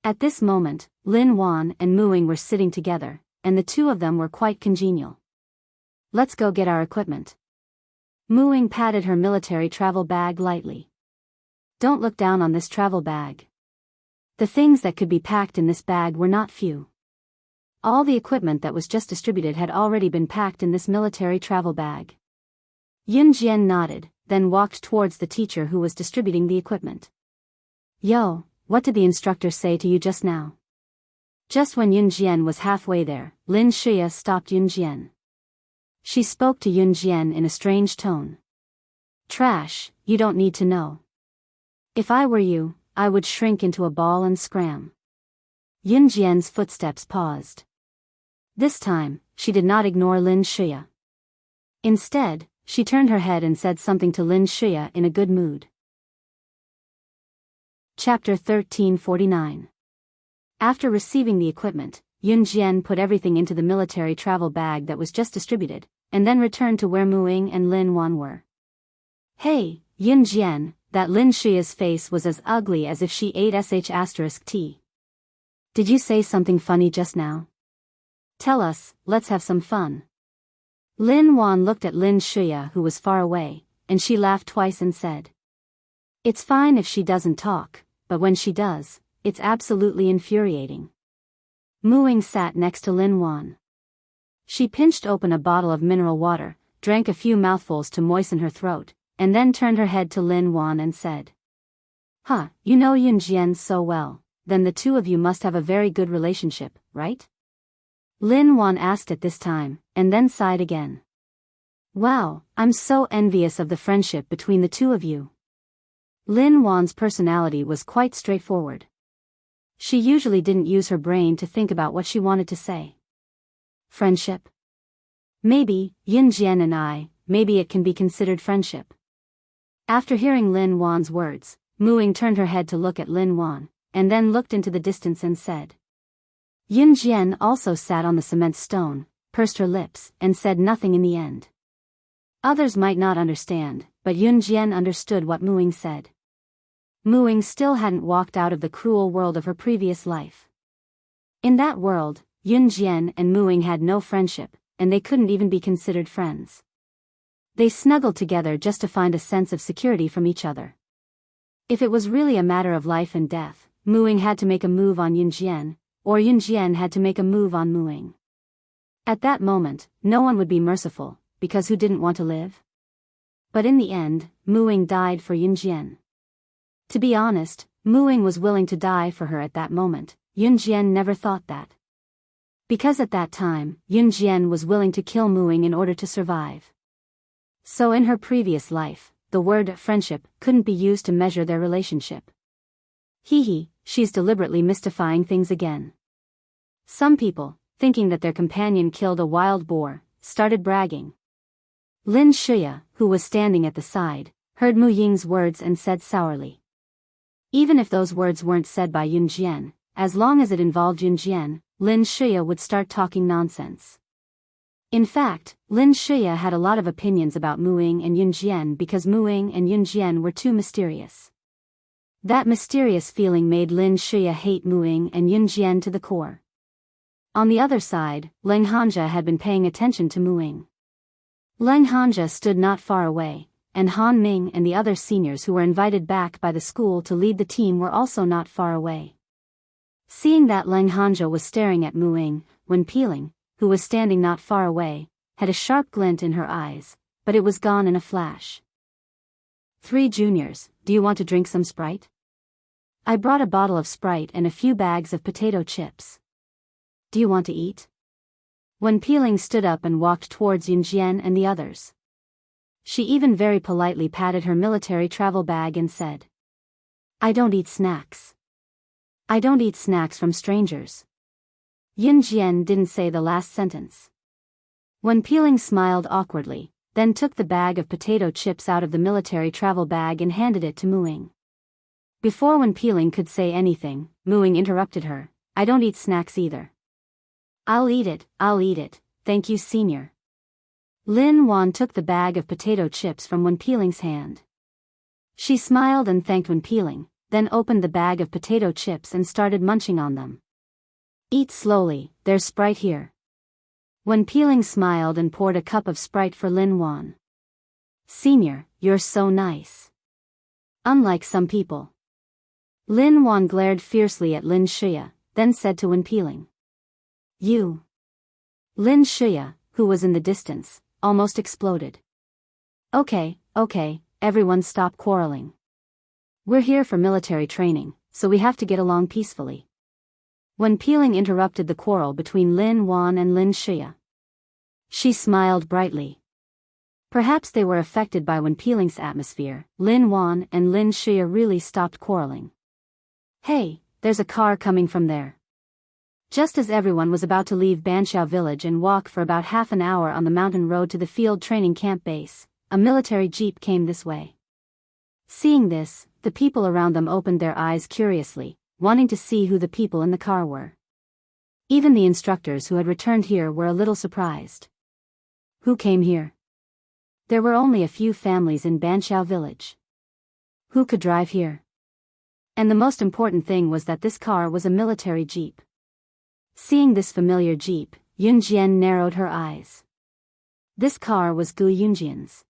At this moment, Lin Wan and Muing were sitting together, and the two of them were quite congenial. Let's go get our equipment. Muing patted her military travel bag lightly. Don't look down on this travel bag. The things that could be packed in this bag were not few. All the equipment that was just distributed had already been packed in this military travel bag. Yun Jian nodded, then walked towards the teacher who was distributing the equipment. Yo, what did the instructor say to you just now? Just when Yun Jian was halfway there, Lin Shuya stopped Yun Jian. She spoke to Yun Jian in a strange tone. Trash, you don't need to know. If I were you, I would shrink into a ball and scram. Yun Jian's footsteps paused. This time, she did not ignore Lin Shuya. Instead, she turned her head and said something to Lin Shuya in a good mood. Chapter 1349. After receiving the equipment, Yun Jian put everything into the military travel bag that was just distributed, and then returned to where Muing and Lin Wan were. Hey, Yun Jian, that Lin Shuya's face was as ugly as if she ate sh*t. Did you say something funny just now? Tell us, let's have some fun. Lin Wan looked at Lin Shuya who was far away, and she laughed twice and said. It's fine if she doesn't talk, but when she does, it's absolutely infuriating. Muing sat next to Lin Wan. She pinched open a bottle of mineral water, drank a few mouthfuls to moisten her throat, and then turned her head to Lin Wan and said. Huh, you know Yun Jian so well, then the two of you must have a very good relationship, right? Lin Wan asked at this time, and then sighed again. Wow, I'm so envious of the friendship between the two of you. Lin Wan's personality was quite straightforward. She usually didn't use her brain to think about what she wanted to say. Friendship? Maybe, Yun Jian and I, maybe it can be considered friendship. After hearing Lin Wan's words, Muing turned her head to look at Lin Wan, and then looked into the distance and said. Yun Jian also sat on the cement stone, pursed her lips, and said nothing in the end. Others might not understand, but Yun Jian understood what Muing said. Muing still hadn't walked out of the cruel world of her previous life. In that world, Yun Jian and Muing had no friendship, and they couldn't even be considered friends. They snuggled together just to find a sense of security from each other. If it was really a matter of life and death, Muing had to make a move on Yun Jian, or Yun Jian had to make a move on Muing. At that moment, no one would be merciful, because who didn't want to live? But in the end, Muing died for Yun Jian. To be honest, Muing was willing to die for her at that moment. Yun Jian never thought that. Because at that time, Yun Jian was willing to kill Muing in order to survive. So in her previous life, the word friendship couldn't be used to measure their relationship. Hee, she's deliberately mystifying things again. Some people, thinking that their companion killed a wild boar, started bragging. Lin Shuya, who was standing at the side, heard Mu Ying's words and said sourly. Even if those words weren't said by Yun Jian, as long as it involved Yun Jian, Lin Shuya would start talking nonsense. In fact, Lin Shuya had a lot of opinions about Muing and Yun Jian because Muing and Yun Jian were too mysterious. That mysterious feeling made Lin Shuya hate Muing and Yun Jian to the core. On the other side, Leng Hanja had been paying attention to Muing. Leng Hanja stood not far away, and Han Ming and the other seniors who were invited back by the school to lead the team were also not far away. Seeing that Leng Hanja was staring at Muing, Wen Peeling, who was standing not far away, had a sharp glint in her eyes, but it was gone in a flash. 3 juniors, do you want to drink some Sprite? I brought a bottle of Sprite and a few bags of potato chips. Do you want to eat? Wen Peeling stood up and walked towards Yun Jian and the others. She even very politely patted her military travel bag and said, I don't eat snacks. I don't eat snacks from strangers. Yun Jian didn't say the last sentence. Wen Peeling smiled awkwardly, then took the bag of potato chips out of the military travel bag and handed it to Muing. Before Wen Peeling could say anything, Muing interrupted her, I don't eat snacks either. I'll eat it, thank you senior. Lin Wan took the bag of potato chips from Wen Peeling's hand. She smiled and thanked Wen Peeling, then opened the bag of potato chips and started munching on them. Eat slowly, there's Sprite here. Wen Peeling smiled and poured a cup of Sprite for Lin Wan. Senior, you're so nice. Unlike some people. Lin Wan glared fiercely at Lin Shuya, then said to Wen Peeling. You. Lin Shuya, who was in the distance, almost exploded. Okay, everyone stop quarreling. We're here for military training, so we have to get along peacefully. Wen Peeling interrupted the quarrel between Lin Wan and Lin Shuya. She smiled brightly. Perhaps they were affected by Wen Peeling's atmosphere. Lin Wan and Lin Shuya really stopped quarreling. Hey, there's a car coming from there. Just as everyone was about to leave Banqiao village and walk for about half an hour on the mountain road to the field training camp base, a military jeep came this way. Seeing this, the people around them opened their eyes curiously, wanting to see who the people in the car were. Even the instructors who had returned here were a little surprised. Who came here? There were only a few families in Banqiao village. Who could drive here? And the most important thing was that this car was a military jeep. Seeing this familiar jeep, Yunjian narrowed her eyes. This car was Gu Yunjian's.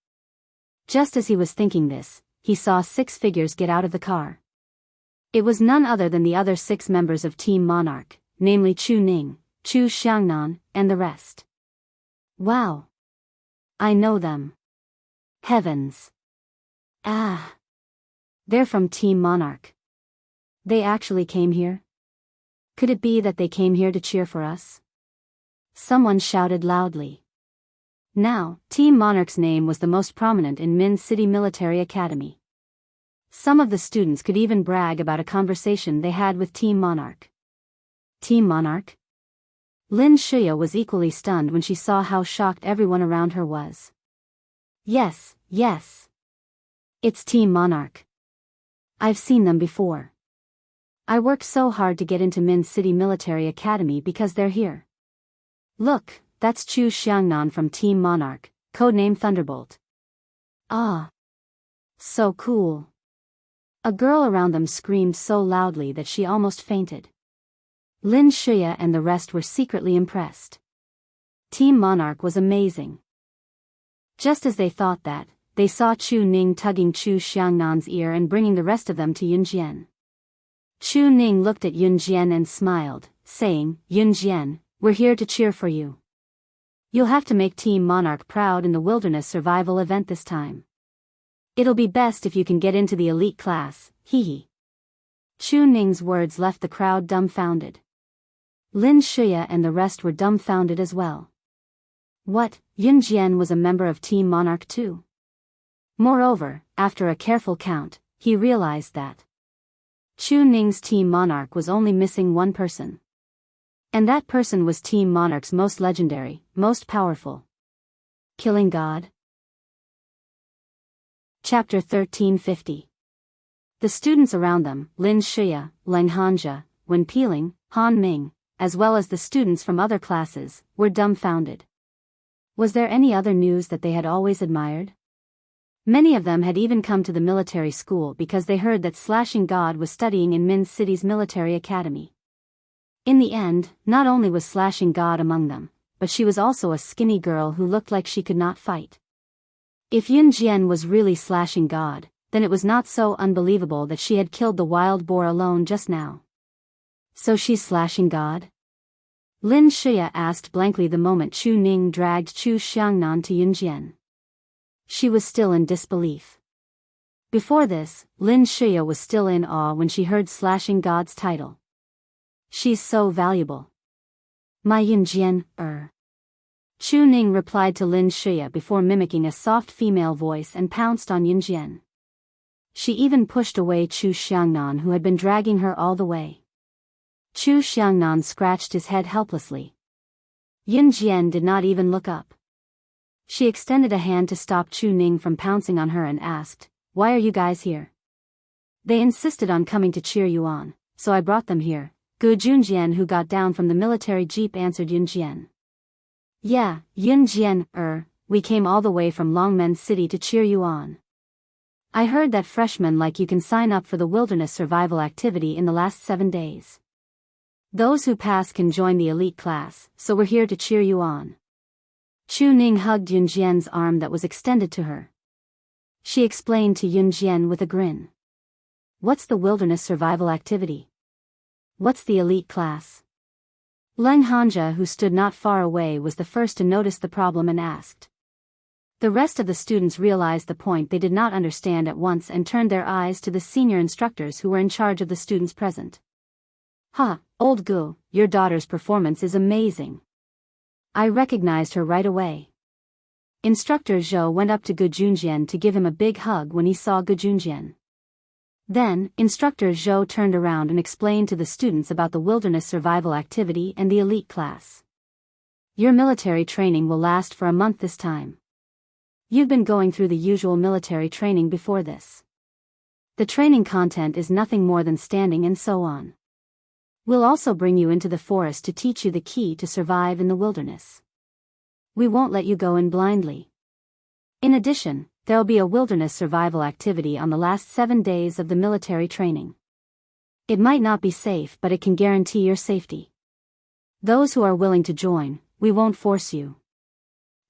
Just as he was thinking this, he saw 6 figures get out of the car. It was none other than the other 6 members of Team Monarch, namely Chu Ning, Chu Xiangnan, and the rest. Wow! I know them. Heavens! Ah! They're from Team Monarch. They actually came here? Could it be that they came here to cheer for us? Someone shouted loudly. Now, Team Monarch's name was the most prominent in Min City Military Academy. Some of the students could even brag about a conversation they had with Team Monarch. Team Monarch? Lin Shuya was equally stunned when she saw how shocked everyone around her was. Yes. It's Team Monarch. I've seen them before. I worked so hard to get into Min City Military Academy because they're here. Look, that's Chu Xiangnan from Team Monarch, codename Thunderbolt. Ah! So cool. A girl around them screamed so loudly that she almost fainted. Lin Shuya and the rest were secretly impressed. Team Monarch was amazing. Just as they thought that, they saw Chu Ning tugging Chu Xiangnan's ear and bringing the rest of them to Yunjian. Chu Ning looked at Yunjian and smiled, saying, Yunjian, we're here to cheer for you. You'll have to make Team Monarch proud in the wilderness survival event this time. It'll be best if you can get into the elite class, hee. Chu Ning's words left the crowd dumbfounded. Lin Shuya and the rest were dumbfounded as well. What, Yunjian was a member of Team Monarch too? Moreover, after a careful count, he realized that Chu Ning's Team Monarch was only missing one person. And that person was Team Monarch's most legendary, most powerful. Killing God. Chapter 1350. The students around them, Lin Shuya, Leng Hanja, Wen Peeling, Han Ming, as well as the students from other classes, were dumbfounded. Was there any other news that they had always admired? Many of them had even come to the military school because they heard that Slashing God was studying in Min City's military academy. In the end, not only was Slashing God among them, but she was also a skinny girl who looked like she could not fight. If Yunjian was really Slashing God, then it was not so unbelievable that she had killed the wild boar alone just now. So she's Slashing God? Lin Shuya asked blankly the moment Chu Ning dragged Chu Xiangnan to Yunjian. She was still in disbelief. Before this, Lin Shuya was still in awe when she heard Slashing God's title. She's so valuable. My Yunjian, Chu Ning replied to Lin Shuya before mimicking a soft female voice and pounced on Yunjian. She even pushed away Chu Xiangnan who had been dragging her all the way. Chu Xiangnan scratched his head helplessly. Yunjian did not even look up. She extended a hand to stop Chu Ning from pouncing on her and asked, Why are you guys here? They insisted on coming to cheer you on, so I brought them here. Gu Junjian who got down from the military jeep answered Yunjian. Yeah, Yunjian, we came all the way from Longmen City to cheer you on. I heard that freshmen like you can sign up for the wilderness survival activity in the last 7 days. Those who pass can join the elite class, so we're here to cheer you on. Chu Ning hugged Yunjian's arm that was extended to her. She explained to Yunjian with a grin. What's the wilderness survival activity? What's the elite class? Leng Hanja, who stood not far away, was the first to notice the problem and asked. The rest of the students realized the point they did not understand at once and turned their eyes to the senior instructors who were in charge of the students present. Ha, old Gu, your daughter's performance is amazing. I recognized her right away. Instructor Zhou went up to Gu Junjian to give him a big hug when he saw Gu Junjian. Then, Instructor Zhou turned around and explained to the students about the wilderness survival activity and the elite class. Your military training will last for a month this time. You've been going through the usual military training before this. The training content is nothing more than standing and so on. We'll also bring you into the forest to teach you the key to survive in the wilderness. We won't let you go in blindly. In addition, there'll be a wilderness survival activity on the last 7 days of the military training. It might not be safe, but it can guarantee your safety. Those who are willing to join, we won't force you.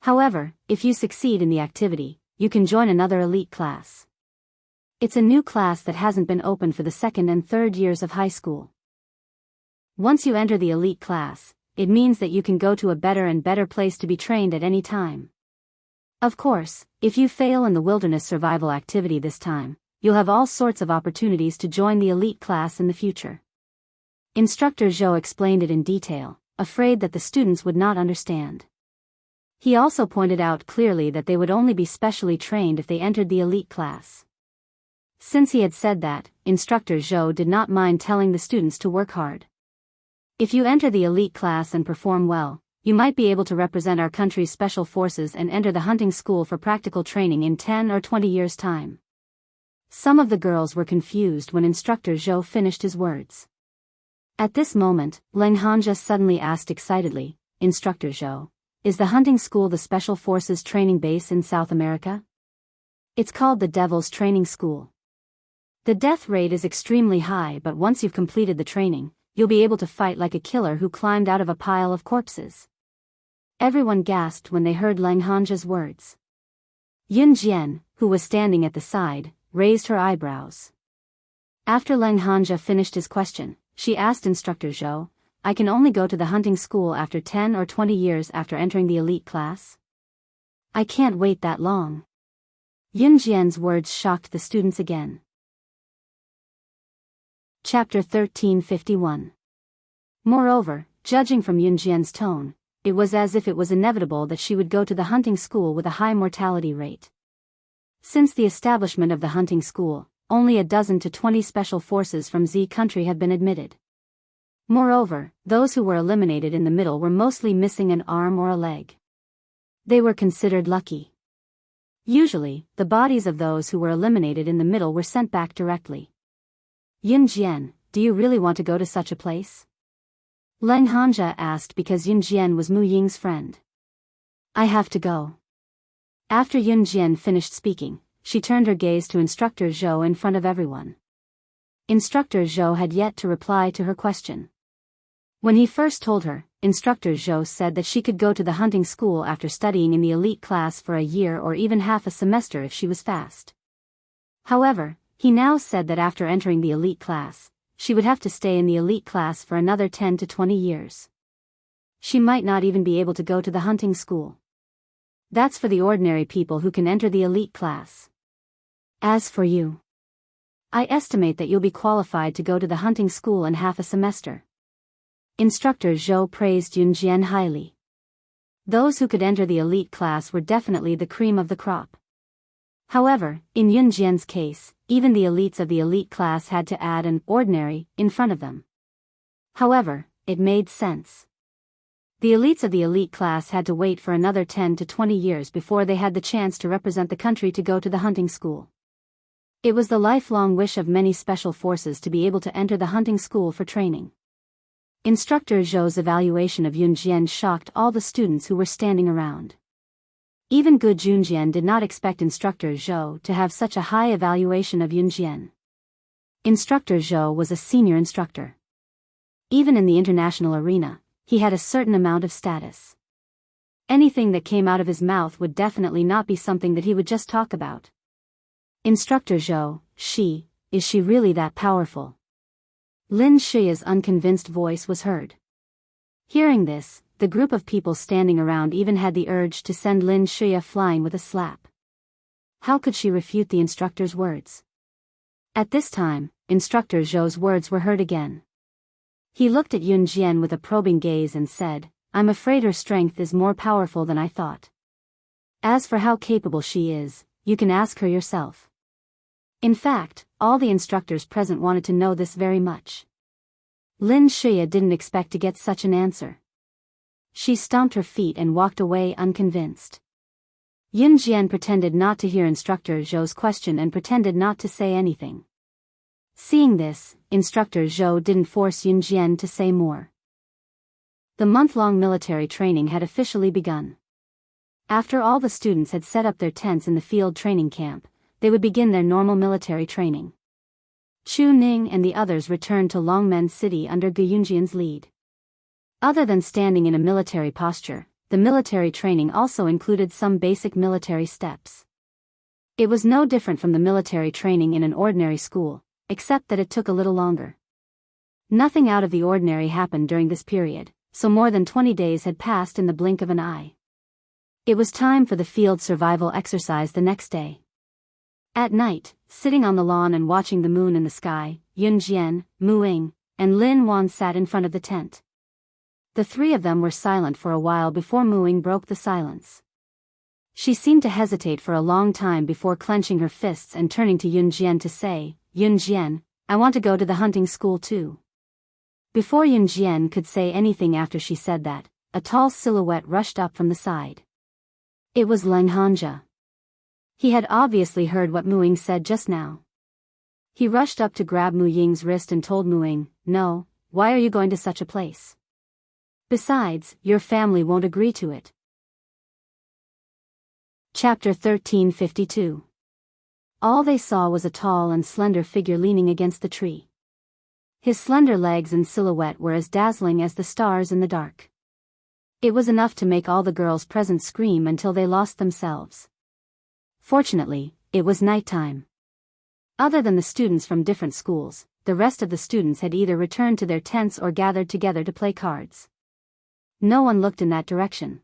However, if you succeed in the activity, you can join another elite class. It's a new class that hasn't been open for the 2nd and 3rd years of high school. Once you enter the elite class, it means that you can go to a better and better place to be trained at any time. Of course, if you fail in the wilderness survival activity this time, you'll have all sorts of opportunities to join the elite class in the future. Instructor Zhou explained it in detail, afraid that the students would not understand. He also pointed out clearly that they would only be specially trained if they entered the elite class. Since he had said that, Instructor Zhou did not mind telling the students to work hard. If you enter the elite class and perform well, you might be able to represent our country's special forces and enter the hunting school for practical training in 10 or 20 years' time. Some of the girls were confused when Instructor Zhou finished his words. At this moment, Leng Hanja suddenly asked excitedly, Instructor Zhou, is the hunting school the special forces training base in South America? It's called the Devil's Training School. The death rate is extremely high, but once you've completed the training, you'll be able to fight like a killer who climbed out of a pile of corpses. Everyone gasped when they heard Leng Hanja's words. Yun Jian, who was standing at the side, raised her eyebrows. After Leng Hanja finished his question, she asked Instructor Zhou, I can only go to the hunting school after 10 or 20 years after entering the elite class? I can't wait that long. Yun Jian's words shocked the students again. Chapter 1351. Moreover, judging from Yun Jian's tone, it was as if it was inevitable that she would go to the hunting school with a high mortality rate. Since the establishment of the hunting school, only a dozen to 20 special forces from Z country have been admitted. Moreover, those who were eliminated in the middle were mostly missing an arm or a leg. They were considered lucky. Usually, the bodies of those who were eliminated in the middle were sent back directly. Yun Jian, do you really want to go to such a place? Leng Hanja asked because Yun Jian was Mu Ying's friend. I have to go. After Yun Jian finished speaking, she turned her gaze to Instructor Zhou in front of everyone. Instructor Zhou had yet to reply to her question. When he first told her, Instructor Zhou said that she could go to the hunting school after studying in the elite class for a year or even half a semester if she was fast. However, he now said that after entering the elite class, she would have to stay in the elite class for another 10 to 20 years. She might not even be able to go to the hunting school. That's for the ordinary people who can enter the elite class. As for you, I estimate that you'll be qualified to go to the hunting school in half a semester. Instructor Zhou praised Yun Jian highly. Those who could enter the elite class were definitely the cream of the crop. However, in Yun Jian's case, even the elites of the elite class had to add an ordinary in front of them. However, it made sense. The elites of the elite class had to wait for another 10 to 20 years before they had the chance to represent the country to go to the hunting school. It was the lifelong wish of many special forces to be able to enter the hunting school for training. Instructor Zhou's evaluation of Yun Jian shocked all the students who were standing around. Even Gu Junjian did not expect Instructor Zhou to have such a high evaluation of Yunjian. Instructor Zhou was a senior instructor. Even in the international arena, he had a certain amount of status. Anything that came out of his mouth would definitely not be something that he would just talk about. Instructor Zhou, is she really that powerful? Lin Shiya's unconvinced voice was heard. Hearing this, the group of people standing around even had the urge to send Lin Shiya flying with a slap. How could she refute the instructor's words? At this time, Instructor Zhou's words were heard again. He looked at Yun Jian with a probing gaze and said, "I'm afraid her strength is more powerful than I thought. As for how capable she is, you can ask her yourself." In fact, all the instructors present wanted to know this very much. Lin Shiya didn't expect to get such an answer. She stomped her feet and walked away unconvinced. Yun Jian pretended not to hear Instructor Zhou's question and pretended not to say anything. Seeing this, Instructor Zhou didn't force Yun Jian to say more. The month-long military training had officially begun. After all the students had set up their tents in the field training camp, they would begin their normal military training. Chu Ning and the others returned to Longmen City under Gu Yunjian's lead. Other than standing in a military posture, the military training also included some basic military steps. It was no different from the military training in an ordinary school, except that it took a little longer. Nothing out of the ordinary happened during this period, so more than 20 days had passed in the blink of an eye. It was time for the field survival exercise the next day. At night, sitting on the lawn and watching the moon in the sky, Yun Jian, Mu Ying, and Lin Wan sat in front of the tent. The three of them were silent for a while before Mu Ying broke the silence. She seemed to hesitate for a long time before clenching her fists and turning to Yun Jian to say, "Yun Jian, I want to go to the hunting school too." Before Yun Jian could say anything after she said that, a tall silhouette rushed up from the side. It was Leng Hanja. He had obviously heard what Mu Ying said just now. He rushed up to grab Mu Ying's wrist and told Mu Ying, "No, why are you going to such a place? Besides, your family won't agree to it." Chapter 1352. All they saw was a tall and slender figure leaning against the tree. His slender legs and silhouette were as dazzling as the stars in the dark. It was enough to make all the girls present scream until they lost themselves. Fortunately, it was nighttime. Other than the students from different schools, the rest of the students had either returned to their tents or gathered together to play cards. No one looked in that direction.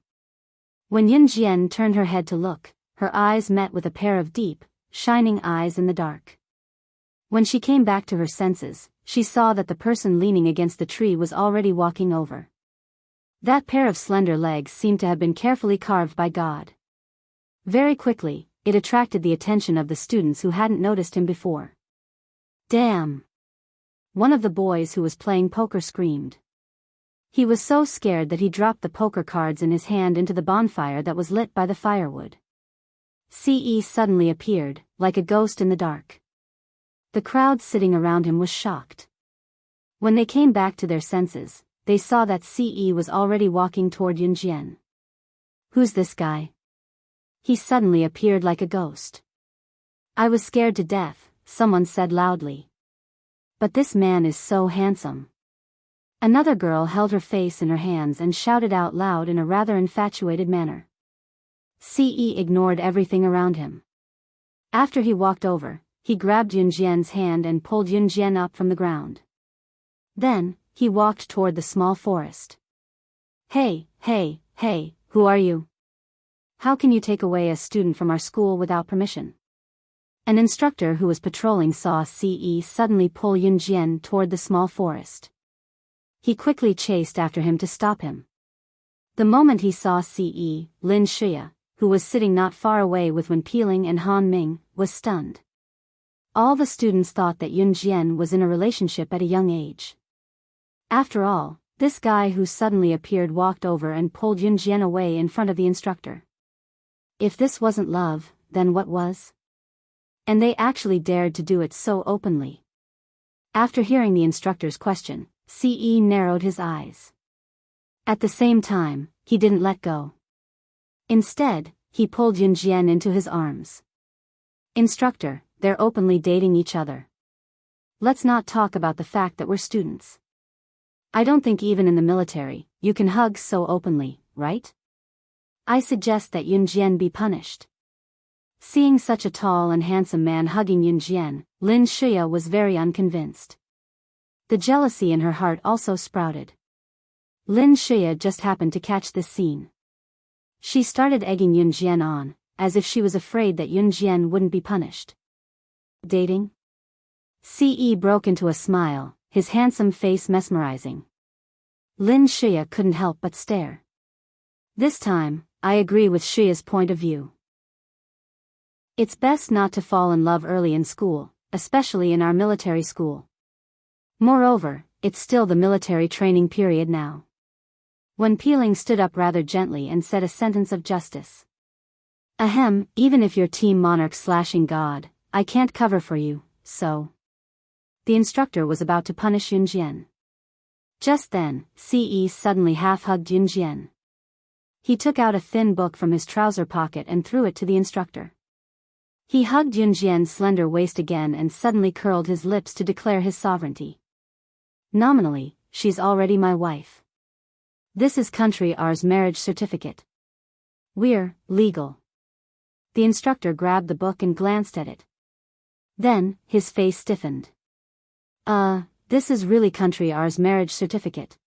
When Yun Jian turned her head to look, her eyes met with a pair of deep, shining eyes in the dark. When she came back to her senses, she saw that the person leaning against the tree was already walking over. That pair of slender legs seemed to have been carefully carved by God. Very quickly, it attracted the attention of the students who hadn't noticed him before. "Damn!" One of the boys who was playing poker screamed. He was so scared that he dropped the poker cards in his hand into the bonfire that was lit by the firewood. Ce suddenly appeared, like a ghost in the dark. The crowd sitting around him was shocked. When they came back to their senses, they saw that Ce was already walking toward Yun Jian. "Who's this guy? He suddenly appeared like a ghost." "I was scared to death," someone said loudly. "But this man is so handsome." Another girl held her face in her hands and shouted out loud in a rather infatuated manner. Ce ignored everything around him. After he walked over, he grabbed Yun Jian's hand and pulled Yun Jian up from the ground. Then, he walked toward the small forest. Hey, who are you? How can you take away a student from our school without permission?" An instructor who was patrolling saw Ce suddenly pull Yun Jian toward the small forest. He quickly chased after him to stop him. The moment he saw Ce, Lin Shiya, who was sitting not far away with Wen Peeling and Han Ming, was stunned. All the students thought that Yun Jian was in a relationship at a young age. After all, this guy who suddenly appeared walked over and pulled Yun Jian away in front of the instructor. If this wasn't love, then what was? And they actually dared to do it so openly. After hearing the instructor's question, Ce narrowed his eyes. At the same time, he didn't let go. Instead, he pulled Yunjian into his arms. Instructor, they're openly dating each other. Let's not talk about the fact that we're students. I don't think even in the military, you can hug so openly, right? I suggest that Yunjian be punished. Seeing such a tall and handsome man hugging Yunjian, Lin Shuya was very unconvinced. The jealousy in her heart also sprouted. Lin Shuya just happened to catch this scene. She started egging Yunjian on, as if she was afraid that Yunjian wouldn't be punished. Dating? Ce broke into a smile, his handsome face mesmerizing. Lin Shuya couldn't help but stare. This time, I agree with Shuya's point of view. It's best not to fall in love early in school, especially in our military school. Moreover, it's still the military training period now. Wen Peeling stood up rather gently and said a sentence of justice. Ahem, even if you're Team Monarch/God, I can't cover for you, so. The instructor was about to punish Yunjian. Just then, Ce suddenly half-hugged Yunjian. He took out a thin book from his trouser pocket and threw it to the instructor. He hugged Yunjian's slender waist again and suddenly curled his lips to declare his sovereignty. Nominally, she's already my wife. This is country R's marriage certificate. We're legal. The instructor grabbed the book and glanced at it. Then, his face stiffened. This is really country R's marriage certificate.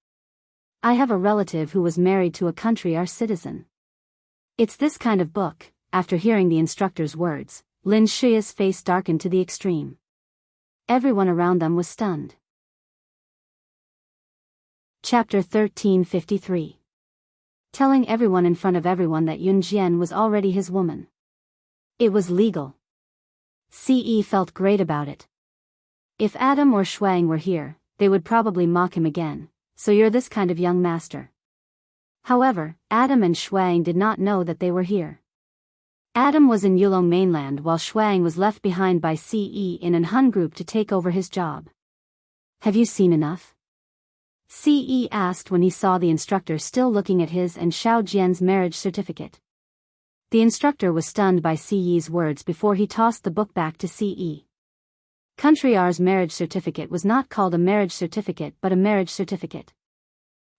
I have a relative who was married to a country R citizen. It's this kind of book. After hearing the instructor's words, Lin Shuya's face darkened to the extreme. Everyone around them was stunned. Chapter 1353. Telling everyone in front of everyone that Yunjian was already his woman. It was legal. Ce felt great about it. If Adam or Shuang were here, they would probably mock him again, so you're this kind of young master. However, Adam and Shuang did not know that they were here. Adam was in Yulong mainland while Shuang was left behind by Ce in an Hun group to take over his job. Have you seen enough? Ce asked when he saw the instructor still looking at his and Xiao Jian's marriage certificate. The instructor was stunned by Ce's words before he tossed the book back to Ce. Country R's marriage certificate was not called a marriage certificate but a marriage certificate.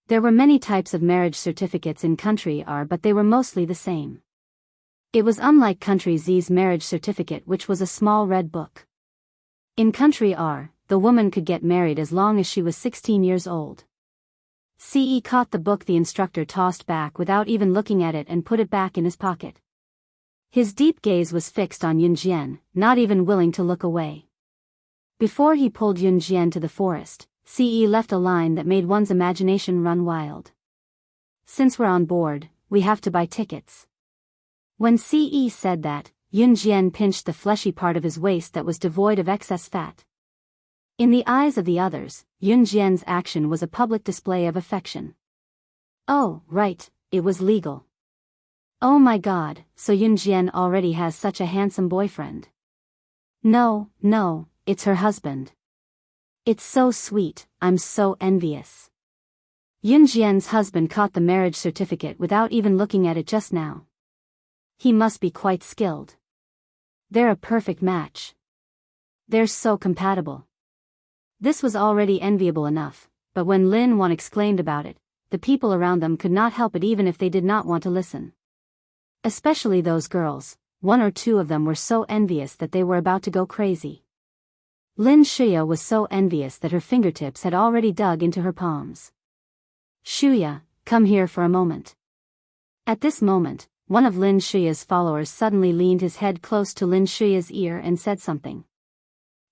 There were many types of marriage certificates in Country R but they were mostly the same. It was unlike Country Z's marriage certificate which was a small red book. In Country R, the woman could get married as long as she was 16 years old. Ce caught the book the instructor tossed back without even looking at it and put it back in his pocket. His deep gaze was fixed on Yunjian, not even willing to look away. Before he pulled Yunjian to the forest, Ce left a line that made one's imagination run wild. Since we're on board, we have to buy tickets. When Ce said that, Yunjian pinched the fleshy part of his waist that was devoid of excess fat. In the eyes of the others, Yunjian's action was a public display of affection. Oh, right, it was legal. Oh my god, so Yunjian already has such a handsome boyfriend. No, it's her husband. It's so sweet, I'm so envious. Yunjian's husband caught the marriage certificate without even looking at it just now. He must be quite skilled. They're a perfect match. They're so compatible. This was already enviable enough, but when Lin Wan exclaimed about it, the people around them could not help it even if they did not want to listen. Especially those girls, one or two of them were so envious that they were about to go crazy. Lin Shuya was so envious that her fingertips had already dug into her palms. Shuya, come here for a moment. At this moment, one of Lin Shuya's followers suddenly leaned his head close to Lin Shuya's ear and said something.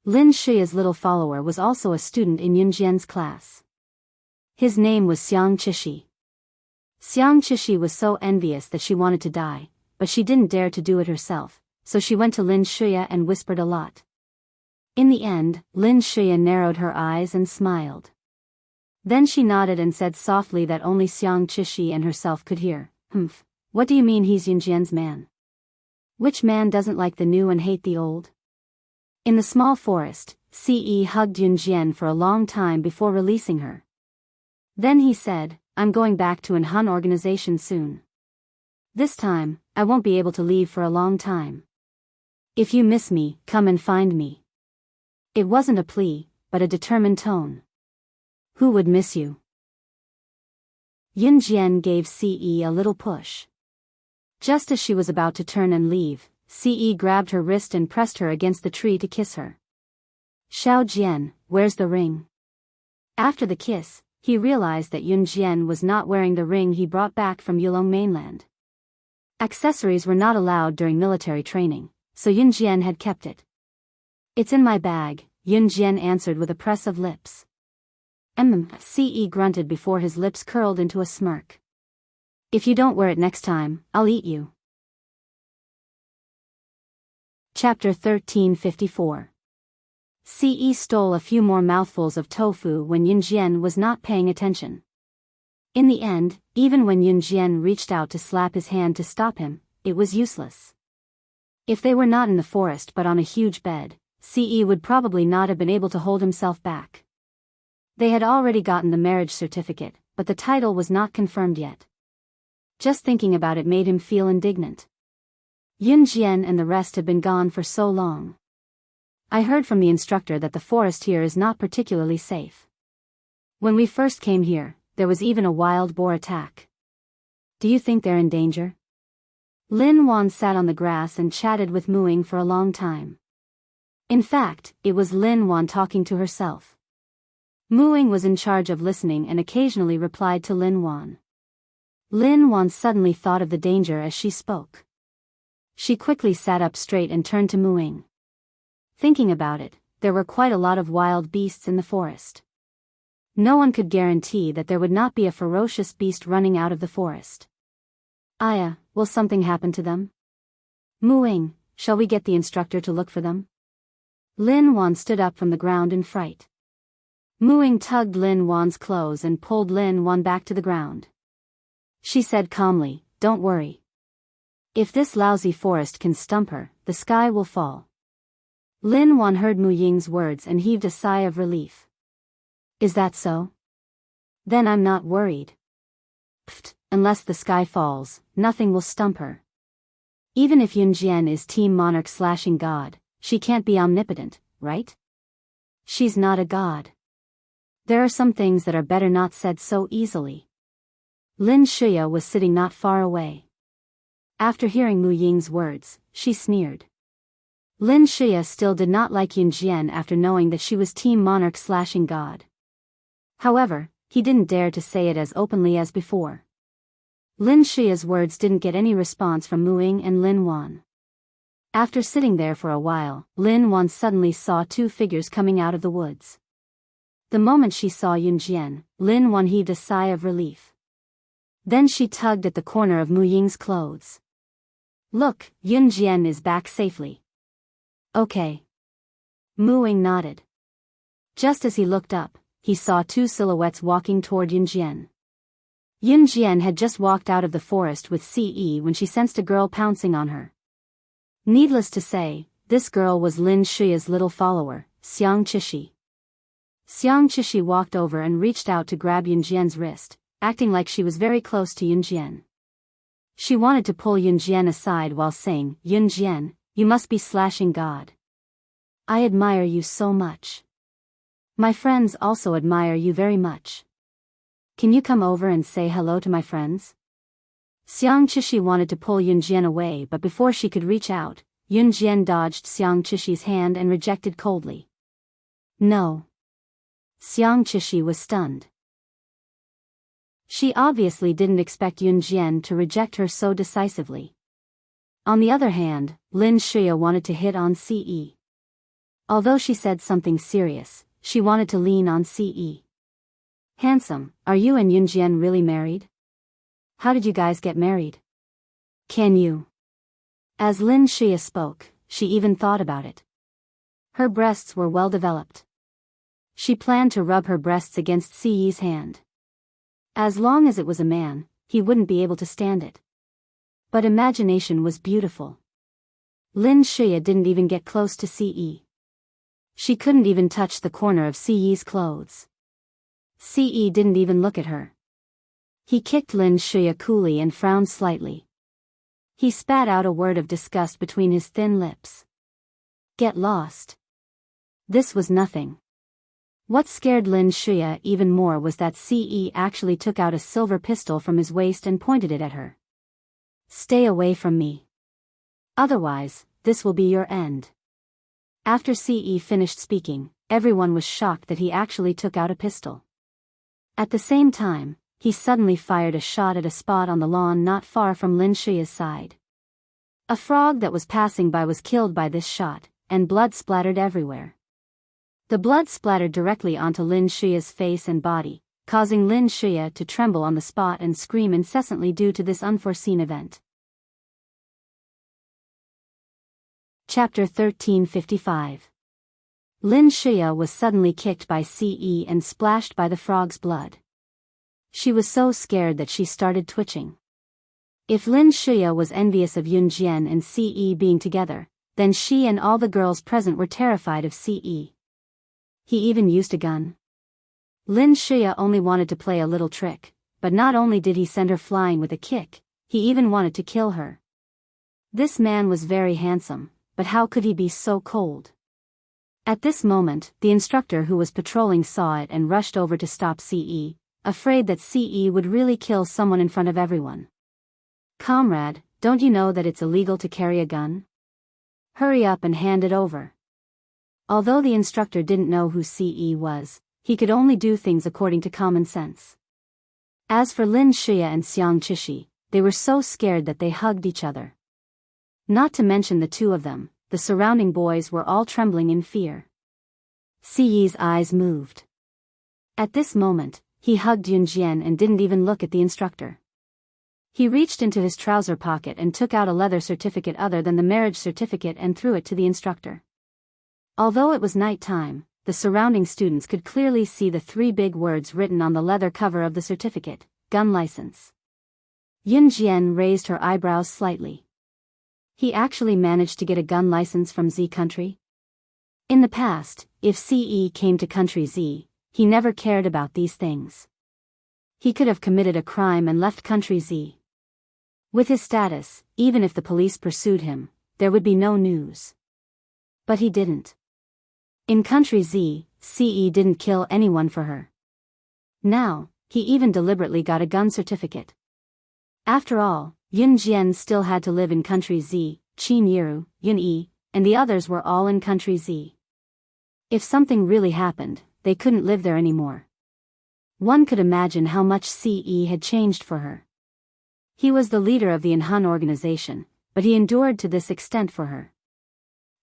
Lin Shuya's little follower was also a student in Yunjian's class. His name was Xiang Chishi. Xiang Chishi was so envious that she wanted to die, but she didn't dare to do it herself, so she went to Lin Shuya and whispered a lot. In the end, Lin Shuya narrowed her eyes and smiled. Then she nodded and said softly that only Xiang Chishi and herself could hear, What do you mean he's Yunjian's man? Which man doesn't like the new and hate the old? In the small forest, Ce hugged Yunjian for a long time before releasing her. Then he said, I'm going back to an Hun organization soon. This time, I won't be able to leave for a long time. If you miss me, come and find me. It wasn't a plea, but a determined tone. Who would miss you? Yunjian gave Ce a little push. Just as she was about to turn and leave, Ce grabbed her wrist and pressed her against the tree to kiss her. Xiao Jian, where's the ring? After the kiss, he realized that Yunjian was not wearing the ring he brought back from Yulong mainland. Accessories were not allowed during military training, so Yunjian had kept it. It's in my bag, Yunjian answered with a press of lips. Ce grunted before his lips curled into a smirk. If you don't wear it next time, I'll eat you. Chapter 1354. Ce stole a few more mouthfuls of tofu when Yunjian was not paying attention. In the end, even when Yunjian reached out to slap his hand to stop him, it was useless. If they were not in the forest but on a huge bed, Ce would probably not have been able to hold himself back. They had already gotten the marriage certificate, but the title was not confirmed yet. Just thinking about it made him feel indignant. Yunjian and the rest had been gone for so long. I heard from the instructor that the forest here is not particularly safe. When we first came here, there was even a wild boar attack. Do you think they're in danger? Lin Wan sat on the grass and chatted with Muing for a long time. In fact, it was Lin Wan talking to herself. Muing was in charge of listening and occasionally replied to Lin Wan. Lin Wan suddenly thought of the danger as she spoke. She quickly sat up straight and turned to Muing. Thinking about it, there were quite a lot of wild beasts in the forest. No one could guarantee that there would not be a ferocious beast running out of the forest. Aya, will something happen to them? Muing, shall we get the instructor to look for them? Lin Wan stood up from the ground in fright. Muing tugged Lin Wan's clothes and pulled Lin Wan back to the ground. She said calmly, don't worry. If this lousy forest can stump her, the sky will fall. Lin Wan heard Mu Ying's words and heaved a sigh of relief. Is that so? Then I'm not worried. Pfft, unless the sky falls, nothing will stump her. Even if Yunjian is Team Monarch/God, she can't be omnipotent, right? She's not a god. There are some things that are better not said so easily. Lin Shuya was sitting not far away. After hearing Mu Ying's words, she sneered. Lin Shuya still did not like Yunjian after knowing that she was Team Monarch/God. However, he didn't dare to say it as openly as before. Lin Shuya's words didn't get any response from Muing and Lin Wan. After sitting there for a while, Lin Wan suddenly saw two figures coming out of the woods. The moment she saw Yunjian, Lin Wan heaved a sigh of relief. Then she tugged at the corner of Mu Ying's clothes. Look, Yunjian is back safely. Okay. Muing nodded. Just as he looked up, he saw two silhouettes walking toward Yunjian. Yunjian had just walked out of the forest with Ce when she sensed a girl pouncing on her. Needless to say, this girl was Lin Shuya's little follower, Xiang Qishi. Xiang Qishi walked over and reached out to grab Yunjian's wrist, acting like she was very close to Yunjian. She wanted to pull Yunjian aside while saying, Yunjian, you must be /God. I admire you so much. My friends also admire you very much. Can you come over and say hello to my friends? Xiang Qishi wanted to pull Yunjian away, but before she could reach out, Yunjian dodged Xiang Qishi's hand and rejected coldly. No. Xiang Qishi was stunned. She obviously didn't expect Yunjian to reject her so decisively. On the other hand, Lin Shuya wanted to hit on Ce. Although she said something serious, she wanted to lean on Ce. Handsome, are you and Yunjian really married? How did you guys get married? Can you? As Lin Shuya spoke, she even thought about it. Her breasts were well developed. She planned to rub her breasts against Ce's hand. As long as it was a man, he wouldn't be able to stand it. But imagination was beautiful. Lin Shuya didn't even get close to Ce. She couldn't even touch the corner of Ce's clothes. Ce didn't even look at her. He kicked Lin Shuya coolly and frowned slightly. He spat out a word of disgust between his thin lips. Get lost. This was nothing. What scared Lin Shuya even more was that Ce actually took out a silver pistol from his waist and pointed it at her. Stay away from me. Otherwise, this will be your end. After Ce finished speaking, everyone was shocked that he actually took out a pistol. At the same time, he suddenly fired a shot at a spot on the lawn not far from Lin Shuya's side. A frog that was passing by was killed by this shot, and blood splattered everywhere. The blood splattered directly onto Lin Shuya's face and body, causing Lin Shuya to tremble on the spot and scream incessantly due to this unforeseen event. Chapter 1355. Lin Shuya was suddenly kicked by Ce and splashed by the frog's blood. She was so scared that she started twitching. If Lin Shuya was envious of Yun Jian and Ce being together, then she and all the girls present were terrified of Ce. He even used a gun. Lin Shuya only wanted to play a little trick, but not only did he send her flying with a kick, he even wanted to kill her. This man was very handsome, but how could he be so cold? At this moment, the instructor who was patrolling saw it and rushed over to stop Ce, afraid that Ce would really kill someone in front of everyone. Comrade, don't you know that it's illegal to carry a gun? Hurry up and hand it over. Although the instructor didn't know who Ce was, he could only do things according to common sense. As for Lin Shuya and Xiang Chishi, they were so scared that they hugged each other. Not to mention the two of them, the surrounding boys were all trembling in fear. Ce's eyes moved. At this moment, he hugged Yun Jian and didn't even look at the instructor. He reached into his trouser pocket and took out a leather certificate other than the marriage certificate and threw it to the instructor. Although it was night time, the surrounding students could clearly see the three big words written on the leather cover of the certificate, gun license. Yun Jian raised her eyebrows slightly. He actually managed to get a gun license from Z country? In the past, if Ce came to country Z, he never cared about these things. He could have committed a crime and left country Z. With his status, even if the police pursued him, there would be no news. But he didn't. In country Z, Ce didn't kill anyone for her. Now, he even deliberately got a gun certificate. After all, Yun Jian still had to live in country Z, Qin Yiru, Yun Yi, and the others were all in country Z. If something really happened, they couldn't live there anymore. One could imagine how much Ce had changed for her. He was the leader of the Inhun organization, but he endured to this extent for her.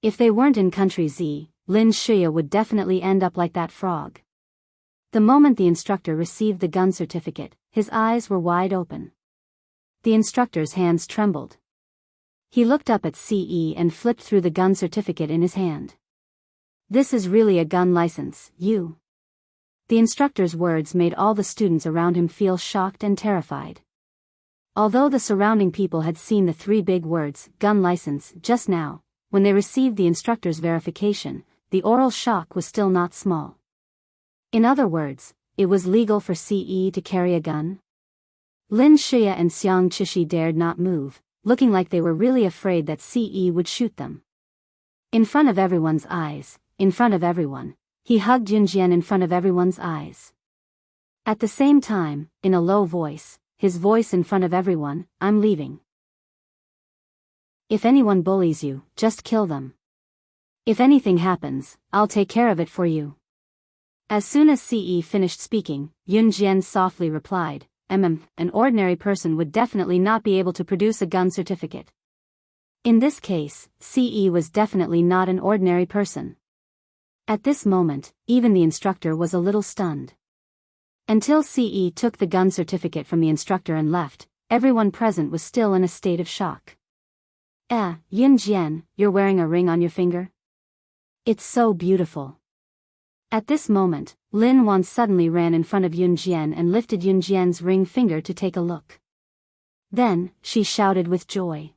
If they weren't in country Z, Lin Shuya would definitely end up like that frog. The moment the instructor received the gun certificate, his eyes were wide open. The instructor's hands trembled. He looked up at Ce and flipped through the gun certificate in his hand. This is really a gun license, you. The instructor's words made all the students around him feel shocked and terrified. Although the surrounding people had seen the three big words, gun license, just now, when they received the instructor's verification, the oral shock was still not small. In other words, it was legal for Ce to carry a gun? Lin Shuya and Xiang Chishi dared not move, looking like they were really afraid that Ce would shoot them. In front of everyone's eyes, in front of everyone, he hugged Yun Jian in front of everyone's eyes. At the same time, in a low voice, his voice in front of everyone, I'm leaving. If anyone bullies you, just kill them. If anything happens, I'll take care of it for you. As soon as Ce finished speaking, Yun Jian softly replied, an ordinary person would definitely not be able to produce a gun certificate. In this case, Ce was definitely not an ordinary person. At this moment, even the instructor was a little stunned. Until Ce took the gun certificate from the instructor and left, everyone present was still in a state of shock. Yun Jian, you're wearing a ring on your finger? It's so beautiful. At this moment, Lin Wan suddenly ran in front of Yun Jian and lifted Yun Jian's ring finger to take a look. Then, she shouted with joy.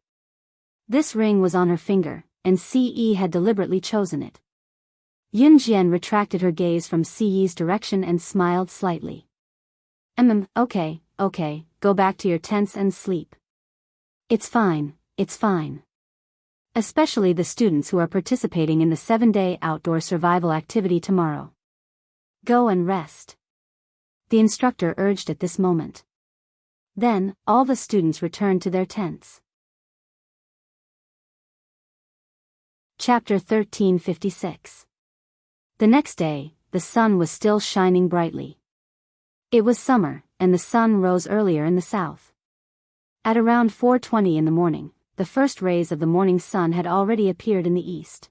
This ring was on her finger, and Ce had deliberately chosen it. Yun Jian retracted her gaze from Ce's direction and smiled slightly. Okay, go back to your tents and sleep. It's fine, it's fine. Especially the students who are participating in the 7-day outdoor survival activity tomorrow. Go and rest. The instructor urged at this moment. Then, all the students returned to their tents. Chapter 1356. The next day, the sun was still shining brightly. It was summer, and the sun rose earlier in the south. At around 4:20 in the morning, the first rays of the morning sun had already appeared in the east.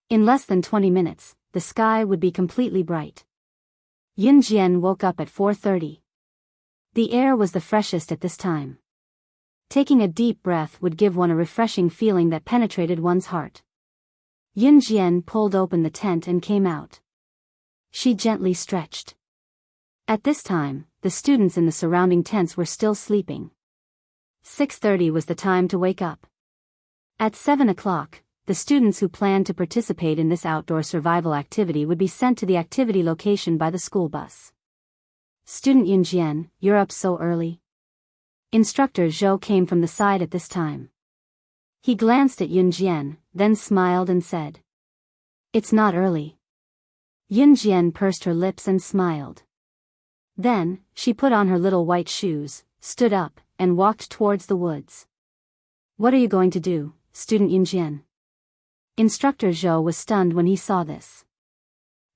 In less than 20 minutes, the sky would be completely bright. Yun Jian woke up at 4:30. The air was the freshest at this time. Taking a deep breath would give one a refreshing feeling that penetrated one's heart. Yun Jian pulled open the tent and came out. She gently stretched. At this time, the students in the surrounding tents were still sleeping. 6:30 was the time to wake up. At 7 o'clock, the students who planned to participate in this outdoor survival activity would be sent to the activity location by the school bus. Student Yun Jian, you're up so early? Instructor Zhou came from the side at this time. He glanced at Yun Jian, then smiled and said, "It's not early." Yun Jian pursed her lips and smiled. Then, she put on her little white shoes, stood up, and walked towards the woods. "What are you going to do, student Yun Jian?" Instructor Zhou was stunned when he saw this.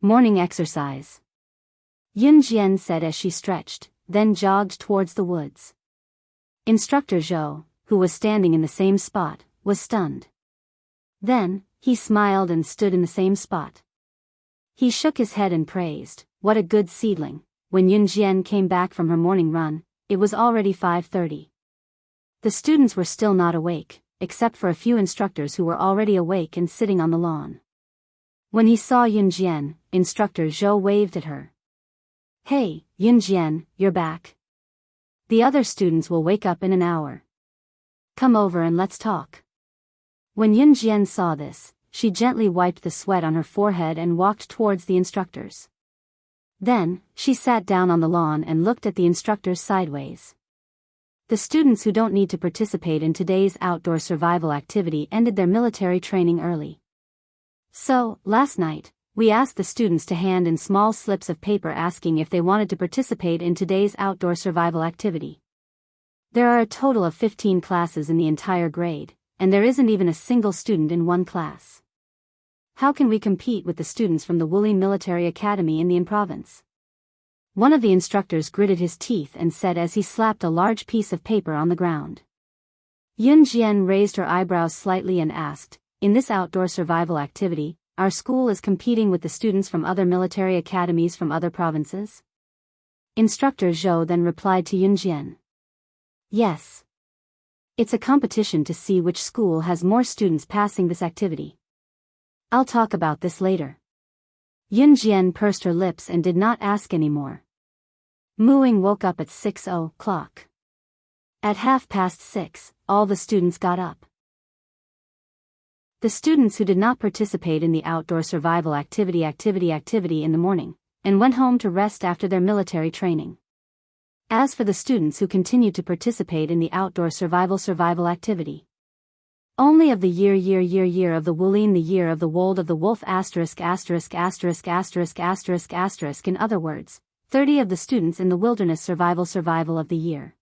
"Morning exercise," Yun Jian said as she stretched, then jogged towards the woods. Instructor Zhou, who was standing in the same spot, was stunned. Then, he smiled and stood in the same spot. He shook his head and praised, "What a good seedling." When Yun Jian came back from her morning run, it was already 5:30. The students were still not awake, except for a few instructors who were already awake and sitting on the lawn. When he saw Yun Jian, Instructor Zhou waved at her. "Hey, Yun Jian, you're back. The other students will wake up in an hour. Come over and let's talk." When Yun Jian saw this, she gently wiped the sweat on her forehead and walked towards the instructors. Then, she sat down on the lawn and looked at the instructors sideways. The students who don't need to participate in today's outdoor survival activity ended their military training early. So, last night, we asked the students to hand in small slips of paper asking if they wanted to participate in today's outdoor survival activity. There are a total of 15 classes in the entire grade, and there isn't even a single student in one class. How can we compete with the students from the Wuxia Military Academy in the province? One of the instructors gritted his teeth and said as he slapped a large piece of paper on the ground. Yun Jian raised her eyebrows slightly and asked, "In this outdoor survival activity, our school is competing with the students from other military academies from other provinces?" Instructor Zhou then replied to Yun Jian. "Yes. It's a competition to see which school has more students passing this activity. I'll talk about this later." Yun Jian pursed her lips and did not ask any more. Muing woke up at 6 o'clock. At 6:30, all the students got up. The students who did not participate in the outdoor survival activity in the morning, and went home to rest after their military training. As for the students who continued to participate in the outdoor survival activity, only of the year of the Wulin, the year of the Wold of the Wolf *************, in other words, 30 of the students in the wilderness survival of the year.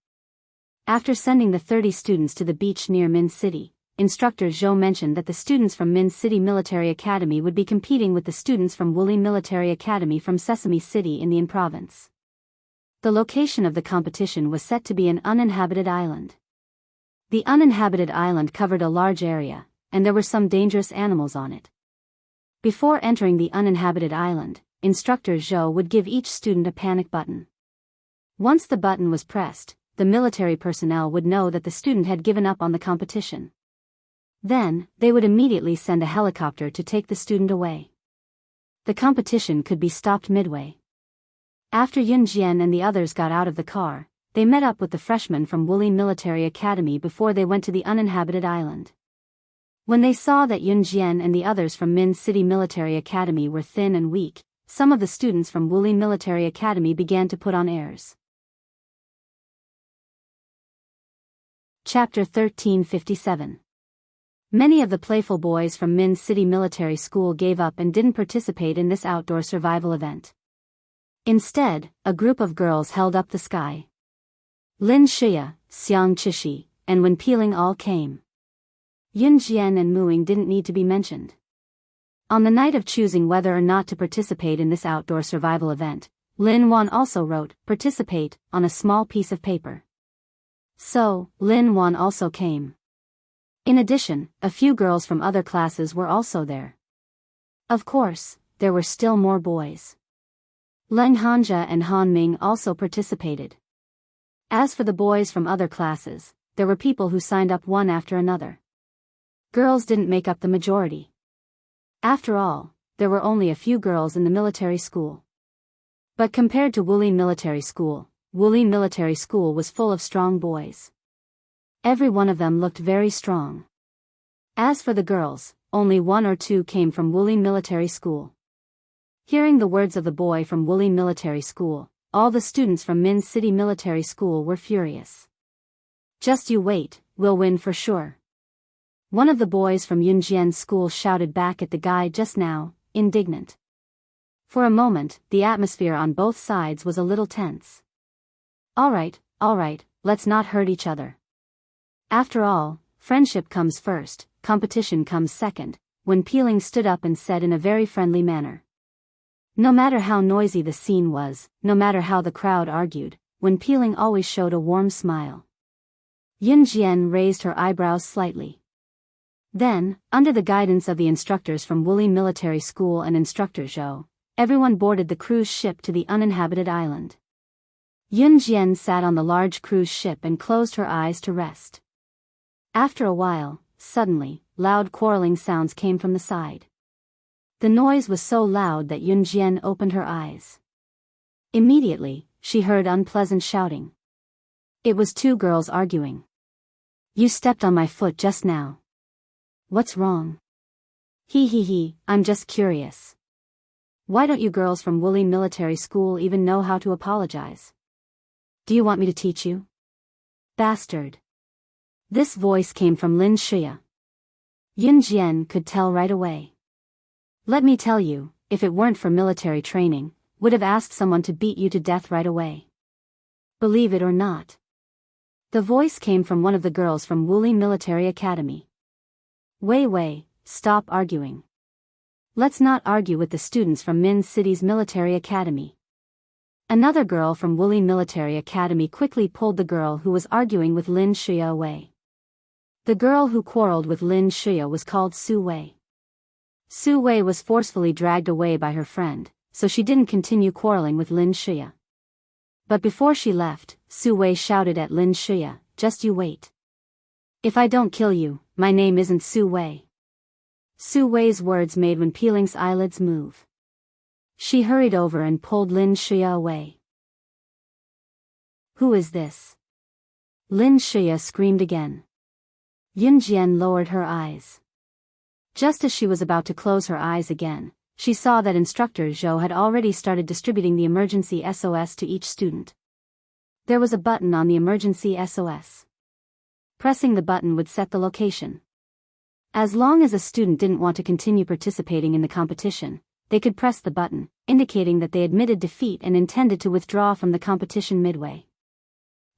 After sending the 30 students to the beach near Min City, Instructor Zhou mentioned that the students from Min City Military Academy would be competing with the students from Wulin Military Academy from Sesame City in the province. The location of the competition was set to be an uninhabited island. The uninhabited island covered a large area, and there were some dangerous animals on it. Before entering the uninhabited island, Instructor Zhou would give each student a panic button. Once the button was pressed, the military personnel would know that the student had given up on the competition. Then, they would immediately send a helicopter to take the student away. The competition could be stopped midway. After Yun Jian and the others got out of the car, they met up with the freshmen from Wulin Military Academy before they went to the uninhabited island. When they saw that Yun Jian and the others from Min City Military Academy were thin and weak, some of the students from Wulin Military Academy began to put on airs. Chapter 1357. Many of the playful boys from Min City Military School gave up and didn't participate in this outdoor survival event. Instead, a group of girls held up the sky. Lin Shia, Xiang Chishi, and Wen Peeling all came. Yun Jian and Muing didn't need to be mentioned. On the night of choosing whether or not to participate in this outdoor survival event, Lin Wan also wrote, "Participate," on a small piece of paper. So, Lin Wan also came. In addition, a few girls from other classes were also there. Of course, there were still more boys. Leng Hanja and Han Ming also participated. As for the boys from other classes, there were people who signed up one after another. Girls didn't make up the majority. After all, there were only a few girls in the military school. But compared to Wulin Military School was full of strong boys. Every one of them looked very strong. As for the girls, only one or two came from Wulin Military School. Hearing the words of the boy from Wulin Military School, all the students from Min City Military School were furious. "Just you wait, we'll win for sure." One of the boys from Yunjian's school shouted back at the guy just now, indignant. For a moment, the atmosphere on both sides was a little tense. All right, let's not hurt each other. After all, friendship comes first, competition comes second, Wen Peeling stood up and said in a very friendly manner. No matter how noisy the scene was, no matter how the crowd argued, Wen Peeling always showed a warm smile. Yun Jian raised her eyebrows slightly. Then, under the guidance of the instructors from Wulin Military School and Instructor Zhou, everyone boarded the cruise ship to the uninhabited island. Yun Jian sat on the large cruise ship and closed her eyes to rest. After a while, suddenly, loud quarreling sounds came from the side. The noise was so loud that Yun Jian opened her eyes. Immediately, she heard unpleasant shouting. It was two girls arguing. "You stepped on my foot just now. What's wrong?" He, I'm just curious. Why don't you girls from Wulin Military School even know how to apologize? Do you want me to teach you? Bastard. This voice came from Lin Shia. Yun Jian could tell right away. Let me tell you, if it weren't for military training, would have asked someone to beat you to death right away. Believe it or not. The voice came from one of the girls from Wulin Military Academy. Wei, stop arguing. Let's not argue with the students from Min City's Military Academy. Another girl from Wulin Military Academy quickly pulled the girl who was arguing with Lin Shia away. The girl who quarreled with Lin Shia was called Su Wei. Su Wei was forcefully dragged away by her friend, so she didn't continue quarreling with Lin Shia. But before she left, Su Wei shouted at Lin Shia, "Just you wait. If I don't kill you, my name isn't Su Wei." Su Wei's words made Wen Peeling's eyelids move. She hurried over and pulled Lin Shia away. "Who is this?" Lin Shia screamed again. Yun Jian lowered her eyes. Just as she was about to close her eyes again, she saw that Instructor Zhou had already started distributing the emergency SOS to each student. There was a button on the emergency SOS. Pressing the button would set the location. As long as a student didn't want to continue participating in the competition, they could press the button, indicating that they admitted defeat and intended to withdraw from the competition midway.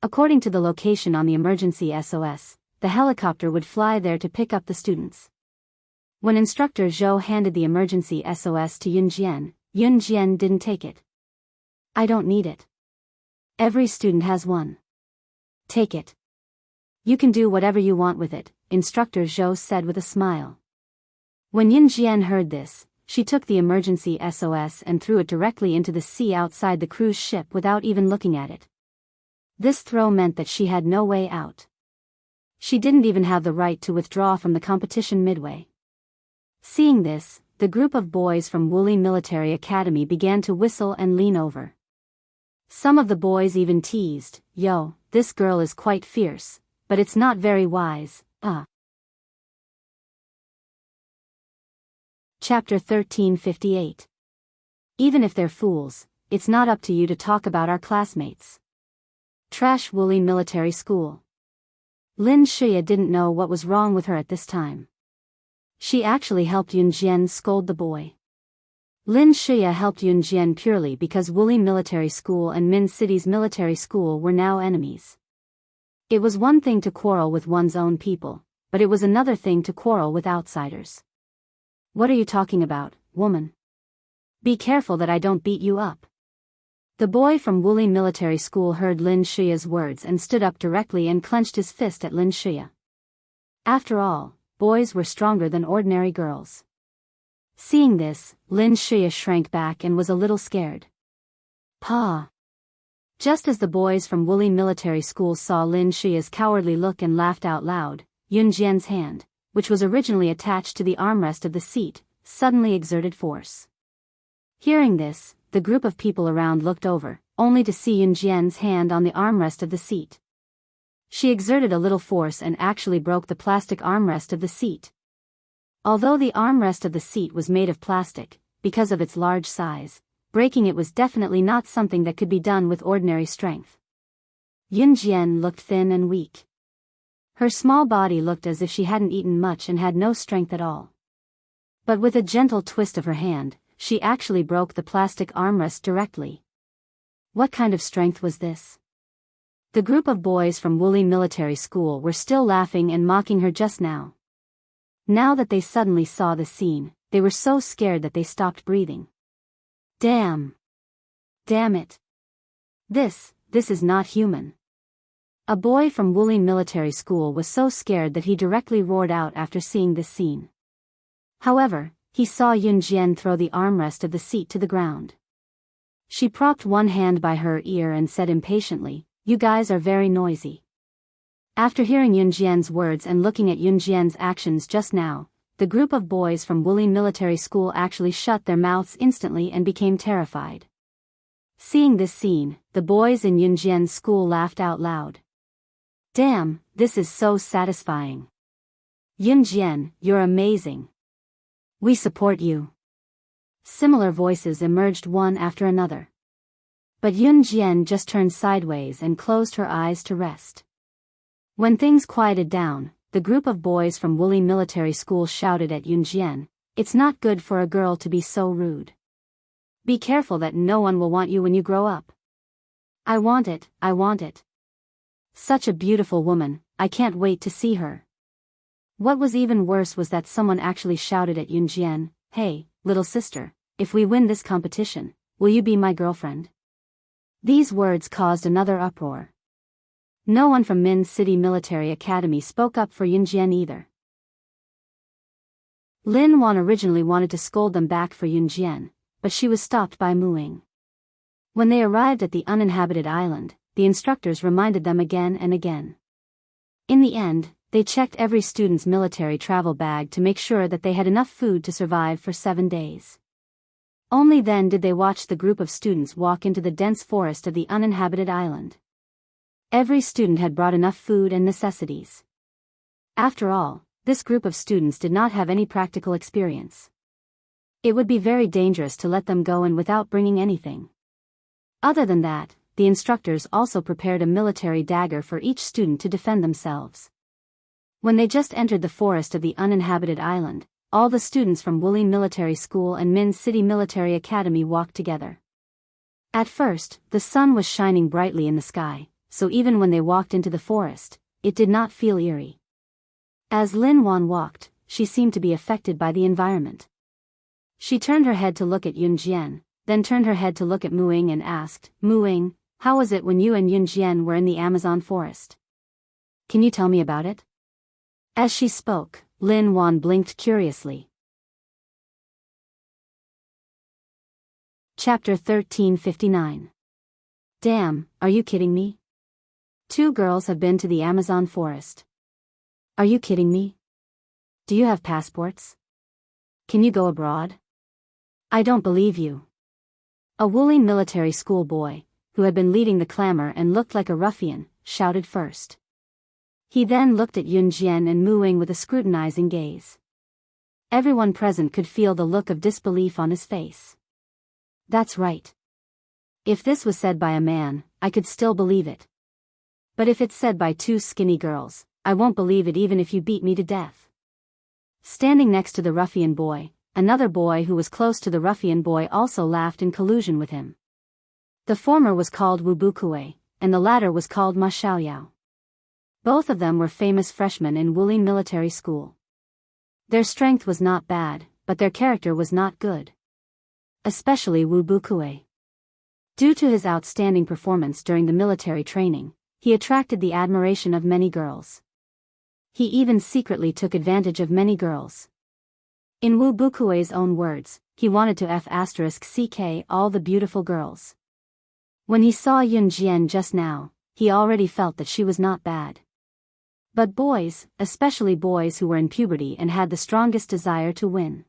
According to the location on the emergency SOS, the helicopter would fly there to pick up the students. When Instructor Zhou handed the emergency SOS to Yun Jian didn't take it. "I don't need it. Every student has one. Take it. You can do whatever you want with it," Instructor Zhou said with a smile. When Yun Jian heard this, she took the emergency SOS and threw it directly into the sea outside the cruise ship without even looking at it. This throw meant that she had no way out. She didn't even have the right to withdraw from the competition midway. Seeing this, the group of boys from Wulin Military Academy began to whistle and lean over. Some of the boys even teased, "Yo, this girl is quite fierce, but it's not very wise, Chapter 1358. Even if they're fools, it's not up to you to talk about our classmates. Trash Wulin Military School. Lin Shuya didn't know what was wrong with her at this time. She actually helped Yun Jian scold the boy. Lin Shuya helped Yun Jian purely because Wuli Military School and Min City's military school were now enemies. It was one thing to quarrel with one's own people, but it was another thing to quarrel with outsiders. What are you talking about, woman? Be careful that I don't beat you up. The boy from Wuli Military School heard Lin Shuya's words and stood up directly and clenched his fist at Lin Shuya. After all, boys were stronger than ordinary girls. Seeing this, Lin Shuya shrank back and was a little scared. Pa! Just as the boys from Wuli Military School saw Lin Shuya's cowardly look and laughed out loud, Yun Jian's hand, which was originally attached to the armrest of the seat, suddenly exerted force. Hearing this, the group of people around looked over, only to see Yun Jian's hand on the armrest of the seat. She exerted a little force and actually broke the plastic armrest of the seat. Although the armrest of the seat was made of plastic, because of its large size, breaking it was definitely not something that could be done with ordinary strength. Yun Jian looked thin and weak. Her small body looked as if she hadn't eaten much and had no strength at all. But with a gentle twist of her hand, she actually broke the plastic armrest directly. What kind of strength was this? The group of boys from Wuli Military School were still laughing and mocking her just now. Now that they suddenly saw the scene, they were so scared that they stopped breathing. Damn! Damn it! This is not human. A boy from Wuli Military School was so scared that he directly roared out after seeing this scene. However, he saw Yun Jian throw the armrest of the seat to the ground. She propped one hand by her ear and said impatiently, "You guys are very noisy." After hearing Yun Jian's words and looking at Yun Jian's actions just now, the group of boys from Wuli Military School actually shut their mouths instantly and became terrified. Seeing this scene, the boys in Yun Jian's school laughed out loud. Damn, this is so satisfying. Yun Jian, you're amazing. We support you. Similar voices emerged one after another. But Yun Jian just turned sideways and closed her eyes to rest. When things quieted down, the group of boys from Wuli Military School shouted at Yun Jian, "It's not good for a girl to be so rude. Be careful that no one will want you when you grow up." I want it, I want it. Such a beautiful woman, I can't wait to see her. What was even worse was that someone actually shouted at Yun Jian, "Hey, little sister, if we win this competition, will you be my girlfriend?" These words caused another uproar. No one from Min City Military Academy spoke up for Yun Jian either. Lin Wan originally wanted to scold them back for Yun Jian, but she was stopped by Mu Ying. When they arrived at the uninhabited island, the instructors reminded them again and again. In the end, they checked every student's military travel bag to make sure that they had enough food to survive for 7 days. Only then did they watch the group of students walk into the dense forest of the uninhabited island. Every student had brought enough food and necessities. After all, this group of students did not have any practical experience. It would be very dangerous to let them go in without bringing anything. Other than that, the instructors also prepared a military dagger for each student to defend themselves. When they just entered the forest of the uninhabited island, all the students from Wuli Military School and Min City Military Academy walked together. At first, the sun was shining brightly in the sky, so even when they walked into the forest, it did not feel eerie. As Lin Wan walked, she seemed to be affected by the environment. She turned her head to look at Yun Jian, then turned her head to look at Mu Ying and asked, "Mu Ying, how was it when you and Yun Jian were in the Amazon forest? Can you tell me about it?" As she spoke, Lin Wan blinked curiously. Chapter 1359. Damn, are you kidding me? 2 girls have been to the Amazon forest. Are you kidding me? Do you have passports? Can you go abroad? I don't believe you. A Wuli Military School boy, who had been leading the clamor and looked like a ruffian, shouted first. He then looked at Yun Jian and Mu Ying with a scrutinizing gaze. Everyone present could feel the look of disbelief on his face. That's right. If this was said by a man, I could still believe it. But if it's said by 2 skinny girls, I won't believe it even if you beat me to death. Standing next to the ruffian boy, another boy who was close to the ruffian boy also laughed in collusion with him. The former was called Wubukue, and the latter was called Ma Xiaoyao. Both of them were famous freshmen in Wulin Military School. Their strength was not bad, but their character was not good. Especially Wubukue. Due to his outstanding performance during the military training, he attracted the admiration of many girls. He even secretly took advantage of many girls. In Wubukue's own words, he wanted to f*ck all the beautiful girls. When he saw Yun Jian just now, he already felt that she was not bad. But boys, especially boys who were in puberty and had the strongest desire to win.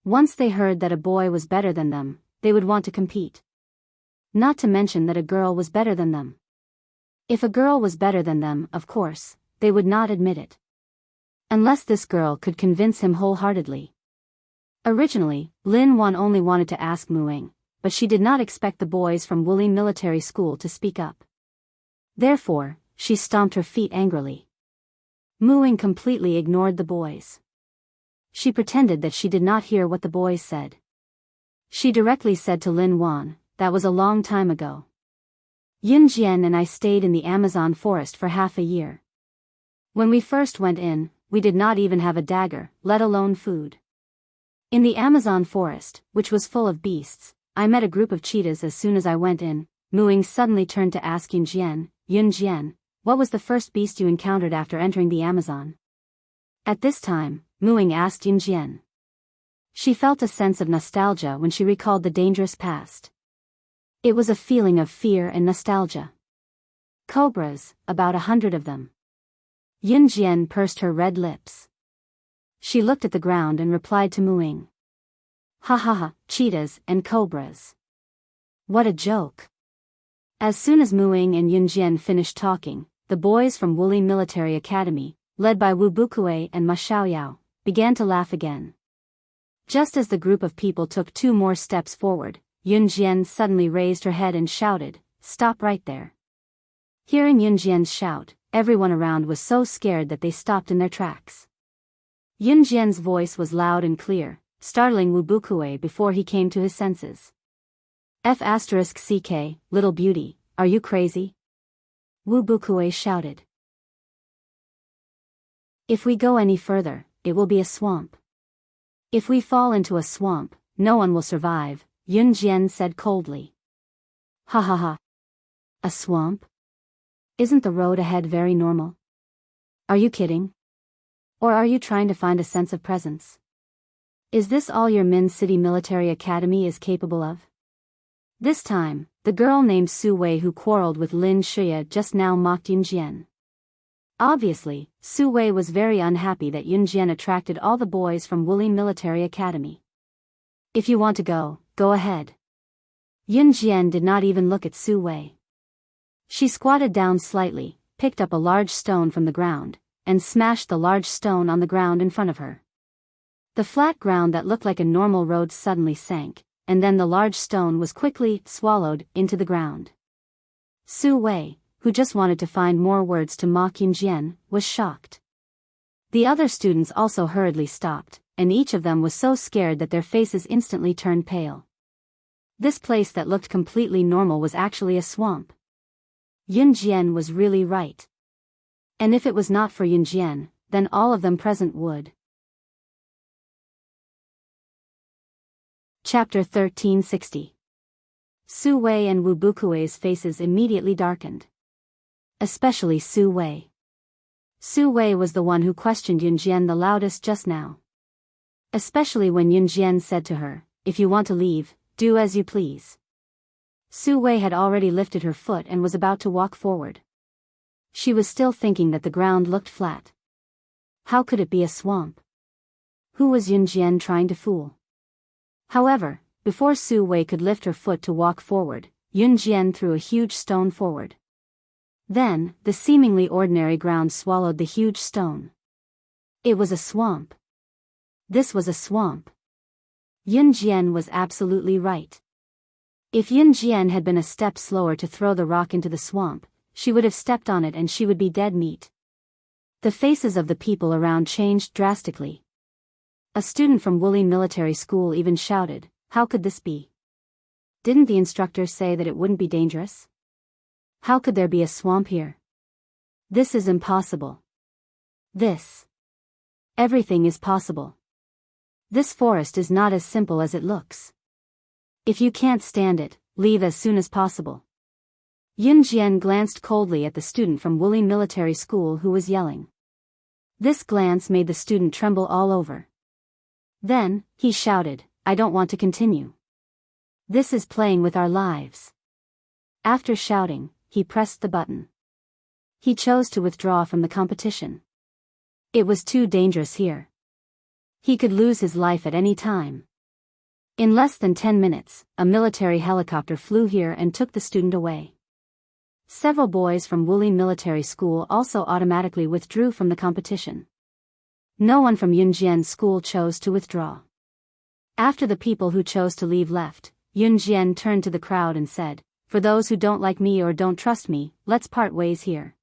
Once they heard that a boy was better than them, they would want to compete. Not to mention that a girl was better than them. If a girl was better than them, of course, they would not admit it. Unless this girl could convince him wholeheartedly. Originally, Lin Wan only wanted to ask Muing, but she did not expect the boys from Wulin Military School to speak up. Therefore, she stomped her feet angrily. Muing completely ignored the boys. She pretended that she did not hear what the boys said. She directly said to Lin Wan, "That was a long time ago. Yun Jian and I stayed in the Amazon forest for half a year. When we first went in, we did not even have a dagger, let alone food. In the Amazon forest, which was full of beasts, I met a group of cheetahs as soon as I went in." Muing suddenly turned to ask Yun Jian, what was the first beast you encountered after entering the Amazon? At this time, Muing asked Yun Jian. She felt a sense of nostalgia when she recalled the dangerous past. It was a feeling of fear and nostalgia. Cobras, about 100 of them. Yun Jian pursed her red lips. She looked at the ground and replied to Muing. "Ha ha ha, cheetahs and cobras. What a joke." As soon as Muing and Yun Jian finished talking, the boys from Wulin Military Academy, led by Wubukue and Ma Xiaoyao, began to laugh again. Just as the group of people took 2 more steps forward, Yun Jian suddenly raised her head and shouted, "Stop right there." Hearing Yun Jian's shout, everyone around was so scared that they stopped in their tracks. Yun Jian's voice was loud and clear, startling Wubukue before he came to his senses. "F*ck, little beauty, are you crazy?" Wubukue shouted. "If we go any further, it will be a swamp. If we fall into a swamp, no one will survive," Yun Jian said coldly. "Ha ha ha. A swamp? Isn't the road ahead very normal? Are you kidding? Or are you trying to find a sense of presence? Is this all your Min City Military Academy is capable of?" This time, the girl named Su Wei who quarreled with Lin Shuya just now mocked Yun Jian. Obviously, Su Wei was very unhappy that Yun Jian attracted all the boys from Wulin Military Academy. "If you want to go, go ahead." Yun Jian did not even look at Su Wei. She squatted down slightly, picked up a large stone from the ground, and smashed the large stone on the ground in front of her. The flat ground that looked like a normal road suddenly sank, and then the large stone was quickly swallowed into the ground. Su Wei, who just wanted to find more words to mock Yun Jian, was shocked. The other students also hurriedly stopped, and each of them was so scared that their faces instantly turned pale. This place that looked completely normal was actually a swamp. Yun Jian was really right. And if it was not for Yun Jian, then all of them present would. Chapter 1360. Su Wei and Wubukue's faces immediately darkened. Especially Su Wei. Su Wei was the one who questioned Yun Jian the loudest just now. Especially when Yun Jian said to her, "If you want to leave, do as you please." Su Wei had already lifted her foot and was about to walk forward. She was still thinking that the ground looked flat. How could it be a swamp? Who was Yun Jian trying to fool? However, before Su Wei could lift her foot to walk forward, Yun Jian threw a huge stone forward. Then, the seemingly ordinary ground swallowed the huge stone. It was a swamp. This was a swamp. Yun Jian was absolutely right. If Yun Jian had been a step slower to throw the rock into the swamp, she would have stepped on it and she would be dead meat. The faces of the people around changed drastically. A student from Wuxia Military School even shouted, "How could this be? Didn't the instructor say that it wouldn't be dangerous? How could there be a swamp here? This is impossible. Everything is possible. This forest is not as simple as it looks. If you can't stand it, leave as soon as possible." Yun Jian glanced coldly at the student from Wuxia Military School who was yelling. This glance made the student tremble all over. Then, he shouted, "I don't want to continue. This is playing with our lives." After shouting, he pressed the button. He chose to withdraw from the competition. It was too dangerous here. He could lose his life at any time. In less than 10 minutes, a military helicopter flew here and took the student away. Several boys from Wuxia Military School also automatically withdrew from the competition. No one from Yunjian's school chose to withdraw. After the people who chose to leave left, Yunjian turned to the crowd and said, "For those who don't like me or don't trust me, let's part ways here.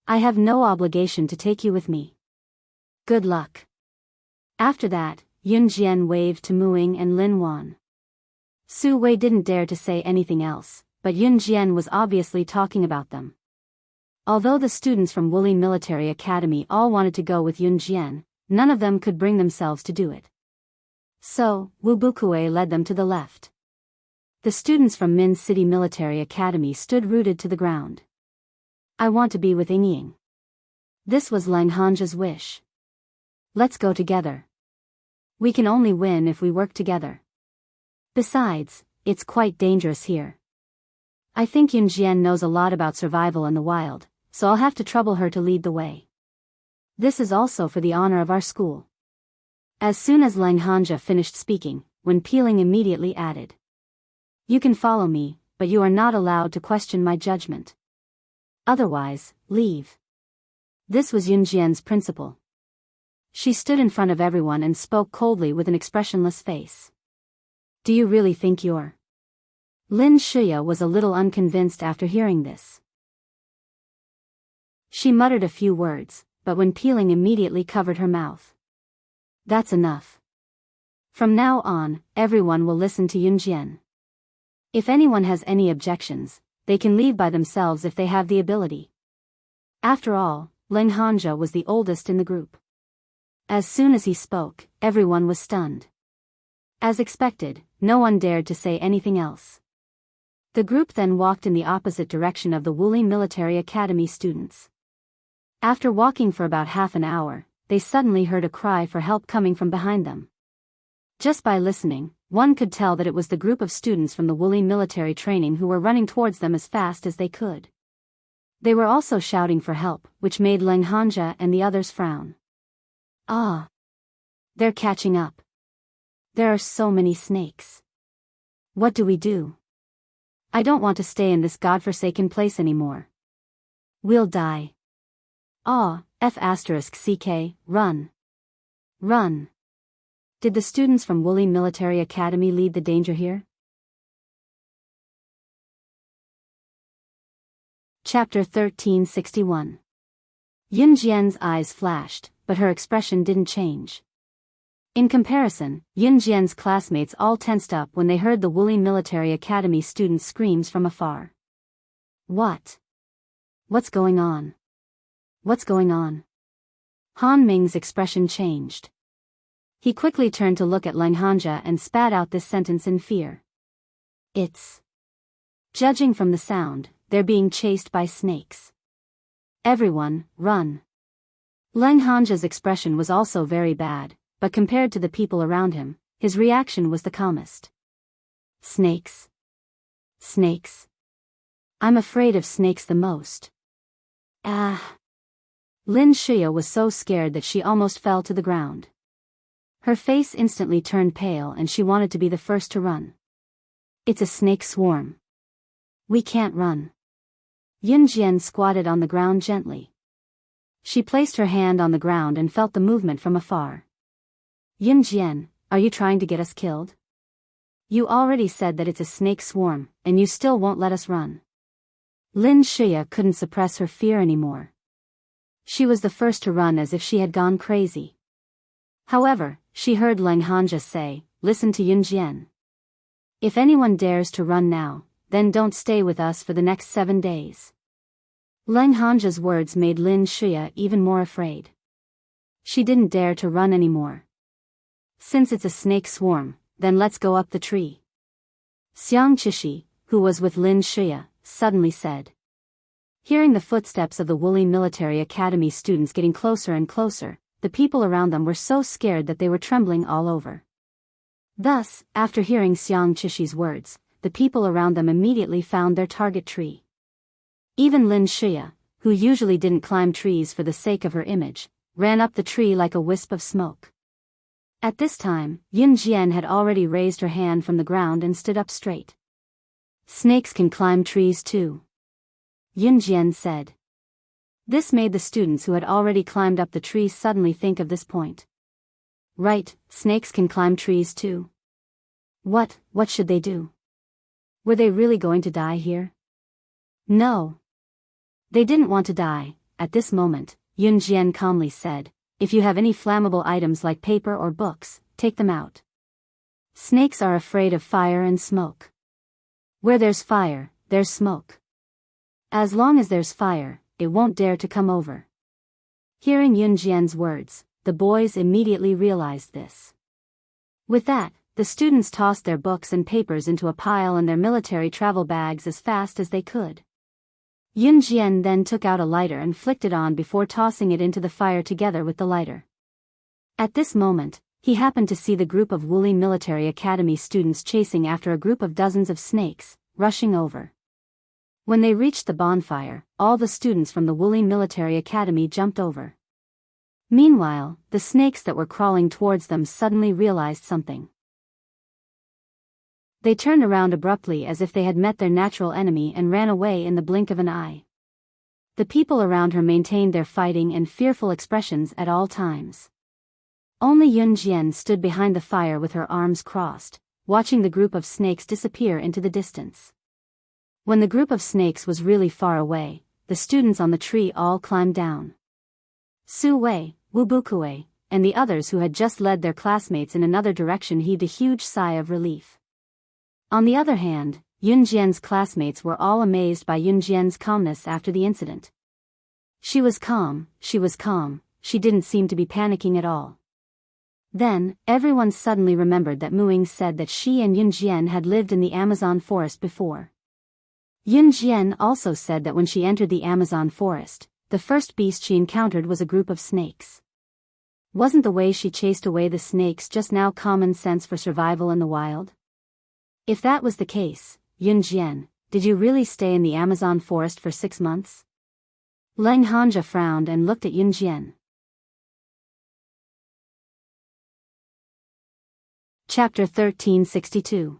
I have no obligation to take you with me. Good luck." After that, Yunjian waved to Muing and Lin Wan. Su Wei didn't dare to say anything else, but Yunjian was obviously talking about them. Although the students from Wuxia Military Academy all wanted to go with Yunjian, none of them could bring themselves to do it. So, Wu Bukue led them to the left. The students from Min City Military Academy stood rooted to the ground. "I want to be with Ying." This was Lang Hanja's wish. "Let's go together. We can only win if we work together. Besides, it's quite dangerous here. I think Yunjian knows a lot about survival in the wild, so I'll have to trouble her to lead the way. This is also for the honor of our school." As soon as Lang Hanja finished speaking, Wen Peeling immediately added, "You can follow me, but you are not allowed to question my judgment. Otherwise, leave." This was Yunjian's principle. She stood in front of everyone and spoke coldly with an expressionless face. "Do you really think you're—" Lin Shuya was a little unconvinced after hearing this. She muttered a few words, but Wen Peeling immediately covered her mouth. "That's enough. From now on, everyone will listen to Yunjian. If anyone has any objections, they can leave by themselves if they have the ability." After all, Lang Hanja was the oldest in the group. As soon as he spoke, everyone was stunned. As expected, no one dared to say anything else. The group then walked in the opposite direction of the Wuxia Military Academy students. After walking for about half an hour, they suddenly heard a cry for help coming from behind them. Just by listening, one could tell that it was the group of students from the Wuxia military training who were running towards them as fast as they could. They were also shouting for help, which made Lang Hanja and the others frown. "Ah! They're catching up. There are so many snakes. What do we do? I don't want to stay in this godforsaken place anymore. We'll die. Ah, F***CK, run. Run." Did the students from Wuxia Military Academy lead the danger here? Chapter 1361. Yunjian's eyes flashed, but her expression didn't change. In comparison, Yunjian's classmates all tensed up when they heard the Wuxia Military Academy students' screams from afar. "What? What's going on? What's going on?" Han Ming's expression changed. He quickly turned to look at Lang Hanja and spat out this sentence in fear. "It's... Judging from the sound, they're being chased by snakes. Everyone, run." Lang Hanja's expression was also very bad, but compared to the people around him, his reaction was the calmest. "Snakes? Snakes? I'm afraid of snakes the most." Ah! Lin Shuya was so scared that she almost fell to the ground. Her face instantly turned pale and she wanted to be the first to run. "It's a snake swarm. We can't run." Yunjian squatted on the ground gently. She placed her hand on the ground and felt the movement from afar. "Yunjian, are you trying to get us killed? You already said that it's a snake swarm, and you still won't let us run." Lin Shuya couldn't suppress her fear anymore. She was the first to run as if she had gone crazy. However, she heard Leng Hanja say, "Listen to Yunjian. If anyone dares to run now, then don't stay with us for the next 7 days." Leng Hanja's words made Lin Shuya even more afraid. She didn't dare to run anymore. "Since it's a snake swarm, then let's go up the tree," Xiang Chishi, who was with Lin Shuya, suddenly said. Hearing the footsteps of the Wuli Military Academy students getting closer and closer, the people around them were so scared that they were trembling all over. Thus, after hearing Xiang Chishi's words, the people around them immediately found their target tree. Even Lin Shuya, who usually didn't climb trees for the sake of her image, ran up the tree like a wisp of smoke. At this time, Yun Jian had already raised her hand from the ground and stood up straight. "Snakes can climb trees too," Yun Jian said. This made the students who had already climbed up the tree suddenly think of this point. Right, snakes can climb trees too. What should they do? Were they really going to die here? No. They didn't want to die. At this moment, Yun Jian calmly said, "If you have any flammable items like paper or books, take them out. Snakes are afraid of fire and smoke. Where there's fire, there's smoke. As long as there's fire, it won't dare to come over." Hearing Yun Jian's words, the boys immediately realized this. With that, the students tossed their books and papers into a pile and their military travel bags as fast as they could. Yun Jian then took out a lighter and flicked it on before tossing it into the fire together with the lighter. At this moment, he happened to see the group of Wuli Military Academy students chasing after a group of dozens of snakes, rushing over. When they reached the bonfire, all the students from the Wuli Military Academy jumped over. Meanwhile, the snakes that were crawling towards them suddenly realized something. They turned around abruptly as if they had met their natural enemy and ran away in the blink of an eye. The people around her maintained their fighting and fearful expressions at all times. Only Yun Jian stood behind the fire with her arms crossed, watching the group of snakes disappear into the distance. When the group of snakes was really far away, the students on the tree all climbed down. Su Wei, Wu Bukue, and the others who had just led their classmates in another direction heaved a huge sigh of relief. On the other hand, Yun Jian's classmates were all amazed by Yun Jian's calmness after the incident. She was calm, she didn't seem to be panicking at all. Then, everyone suddenly remembered that Muing said that she and Yun Jian had lived in the Amazon forest before. Yun Jian also said that when she entered the Amazon forest, the first beast she encountered was a group of snakes. Wasn't the way she chased away the snakes just now common sense for survival in the wild? If that was the case, Yun Jian, did you really stay in the Amazon forest for 6 months? Leng Hanja frowned and looked at Yun Jian. Chapter 1362.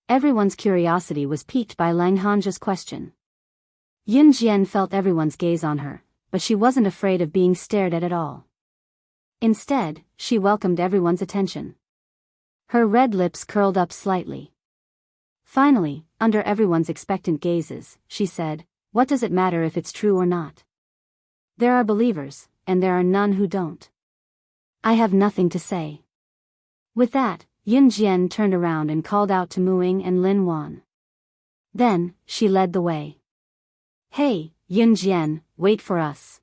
Everyone's curiosity was piqued by Leng Hanja's question. Yun Jian felt everyone's gaze on her, but she wasn't afraid of being stared at all. Instead, she welcomed everyone's attention. Her red lips curled up slightly. Finally, under everyone's expectant gazes, she said, "What does it matter if it's true or not? There are believers, and there are none who don't. I have nothing to say." With that, Yun Jian turned around and called out to Muing and Lin Wan. Then, she led the way. "Hey, Yun Jian, wait for us."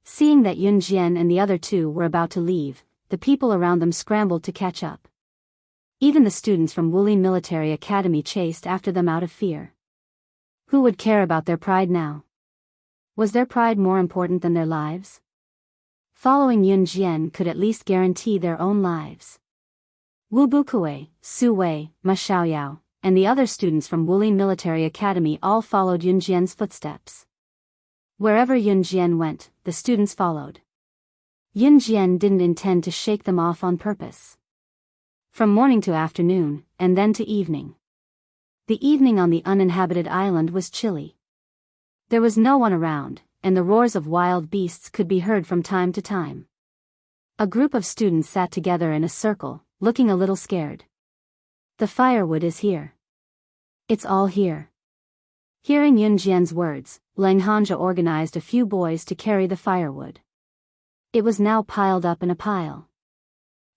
Seeing that Yun Jian and the other two were about to leave, the people around them scrambled to catch up. Even the students from Wuli Military Academy chased after them out of fear. Who would care about their pride now? Was their pride more important than their lives? Following Yun Jian could at least guarantee their own lives. Wu Bukue, Su Wei, Ma Xiaoyao, and the other students from Wuli Military Academy all followed Yun Jian's footsteps. Wherever Yun Jian went, the students followed. Yun Jian didn't intend to shake them off on purpose. From morning to afternoon, and then to evening. The evening on the uninhabited island was chilly. There was no one around, and the roars of wild beasts could be heard from time to time. A group of students sat together in a circle, looking a little scared. "The firewood is here. It's all here. Hearing Yunjian's words, Lang Hanja organized a few boys to carry the firewood. It was now piled up in a pile.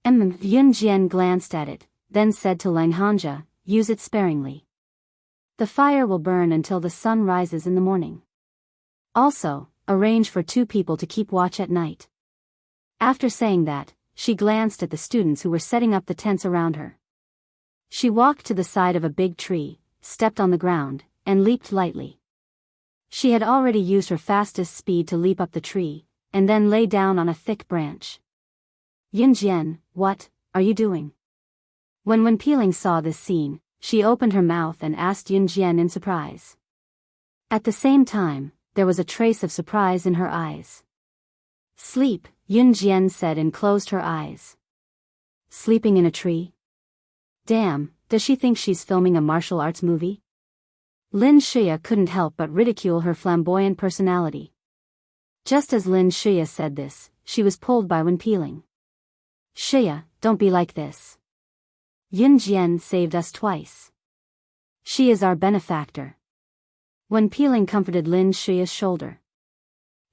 Yunjian glanced at it, then said to Lang Hanja, "Use it sparingly. The fire will burn until the sun rises in the morning. Also, arrange for 2 people to keep watch at night." After saying that, she glanced at the students who were setting up the tents around her. She walked to the side of a big tree, stepped on the ground, and leaped lightly. She had already used her fastest speed to leap up the tree, and then lay down on a thick branch. "Yunjian, what are you doing?" When Peeling saw this scene, she opened her mouth and asked Yunjian in surprise. At the same time, there was a trace of surprise in her eyes. "Sleep," Yunjian said and closed her eyes. "Sleeping in a tree? Damn, does she think she's filming a martial arts movie?" Lin Shia couldn't help but ridicule her flamboyant personality. Just as Lin Shia said this, she was pulled by Wen Peeling. "Shia, don't be like this. Yunjian saved us twice. She is our benefactor." Wen Peeling comforted Lin Shia's shoulder.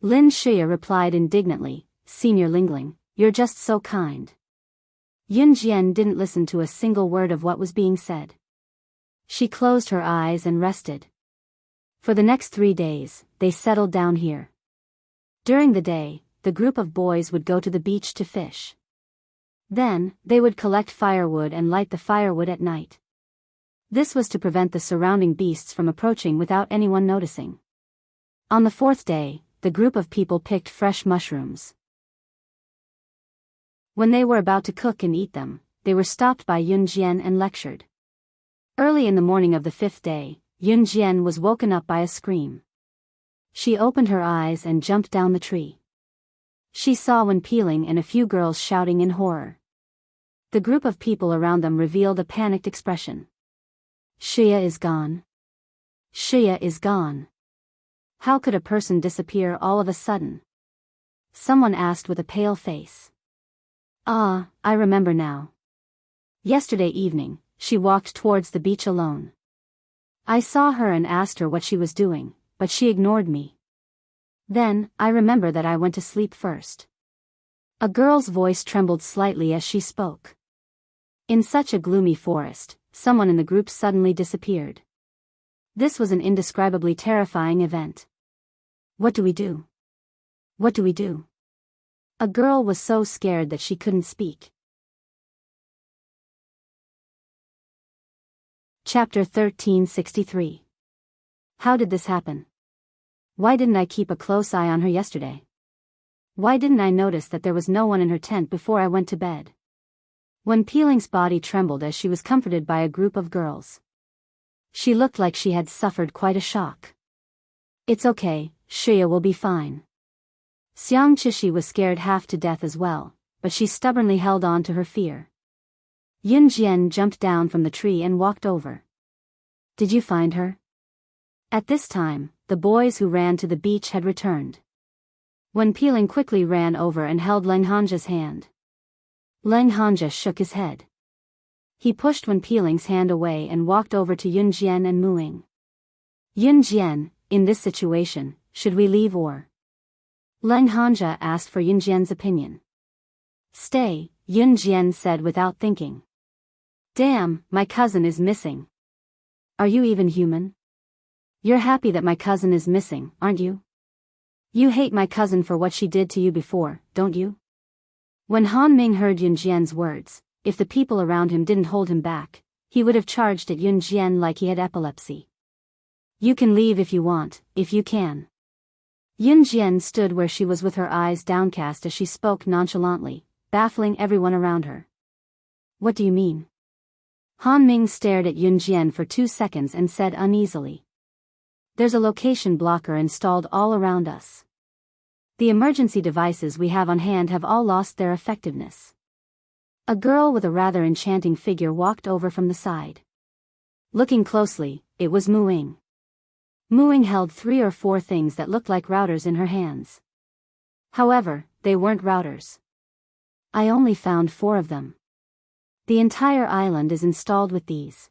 Lin Shia replied indignantly, "Senior Lingling, you're just so kind." Yunjian didn't listen to a single word of what was being said. She closed her eyes and rested. For the next 3 days, they settled down here. During the day, the group of boys would go to the beach to fish. Then, they would collect firewood and light the firewood at night. This was to prevent the surrounding beasts from approaching without anyone noticing. On the 4th day, the group of people picked fresh mushrooms. When they were about to cook and eat them, they were stopped by Yunjian and lectured. Early in the morning of the 5th day, Yunjian was woken up by a scream. She opened her eyes and jumped down the tree. She saw Wen Peeling and a few girls shouting in horror. The group of people around them revealed a panicked expression. "Shia is gone. Shia is gone. How could a person disappear all of a sudden?" Someone asked with a pale face. "Ah, I remember now. Yesterday evening, she walked towards the beach alone. I saw her and asked her what she was doing, but she ignored me. Then, I remember that I went to sleep first." A girl's voice trembled slightly as she spoke. In such a gloomy forest, someone in the group suddenly disappeared. This was an indescribably terrifying event. "What do we do? What do we do?" A girl was so scared that she couldn't speak. Chapter 1363. How did this happen? Why didn't I keep a close eye on her yesterday? Why didn't I notice that there was no one in her tent before I went to bed? Wen Peeling's body trembled as she was comforted by a group of girls. She looked like she had suffered quite a shock. "It's okay, Shia will be fine." Xiang Chishi was scared half to death as well, but she stubbornly held on to her fear. Yunjian jumped down from the tree and walked over. "Did you find her?" At this time, the boys who ran to the beach had returned. Wen Peeling quickly ran over and held Lang Hanja's hand. Lang Hanja shook his head. He pushed Wen Peeling's hand away and walked over to Yunjian and Muing. "Yunjian, in this situation, should we leave or?" Lang Hanja asked for Yunjian's opinion. "Stay," Yunjian said without thinking. "Damn, my cousin is missing. Are you even human? You're happy that my cousin is missing, aren't you? You hate my cousin for what she did to you before, don't you?" When Han Ming heard Yunjian's words, if the people around him didn't hold him back, he would have charged at Yunjian like he had epilepsy. "You can leave if you want, if you can." Yunjian stood where she was with her eyes downcast as she spoke nonchalantly, baffling everyone around her. "What do you mean?" Han Ming stared at Yunjian for 2 seconds and said uneasily. "There's a location blocker installed all around us. The emergency devices we have on hand have all lost their effectiveness." A girl with a rather enchanting figure walked over from the side. Looking closely, it was Muing. Muing held 3 or 4 things that looked like routers in her hands. However, they weren't routers. "I only found 4 of them. The entire island is installed with these.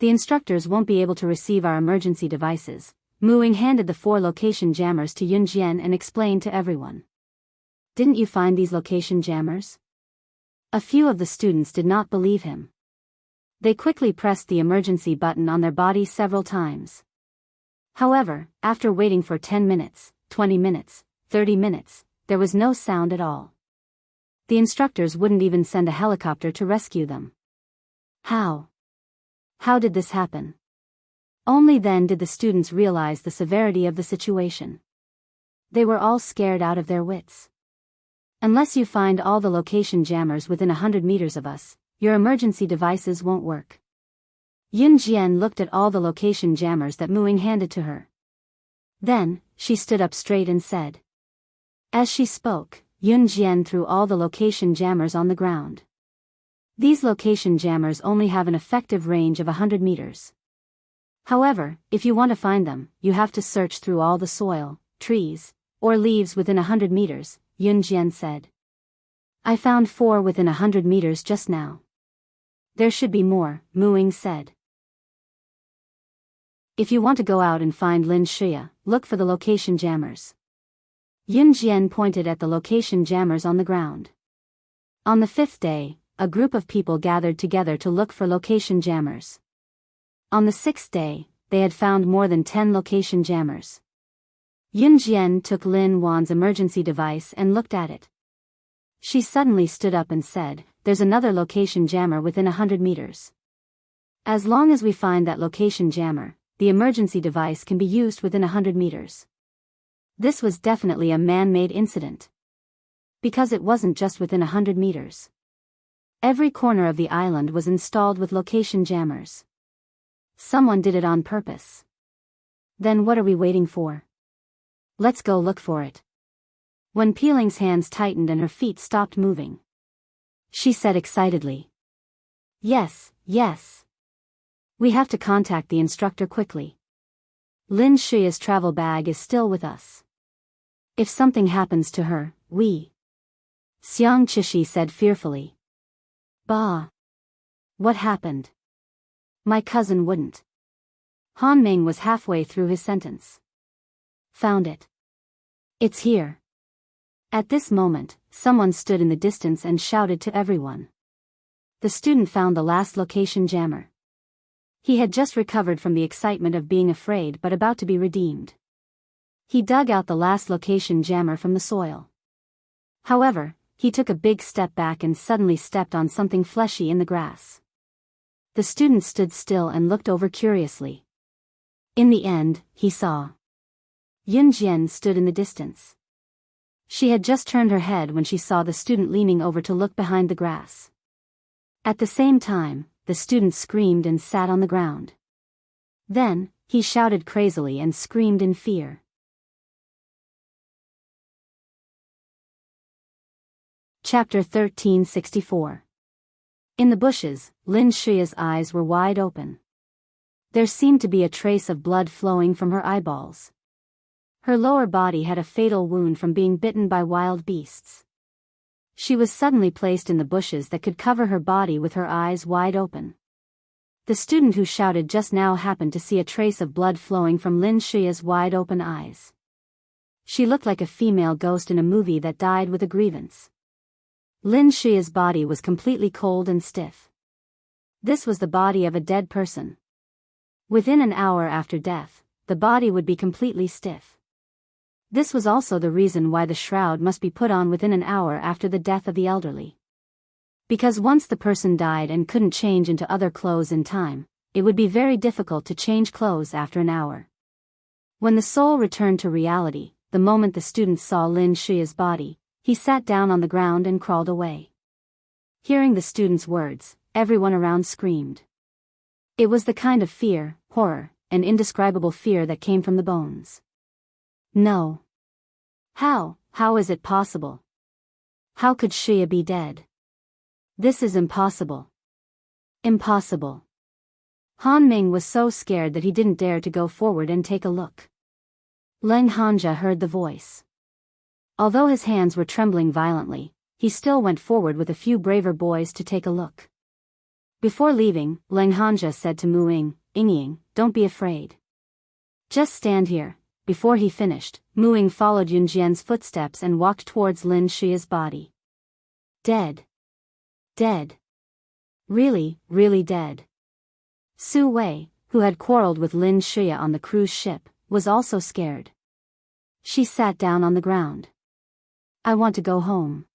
The instructors won't be able to receive our emergency devices. Muing handed the 4 location jammers to Yunjian and explained to everyone. Didn't you find these location jammers? A few of the students did not believe him. They quickly pressed the emergency button on their body several times. However, after waiting for 10 minutes, 20 minutes, 30 minutes, there was no sound at all. The instructors wouldn't even send a helicopter to rescue them. How? How did this happen? Only then did the students realize the severity of the situation. They were all scared out of their wits. Unless you find all the location jammers within 100 meters of us, your emergency devices won't work. Yun Jian looked at all the location jammers that Muing handed to her. Then, she stood up straight and said. As she spoke, Yun Jian threw all the location jammers on the ground. These location jammers only have an effective range of 100 meters. However, if you want to find them, you have to search through all the soil, trees, or leaves within 100 meters, Yun Jian said. I found 4 within 100 meters just now. There should be more, Muing said. If you want to go out and find Lin Xia, look for the location jammers. Yun Jian pointed at the location jammers on the ground. On the 5th day, a group of people gathered together to look for location jammers. On the 6th day, they had found more than 10 location jammers. Yun Jian took Lin Wan's emergency device and looked at it. She suddenly stood up and said, there's another location jammer within 100 meters. As long as we find that location jammer, the emergency device can be used within 100 meters. This was definitely a man-made incident. Because it wasn't just within 100 meters. Every corner of the island was installed with location jammers. Someone did it on purpose. Then what are we waiting for? Let's go look for it. When Peeling's hands tightened and her feet stopped moving, she said excitedly. Yes, yes. We have to contact the instructor quickly. Lin Xia's travel bag is still with us. If something happens to her, we... Xiang Chishi said fearfully. Bah. What happened? My cousin wouldn't. Han Ming was halfway through his sentence. Found it. It's here. At this moment, someone stood in the distance and shouted to everyone. The student found the last location jammer. He had just recovered from the excitement of being afraid but about to be redeemed. He dug out the last location jammer from the soil. However, he took a big step back and suddenly stepped on something fleshy in the grass. The student stood still and looked over curiously. In the end, he saw. Yun Jian stood in the distance. She had just turned her head when she saw the student leaning over to look behind the grass. At the same time, the student screamed and sat on the ground. Then, he shouted crazily and screamed in fear. Chapter 1364. In the bushes, Lin Xia's eyes were wide open. There seemed to be a trace of blood flowing from her eyeballs. Her lower body had a fatal wound from being bitten by wild beasts. She was suddenly placed in the bushes that could cover her body with her eyes wide open. The student who shouted just now happened to see a trace of blood flowing from Lin Xia's wide open eyes. She looked like a female ghost in a movie that died with a grievance. Lin Xia's body was completely cold and stiff. This was the body of a dead person. Within an hour after death, the body would be completely stiff. This was also the reason why the shroud must be put on within an hour after the death of the elderly. Because once the person died and couldn't change into other clothes in time, it would be very difficult to change clothes after an hour. When the soul returned to reality, the moment the student saw Lin Xia's body, he sat down on the ground and crawled away. Hearing the student's words, everyone around screamed. It was the kind of fear, horror, and indescribable fear that came from the bones. No. How is it possible? How could Xia be dead? This is impossible. Impossible. Han Ming was so scared that he didn't dare to go forward and take a look. Leng Hanja heard the voice. Although his hands were trembling violently, he still went forward with a few braver boys to take a look. Before leaving, Leng Hanja said to Mu Ying, don't be afraid. Just stand here. Before he finished, Mu Ying followed Yunjian's footsteps and walked towards Lin Shiya's body. Dead. Dead. Really, really dead. Su Wei, who had quarreled with Lin Shiya on the cruise ship, was also scared. She sat down on the ground. I want to go home.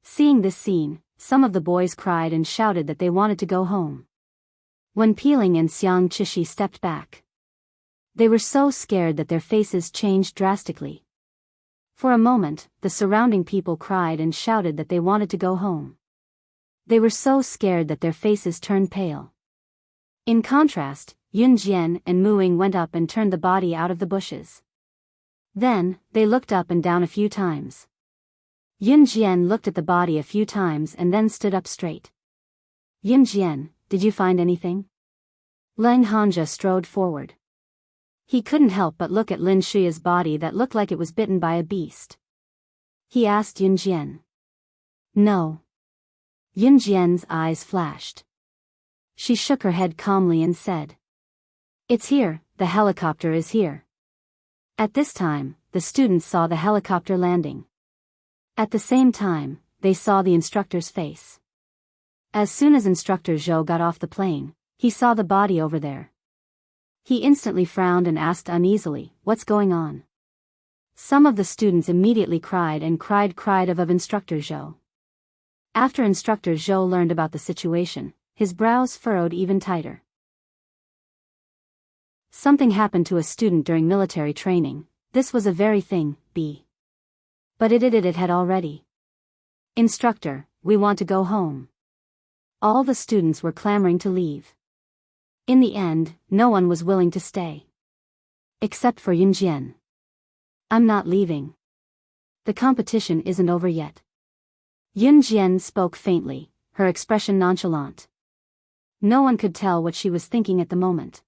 Seeing this scene, some of the boys cried and shouted that they wanted to go home. When Peeling and Xiang Chishi stepped back, they were so scared that their faces changed drastically. For a moment, the surrounding people cried and shouted that they wanted to go home. They were so scared that their faces turned pale. In contrast, Yun Jian and Mu Ying went up and turned the body out of the bushes. Then, they looked up and down a few times. Yun Jian looked at the body a few times and then stood up straight. Yun Jian, did you find anything? Leng Hanja strode forward. He couldn't help but look at Lin Shiya's body that looked like it was bitten by a beast. He asked Yun Jian. No. Yun Jian's eyes flashed. She shook her head calmly and said, it's here, the helicopter is here. At this time, the students saw the helicopter landing. At the same time, they saw the instructor's face. As soon as Instructor Zhou got off the plane, he saw the body over there. He instantly frowned and asked uneasily, what's going on? Some of the students immediately cried of Instructor Zhou. After Instructor Zhou learned about the situation, his brows furrowed even tighter. Something happened to a student during military training. This was a very thing, but it had already. Instructor, we want to go home. All the students were clamoring to leave. In the end, no one was willing to stay. Except for Yun Jian. I'm not leaving. The competition isn't over yet. Yun Jian spoke faintly, her expression nonchalant. No one could tell what she was thinking at the moment.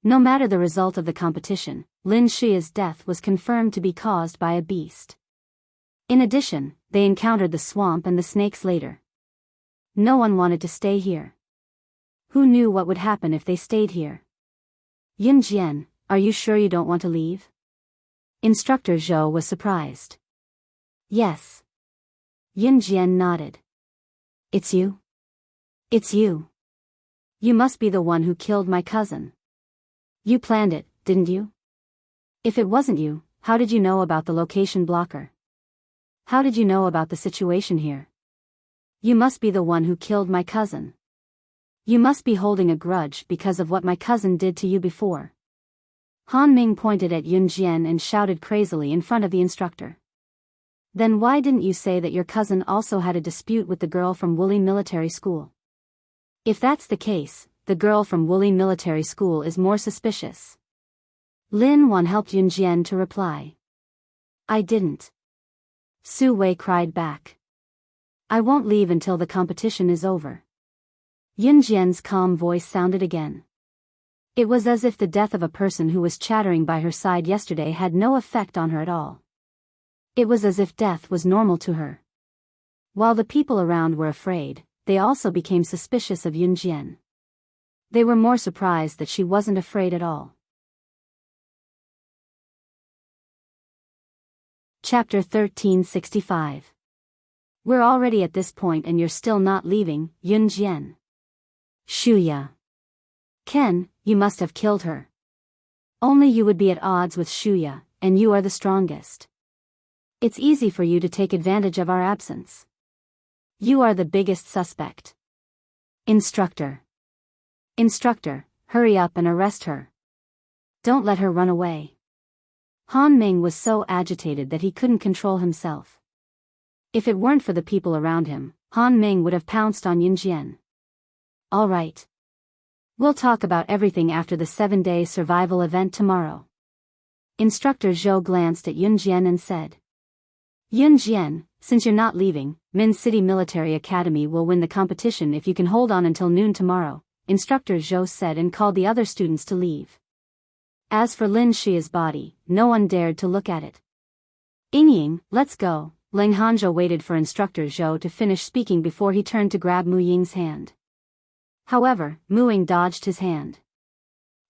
No matter the result of the competition, Lin Shiya's death was confirmed to be caused by a beast. In addition, they encountered the swamp and the snakes later. No one wanted to stay here. Who knew what would happen if they stayed here? Yun Jian, are you sure you don't want to leave? Instructor Zhou was surprised. Yes. Yun Jian nodded. It's you? It's you. You must be the one who killed my cousin. You planned it, didn't you? If it wasn't you, how did you know about the location blocker? How did you know about the situation here? You must be the one who killed my cousin. You must be holding a grudge because of what my cousin did to you before. Han Ming pointed at Yun Jian and shouted crazily in front of the instructor. Then why didn't you say that your cousin also had a dispute with the girl from Wuli Military School? If that's the case, the girl from Wuli Military School is more suspicious. Lin Wan helped Yun Jian to reply. I didn't. Su Wei cried back. I won't leave until the competition is over. Yun Jian's calm voice sounded again. It was as if the death of a person who was chattering by her side yesterday had no effect on her at all. It was as if death was normal to her. While the people around were afraid, they also became suspicious of Yun Jian. They were more surprised that she wasn't afraid at all. Chapter 1365. We're already at this point and you're still not leaving, Yun Jian. Shuya. Ken, you must have killed her. Only you would be at odds with Shuya, and you are the strongest. It's easy for you to take advantage of our absence. You are the biggest suspect. Instructor. Instructor, hurry up and arrest her. Don't let her run away. Han Ming was so agitated that he couldn't control himself. If it weren't for the people around him, Han Ming would have pounced on Yun Jian. All right. We'll talk about everything after the 7-day survival event tomorrow. Instructor Zhou glanced at Yun Jian and said. Yun Jian, since you're not leaving, Min City Military Academy will win the competition if you can hold on until noon tomorrow, Instructor Zhou said and called the other students to leave. As for Lin Shiya's body, no one dared to look at it. Ying, let's go. Leng Hanja waited for Instructor Zhou to finish speaking before he turned to grab Mu Ying's hand. However, Muing dodged his hand.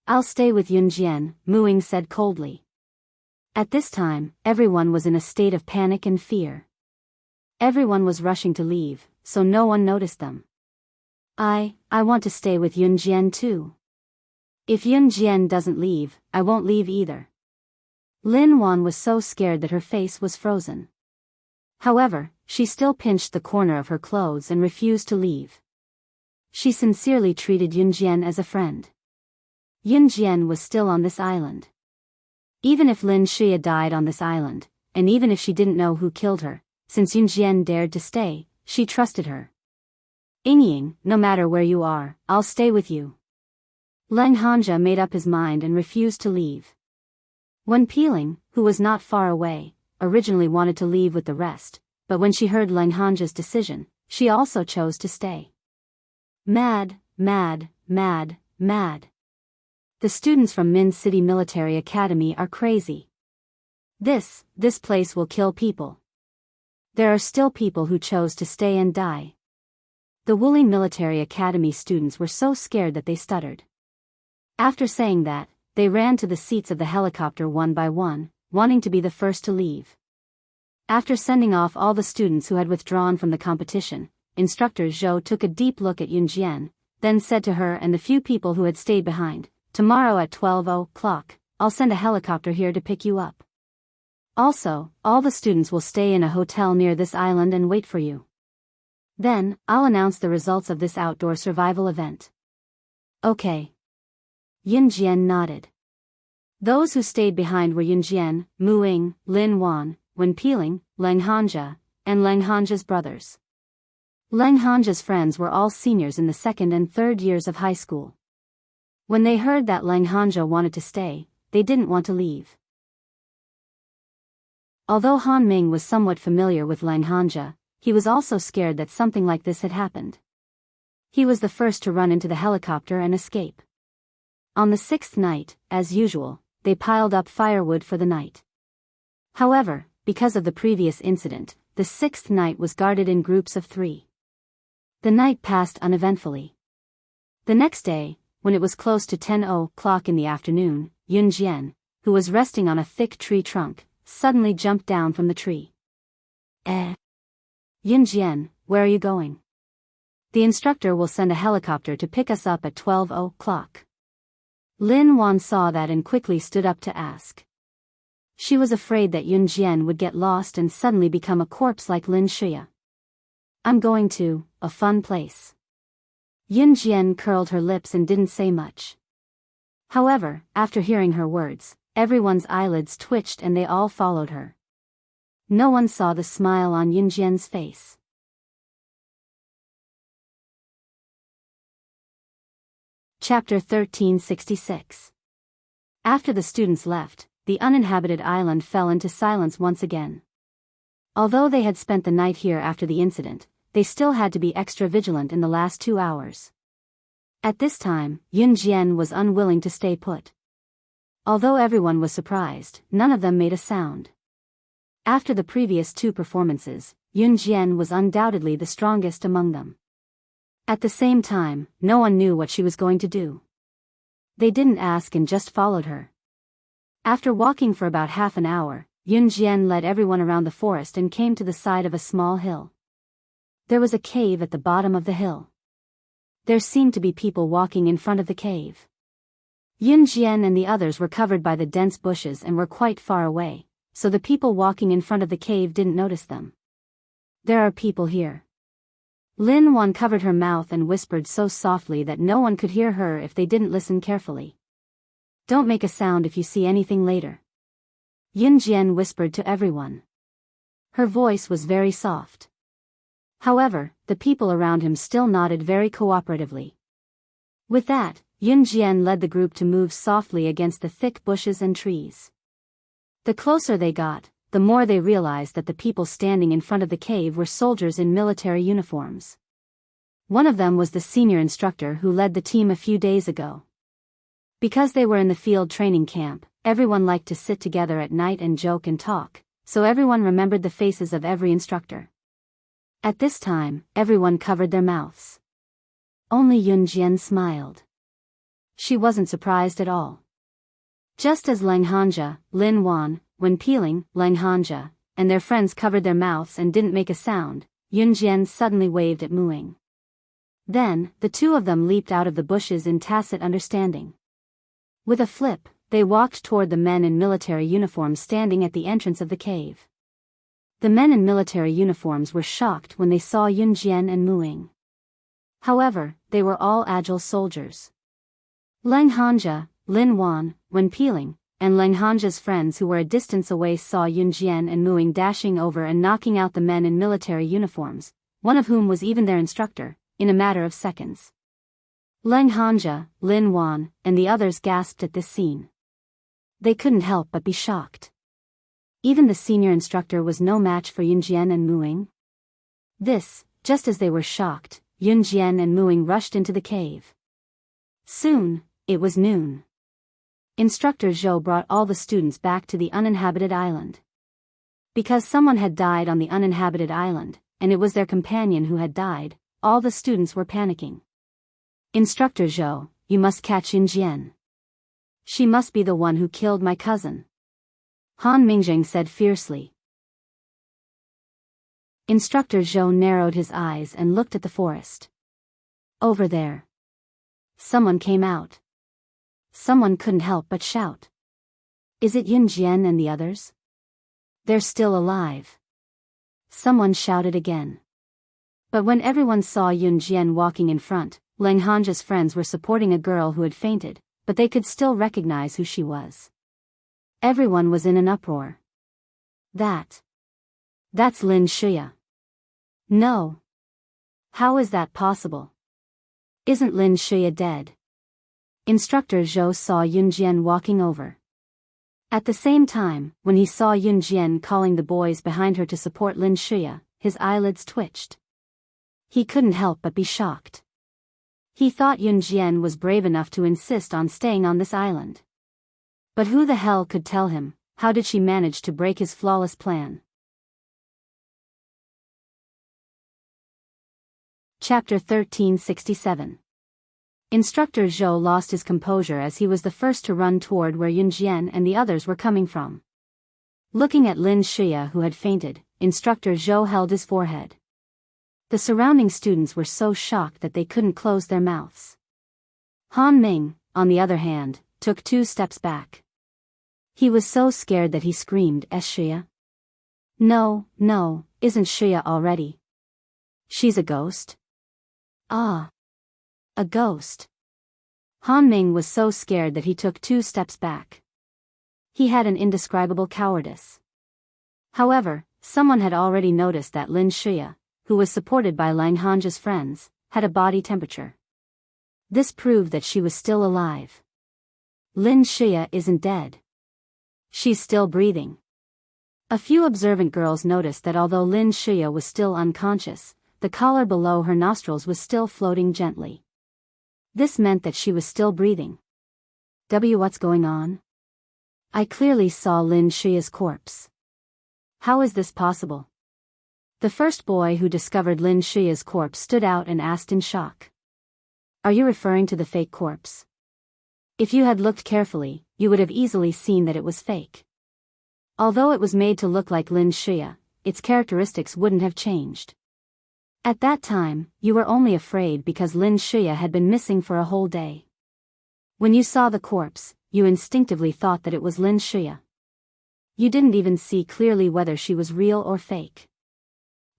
"I'll stay with Yunjian," Muing said coldly. At this time, everyone was in a state of panic and fear. Everyone was rushing to leave, so no one noticed them. I want to stay with Yunjian too. If Yunjian doesn't leave, I won't leave either." Lin Wan was so scared that her face was frozen. However, she still pinched the corner of her clothes and refused to leave. She sincerely treated Yunjian as a friend. Yunjian was still on this island. Even if Lin Xia died on this island, and even if she didn't know who killed her, since Yunjian dared to stay, she trusted her. "Yingying, no matter where you are, I'll stay with you." Leng Hanja made up his mind and refused to leave. Wen Peeling, who was not far away, originally wanted to leave with the rest, but when she heard Leng Hanja's decision, she also chose to stay. Mad, mad, mad, mad. The students from Min City Military Academy are crazy. This place will kill people. There are still people who chose to stay and die. The Wuli Military Academy students were so scared that they stuttered. After saying that, they ran to the seats of the helicopter one by one, wanting to be the first to leave. After sending off all the students who had withdrawn from the competition, Instructor Zhou took a deep look at Yunjian, then said to her and the few people who had stayed behind, "Tomorrow at 12:00, I'll send a helicopter here to pick you up. Also, all the students will stay in a hotel near this island and wait for you. Then, I'll announce the results of this outdoor survival event." "Okay." Yunjian nodded. Those who stayed behind were Yunjian, Muing, Lin Wan, Wen Peeling, Leng Hanja, and Leng Hanja's brothers. Leng Hanja's friends were all seniors in the second and third years of high school. When they heard that Leng Hanja wanted to stay, they didn't want to leave. Although Han Ming was somewhat familiar with Leng Hanja, he was also scared that something like this had happened. He was the first to run into the helicopter and escape. On the sixth night, as usual, they piled up firewood for the night. However, because of the previous incident, the sixth night was guarded in groups of 3. The night passed uneventfully. The next day, when it was close to 10:00 in the afternoon, Yunjian, who was resting on a thick tree trunk, suddenly jumped down from the tree. Yunjian, where are you going?" "The instructor will send a helicopter to pick us up at 12:00. Lin Wan saw that and quickly stood up to ask. She was afraid that Yunjian would get lost and suddenly become a corpse like Lin Xia. "I'm going to a fun place." Yunjian curled her lips and didn't say much. However, after hearing her words, everyone's eyelids twitched and they all followed her. No one saw the smile on Yunjian's face. Chapter 1366. After the students left, the uninhabited island fell into silence once again. Although they had spent the night here after the incident, they still had to be extra vigilant in the last 2 hours. At this time, Yunjian was unwilling to stay put. Although everyone was surprised, none of them made a sound. After the previous 2 performances, Yunjian was undoubtedly the strongest among them. At the same time, no one knew what she was going to do. They didn't ask and just followed her. After walking for about half an hour, Yunjian led everyone around the forest and came to the side of a small hill. There was a cave at the bottom of the hill. There seemed to be people walking in front of the cave. Yunjian and the others were covered by the dense bushes and were quite far away, so the people walking in front of the cave didn't notice them. "There are people here." Lin Wan covered her mouth and whispered so softly that no one could hear her if they didn't listen carefully. "Don't make a sound if you see anything later." Yunjian whispered to everyone. Her voice was very soft. However, the people around him still nodded very cooperatively. With that, Yunjian led the group to move softly against the thick bushes and trees. The closer they got, the more they realized that the people standing in front of the cave were soldiers in military uniforms. One of them was the senior instructor who led the team a few days ago. Because they were in the field training camp, everyone liked to sit together at night and joke and talk, so everyone remembered the faces of every instructor. At this time, everyone covered their mouths. Only Yunjian smiled. She wasn't surprised at all. Just as Lang Hanja, Lin Wan, when peeling, Lang Hanja, and their friends covered their mouths and didn't make a sound, Yunjian suddenly waved at Muing. Then, the two of them leaped out of the bushes in tacit understanding. With a flip, they walked toward the men in military uniforms standing at the entrance of the cave. The men in military uniforms were shocked when they saw Yunjian and Muing. However, they were all agile soldiers. Lang Hanja, Lin Wan, when peeling, and Lang Hanja's friends who were a distance away saw Yunjian and Muing dashing over and knocking out the men in military uniforms, one of whom was even their instructor, in a matter of seconds. Lang Hanja, Lin Wan, and the others gasped at this scene. They couldn't help but be shocked. Even the senior instructor was no match for Yunjian and Muing. This, just as they were shocked, Yunjian and Muing rushed into the cave. Soon, it was noon. Instructor Zhou brought all the students back to the uninhabited island. Because someone had died on the uninhabited island, and it was their companion who had died, all the students were panicking. Instructor Zhou, you must catch Yunjian. She must be the one who killed my cousin. Han Mingjing said fiercely. Instructor Zhou narrowed his eyes and looked at the forest. Over there. Someone came out. Someone couldn't help but shout. Is it Yunjian and the others? They're still alive. Someone shouted again. But when everyone saw Yunjian walking in front, Lang Hanja's friends were supporting a girl who had fainted, but they could still recognize who she was. Everyone was in an uproar. That's Lin Shuya. No. How is that possible? Isn't Lin Shuya dead? Instructor Zhou saw Yunjian walking over. At the same time, when he saw Yunjian calling the boys behind her to support Lin Shuya, his eyelids twitched. He couldn't help but be shocked. He thought Yunjian was brave enough to insist on staying on this island. But who the hell could tell him, how did she manage to break his flawless plan? Chapter 1367. Instructor Zhou lost his composure as he was the first to run toward where Yunjian and the others were coming from. Looking at Lin Shuya who had fainted, Instructor Zhou held his forehead. The surrounding students were so shocked that they couldn't close their mouths. Han Ming, on the other hand, took 2 steps back. He was so scared that he screamed, Shuya? No, isn't Shuya already? She's a ghost? Ah. A ghost. Han Ming was so scared that he took 2 steps back. He had an indescribable cowardice. However, someone had already noticed that Lin Shuya, who was supported by Lang Hanja's friends, had a body temperature. This proved that she was still alive. Lin Shuya isn't dead. She's still breathing. A few observant girls noticed that although Lin Shuya was still unconscious, the collar below her nostrils was still floating gently. This meant that she was still breathing. What's going on? I clearly saw Lin Shuya's corpse. How is this possible? The first boy who discovered Lin Shuya's corpse stood out and asked in shock. Are you referring to the fake corpse? If you had looked carefully, you would have easily seen that it was fake. Although it was made to look like Lin Shuya, its characteristics wouldn't have changed. At that time, you were only afraid because Lin Shuya had been missing for a whole day. When you saw the corpse, you instinctively thought that it was Lin Shuya. You didn't even see clearly whether she was real or fake.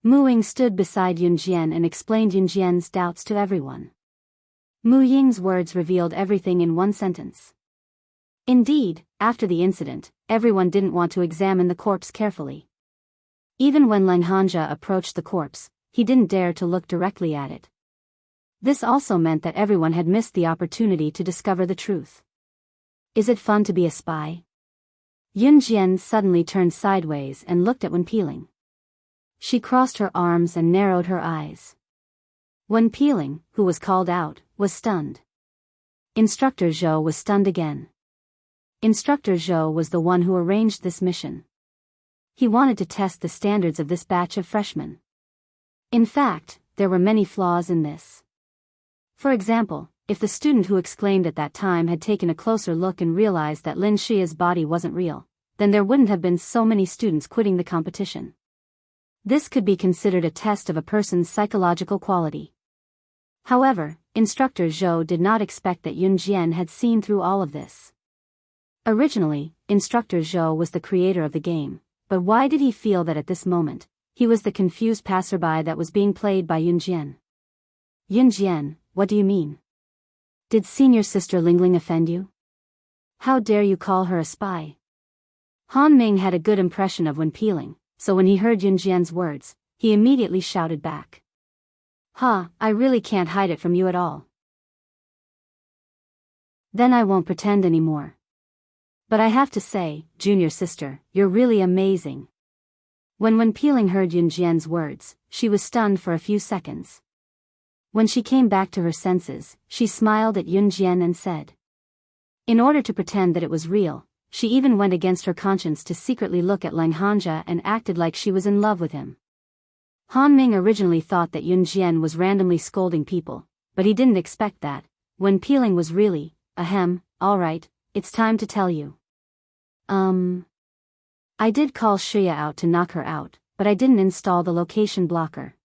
Mu Ying stood beside Yunjian and explained Yunjian's doubts to everyone. Mu Ying's words revealed everything in one sentence. Indeed, after the incident, everyone didn't want to examine the corpse carefully. Even when Lang Hanja approached the corpse, he didn't dare to look directly at it. This also meant that everyone had missed the opportunity to discover the truth. Is it fun to be a spy? Yunjian suddenly turned sideways and looked at Wen Peeling. She crossed her arms and narrowed her eyes. Wen Peeling, who was called out, was stunned. Instructor Zhou was stunned again. Instructor Zhou was the one who arranged this mission. He wanted to test the standards of this batch of freshmen. In fact, there were many flaws in this. For example, if the student who exclaimed at that time had taken a closer look and realized that Lin Xia's body wasn't real, then there wouldn't have been so many students quitting the competition. This could be considered a test of a person's psychological quality. However, Instructor Zhou did not expect that Yun Jian had seen through all of this. Originally, Instructor Zhou was the creator of the game, but why did he feel that at this moment, he was the confused passerby that was being played by Yun Jian? Yun Jian, what do you mean? Did senior sister Lingling offend you? How dare you call her a spy? Han Ming had a good impression of Wen Peeling, so when he heard Yun Jian's words, he immediately shouted back. I really can't hide it from you at all. Then I won't pretend anymore. But I have to say, junior sister, you're really amazing. When Wen Peeling heard Yun Jian's words, she was stunned for a few seconds. When she came back to her senses, she smiled at Yun Jian and said. In order to pretend that it was real, she even went against her conscience to secretly look at Lang Hanja and acted like she was in love with him. Han Ming originally thought that Yun Jian was randomly scolding people, but he didn't expect that. Wen Peeling was really, alright, it's time to tell you. I did call Shuya out to knock her out, but I didn't install the location blocker.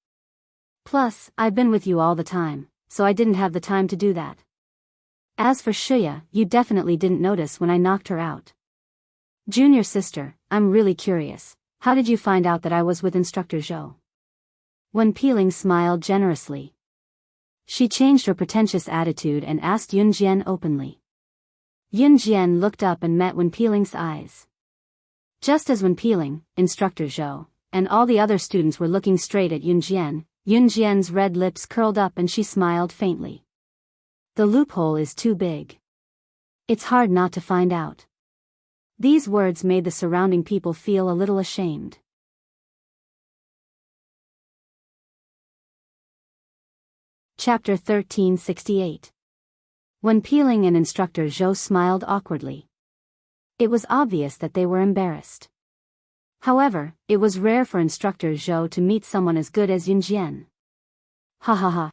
Plus, I've been with you all the time, so I didn't have the time to do that. As for Shuya, you definitely didn't notice when I knocked her out. Junior sister, I'm really curious, how did you find out that I was with Instructor Zhou? Wen Peeling smiled generously. She changed her pretentious attitude and asked Yun Jian openly. Yun Jian looked up and met Wen Peeling's eyes. Just as Wen Peeling, Instructor Zhou, and all the other students were looking straight at Yun Jian's red lips curled up and she smiled faintly. The loophole is too big. It's hard not to find out. These words made the surrounding people feel a little ashamed. Chapter 1368. Wen Peeling and Instructor Zhou smiled awkwardly. It was obvious that they were embarrassed. However, it was rare for Instructor Zhou to meet someone as good as Yun Jian. Ha.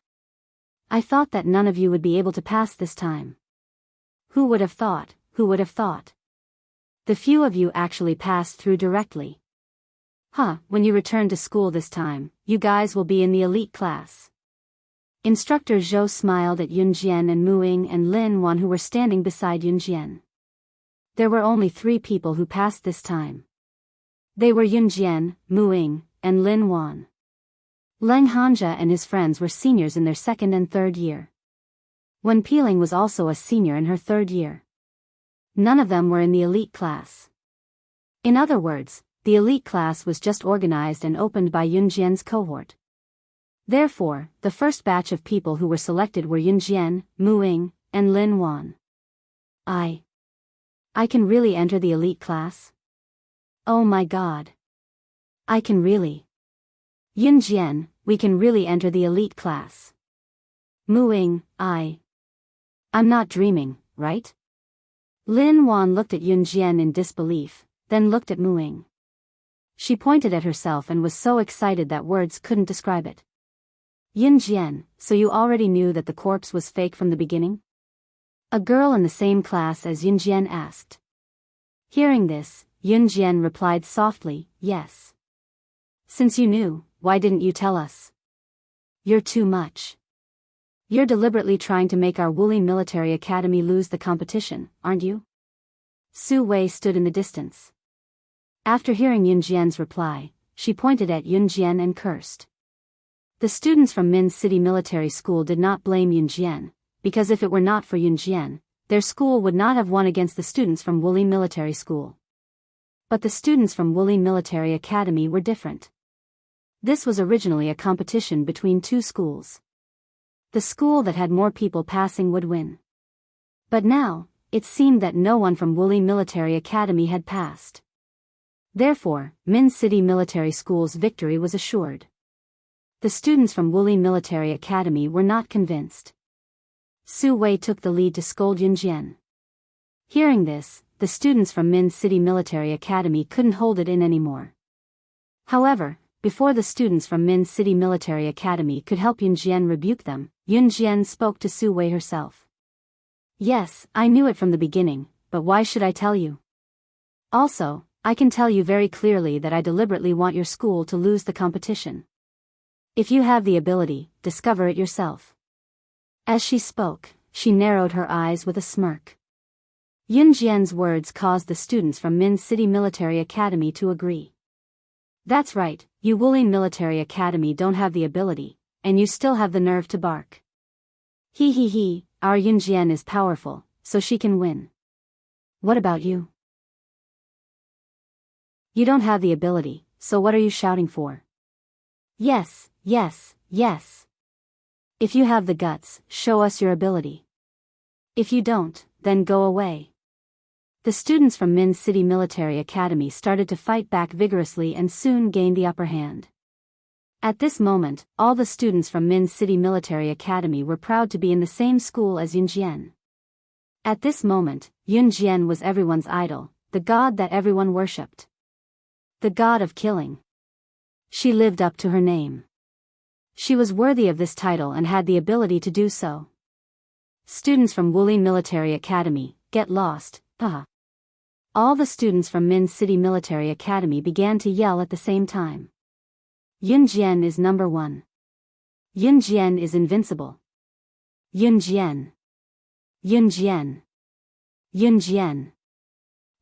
I thought that none of you would be able to pass this time. Who would have thought? The few of you actually passed through directly. When you return to school this time, you guys will be in the elite class. Instructor Zhou smiled at Yun Jian and Mu Ying and Lin Wan who were standing beside Yun Jian. There were only 3 people who passed this time. They were Yun Jian, Mu Ying, and Lin Wan. Lang Hanja and his friends were seniors in their 2nd and 3rd year. Wen Peeling was also a senior in her 3rd year. None of them were in the elite class. In other words, the elite class was just organized and opened by Yun Jian's cohort. Therefore, the first batch of people who were selected were Yun Jian, Mu Ying, and Lin Wan. I can really enter the elite class? Oh my god. I can really. Yun Jian, we can really enter the elite class. Mu Ying, I'm not dreaming, right? Lin Wan looked at Yun Jian in disbelief, then looked at Mu Ying. She pointed at herself and was so excited that words couldn't describe it. Yun Jian, so you already knew that the corpse was fake from the beginning? A girl in the same class as Yun Jian asked. Hearing this, Yun Jian replied softly, yes. Since you knew, why didn't you tell us? You're too much. You're deliberately trying to make our Wuxia Military Academy lose the competition, aren't you? Su Wei stood in the distance. After hearing Yun Jian's reply, she pointed at Yun Jian and cursed. The students from Min City Military School did not blame Yun Jian, because if it were not for Yun Jian, their school would not have won against the students from Wuxia Military School. But the students from Wuxia Military Academy were different. This was originally a competition between 2 schools. The school that had more people passing would win. But now, it seemed that no one from Wuxia Military Academy had passed. Therefore, Min City Military School's victory was assured. The students from Wuxia Military Academy were not convinced. Su Wei took the lead to scold Yun Jian. Hearing this, the students from Min City Military Academy couldn't hold it in anymore. However, before the students from Min City Military Academy could help Yunjian rebuke them, Yunjian spoke to Su Wei herself. Yes, I knew it from the beginning, but why should I tell you? Also, I can tell you very clearly that I deliberately want your school to lose the competition. If you have the ability, discover it yourself. As she spoke, she narrowed her eyes with a smirk. Yunjian's words caused the students from Min City Military Academy to agree. That's right, you Wulin Military Academy don't have the ability, and you still have the nerve to bark. He, our Yunjian is powerful, so she can win. What about you? You don't have the ability, so what are you shouting for? Yes. If you have the guts, show us your ability. If you don't, then go away. The students from Min City Military Academy started to fight back vigorously and soon gained the upper hand. At this moment, all the students from Min City Military Academy were proud to be in the same school as Yunjian. At this moment, Yunjian was everyone's idol, the god that everyone worshipped. The god of killing. She lived up to her name. She was worthy of this title and had the ability to do so. Students from Wulin Military Academy, get lost, haha. All the students from Min City Military Academy began to yell at the same time. Yunjian is number 1. Yunjian is invincible. Yunjian.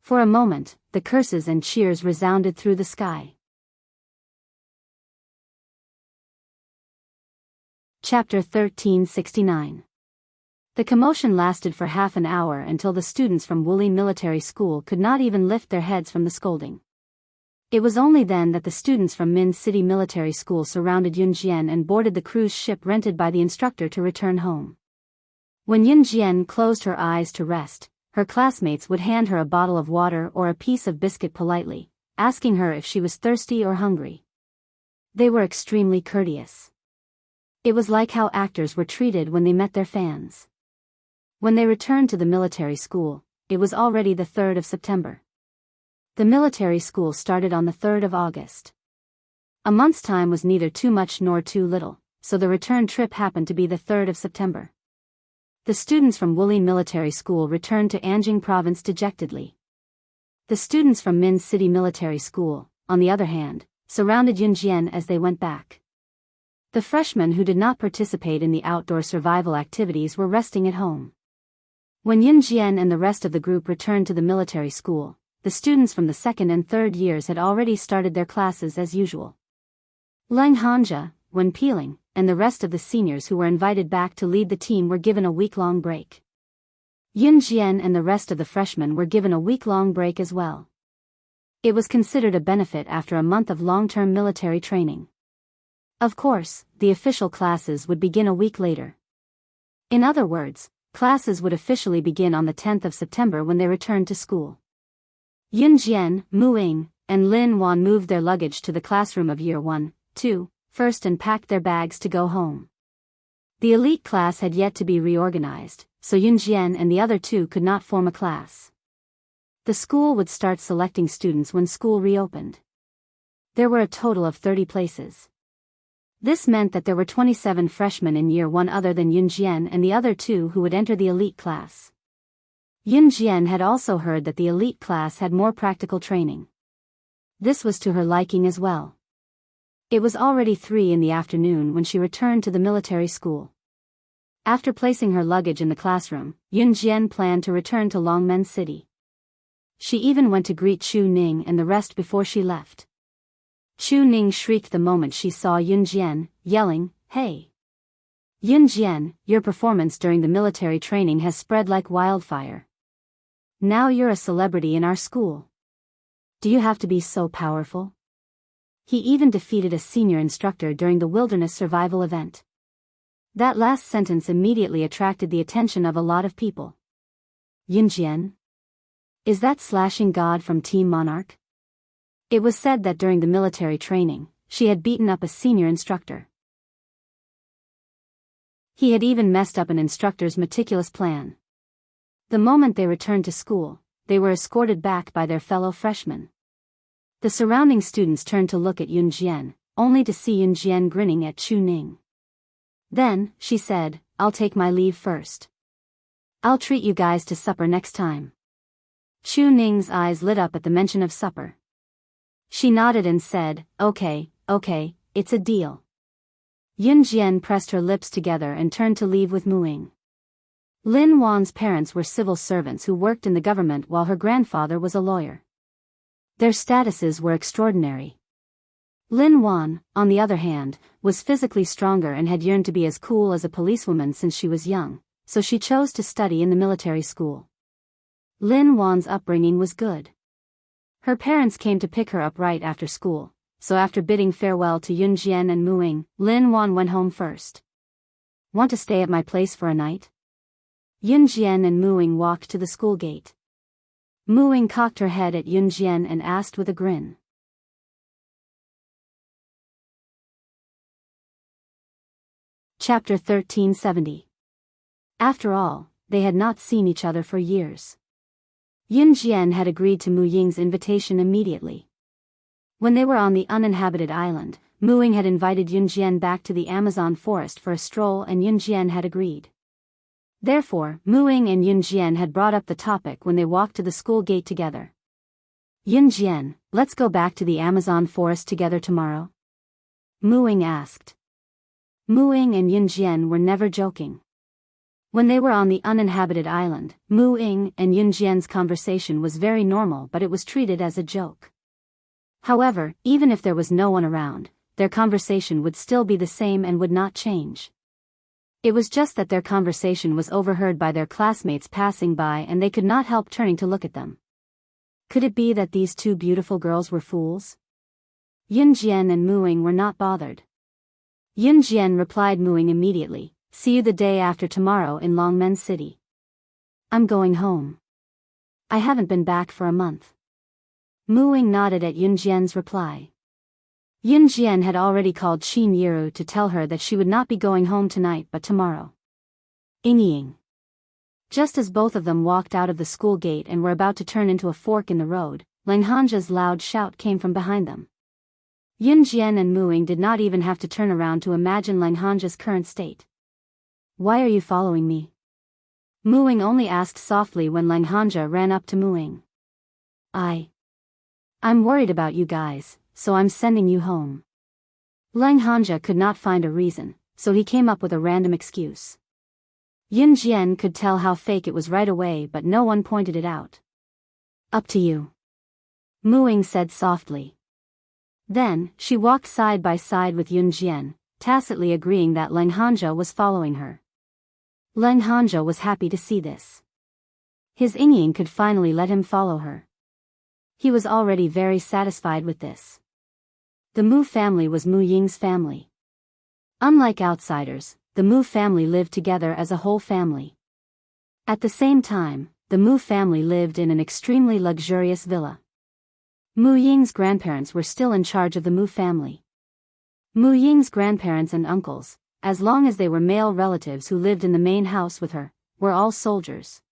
For a moment, the curses and cheers resounded through the sky. Chapter 1369. The commotion lasted for half an hour until the students from Wulin Military School could not even lift their heads from the scolding. It was only then that the students from Min City Military School surrounded Yunjian and boarded the cruise ship rented by the instructor to return home. When Yunjian closed her eyes to rest, her classmates would hand her a bottle of water or a piece of biscuit politely, asking her if she was thirsty or hungry. They were extremely courteous. It was like how actors were treated when they met their fans. When they returned to the military school, it was already the 3rd of September. The military school started on the 3rd of August. A month's time was neither too much nor too little, so the return trip happened to be the 3rd of September. The students from Wulin Military School returned to Anjing Province dejectedly. The students from Min City Military School, on the other hand, surrounded Yunjian as they went back. The freshmen who did not participate in the outdoor survival activities were resting at home. When Yunjian and the rest of the group returned to the military school, the students from the 2nd and 3rd years had already started their classes as usual. Leng Hanja, Wen Peeling, and the rest of the seniors who were invited back to lead the team were given a week-long break. Yunjian and the rest of the freshmen were given a week-long break as well. It was considered a benefit after a month of long-term military training. Of course, the official classes would begin a week later. In other words, classes would officially begin on the 10th of September when they returned to school. Yunjian, Mu Ying, and Lin Wan moved their luggage to the classroom of Year 1, 2, first and packed their bags to go home. The elite class had yet to be reorganized, so Yunjian and the other two could not form a class. The school would start selecting students when school reopened. There were a total of 30 places. This meant that there were 27 freshmen in Year 1 other than Yunjian and the other two who would enter the elite class. Yunjian had also heard that the elite class had more practical training. This was to her liking as well. It was already 3 in the afternoon when she returned to the military school. After placing her luggage in the classroom, Yunjian planned to return to Longmen City. She even went to greet Chu Ning and the rest before she left. Chu Ning shrieked the moment she saw Yunjian, yelling, "Hey! Yunjian, your performance during the military training has spread like wildfire. Now you're a celebrity in our school. Do you have to be so powerful?" He even defeated a senior instructor during the wilderness survival event. That last sentence immediately attracted the attention of a lot of people. Yunjian? Is that slashing god from Team Monarch? It was said that during the military training, she had beaten up a senior instructor. He had even messed up an instructor's meticulous plan. The moment they returned to school, they were escorted back by their fellow freshmen. The surrounding students turned to look at Yunjian, only to see Yun Jian grinning at Chu Ning. Then, she said, "I'll take my leave first. I'll treat you guys to supper next time." Chu Ning's eyes lit up at the mention of supper. She nodded and said, okay, it's a deal." Yun Jian pressed her lips together and turned to leave with Muing. Lin Wan's parents were civil servants who worked in the government while her grandfather was a lawyer. Their statuses were extraordinary. Lin Wan, on the other hand, was physically stronger and had yearned to be as cool as a policewoman since she was young, so she chose to study in the military school. Lin Wan's upbringing was good. Her parents came to pick her up right after school, so after bidding farewell to Yun Jian and Muing, Lin Wan went home first. "Want to stay at my place for a night?" Yun Jian and Muing walked to the school gate. Muing cocked her head at Yun Jian and asked with a grin. Chapter 1370. After all, they had not seen each other for years. Yun Jian had agreed to Mu Ying's invitation immediately. When they were on the uninhabited island, Muing had invited Yun Jian back to the Amazon forest for a stroll and Yun Jian had agreed. Therefore, Muing and Yun Jian had brought up the topic when they walked to the school gate together. "Yun Jian, let's go back to the Amazon forest together tomorrow?" Muing asked. Muing and Yun Jian were never joking. When they were on the uninhabited island, Muing and Yun Jian's conversation was very normal, but it was treated as a joke. However, even if there was no one around, their conversation would still be the same and would not change. It was just that their conversation was overheard by their classmates passing by and they could not help turning to look at them. Could it be that these two beautiful girls were fools? Yun Jian and Muing were not bothered. Yun Jian replied Muing immediately, "See you the day after tomorrow in Longmen City." "I'm going home. I haven't been back for a month." Muing nodded at Yun Jian's reply. Yun Jian had already called Qin Yiru to tell her that she would not be going home tonight but tomorrow. Ying. Just as both of them walked out of the school gate and were about to turn into a fork in the road, Lang Hanja's loud shout came from behind them. Yun Jian and Muing did not even have to turn around to imagine Lang Hanja's current state. "Why are you following me?" Muing only asked softly when Lang Hanja ran up to Muing. I'm worried about you guys, so I'm sending you home." Lang Hanja could not find a reason, so he came up with a random excuse. Yun Jian could tell how fake it was right away, but no one pointed it out. "Up to you," Muing said softly. Then, she walked side by side with Yun Jian, tacitly agreeing that Lang Hanja was following her. Lang Hanja was happy to see this. His Ying could finally let him follow her. He was already very satisfied with this. The Mu family was Mu Ying's family. Unlike outsiders, the Mu family lived together as a whole family. At the same time, the Mu family lived in an extremely luxurious villa. Mu Ying's grandparents were still in charge of the Mu family. Mu Ying's grandparents and uncles, as long as they were male relatives who lived in the main house with her, were all soldiers.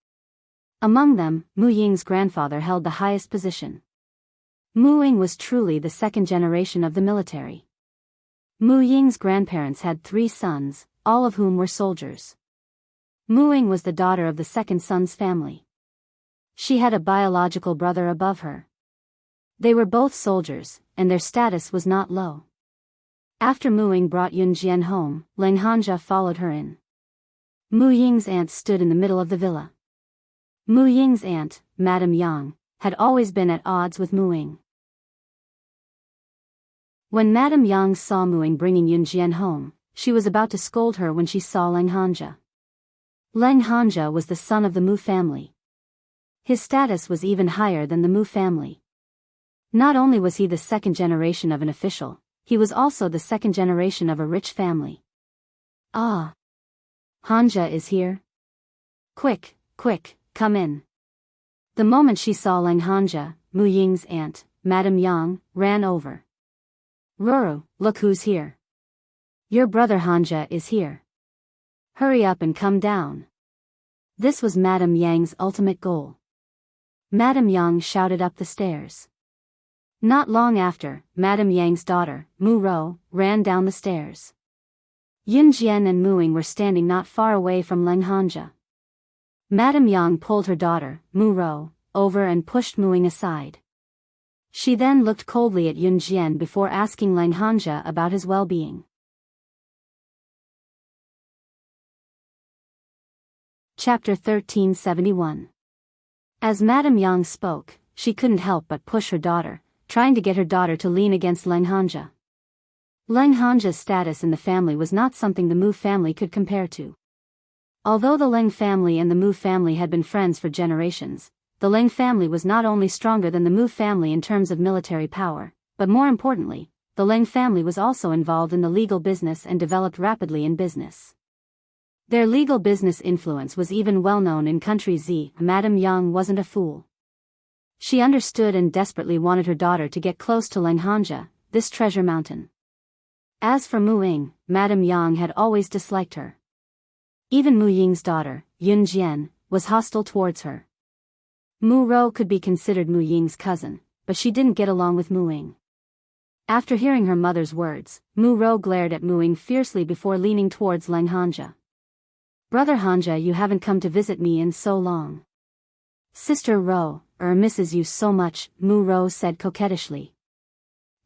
Among them, Mu Ying's grandfather held the highest position. Muing was truly the second generation of the military. Mu Ying's grandparents had 3 sons, all of whom were soldiers. Muing was the daughter of the second son's family. She had a biological brother above her. They were both soldiers, and their status was not low. After Muing brought Yun Jian home, Lang Hanja followed her in. Mu Ying's aunt stood in the middle of the villa. Mu Ying's aunt, Madame Yang, had always been at odds with Muing. When Madame Yang saw Muing bringing Yun Jian home, she was about to scold her when she saw Lang Hanja. Lang Hanja was the son of the Mu family. His status was even higher than the Mu family. Not only was he the second generation of an official, he was also the second generation of a rich family. "Ah! Hanja is here? Quick, come in." The moment she saw Lang Hanja, Mu Ying's aunt, Madame Yang, ran over. "Ruru, look who's here. Your brother Hanja is here. Hurry up and come down." This was Madame Yang's ultimate goal. Madame Yang shouted up the stairs. Not long after, Madame Yang's daughter, Mu Rou, ran down the stairs. Yun Jian and Mu Ying were standing not far away from Leng Hanja. Madame Yang pulled her daughter, Mu Rou, over and pushed Mu Ying aside. She then looked coldly at Yun Jian before asking Leng Hanja about his well-being. Chapter 1371. As Madame Yang spoke, she couldn't help but push her daughter, trying to get her daughter to lean against Leng Hanja. Leng Hanja's status in the family was not something the Mu family could compare to. Although the Leng family and the Mu family had been friends for generations, the Leng family was not only stronger than the Mu family in terms of military power, but more importantly, the Leng family was also involved in the legal business and developed rapidly in business. Their legal business influence was even well known in country Z. Madame Yang wasn't a fool. She understood and desperately wanted her daughter to get close to Leng Hanja, this treasure mountain. As for Mu Ying, Madame Yang had always disliked her. Even Mu Ying's daughter, Yun Jian, was hostile towards her. Mu Rou could be considered Mu Ying's cousin, but she didn't get along with Mu Ying. After hearing her mother's words, Mu Rou glared at Mu Ying fiercely before leaning towards Leng Hanja. "Brother Hanja, you haven't come to visit me in so long." "Sister Rou, misses you so much," Mu Rou said coquettishly.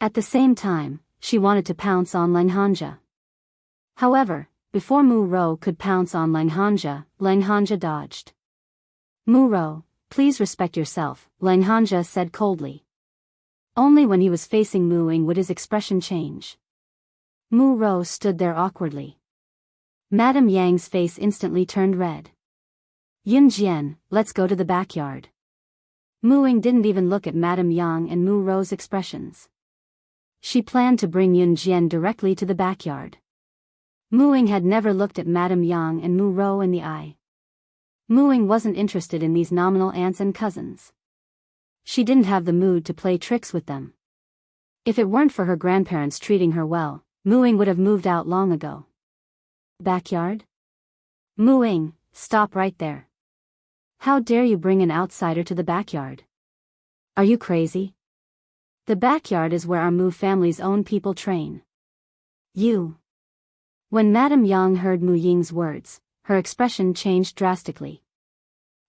At the same time, she wanted to pounce on Leng Hanja. However, before Mu Rou could pounce on Leng Hanja dodged. "Mu Rou, please respect yourself," Leng Hanja said coldly. Only when he was facing Mu Ying would his expression change. Mu Rou stood there awkwardly. Madame Yang's face instantly turned red. "Yun Jian, let's go to the backyard." Mu Ying didn't even look at Madame Yang and Mu Rou's expressions. She planned to bring Yun Jian directly to the backyard. Mu Ying had never looked at Madame Yang and Mu Rou in the eye. Mu Ying wasn't interested in these nominal aunts and cousins. She didn't have the mood to play tricks with them. If it weren't for her grandparents treating her well, Mu Ying would have moved out long ago. Backyard? Mu Ying, stop right there. How dare you bring an outsider to the backyard? Are you crazy? The backyard is where our Mu family's own people train. You. When Madame Yang heard Mu Ying's words, her expression changed drastically.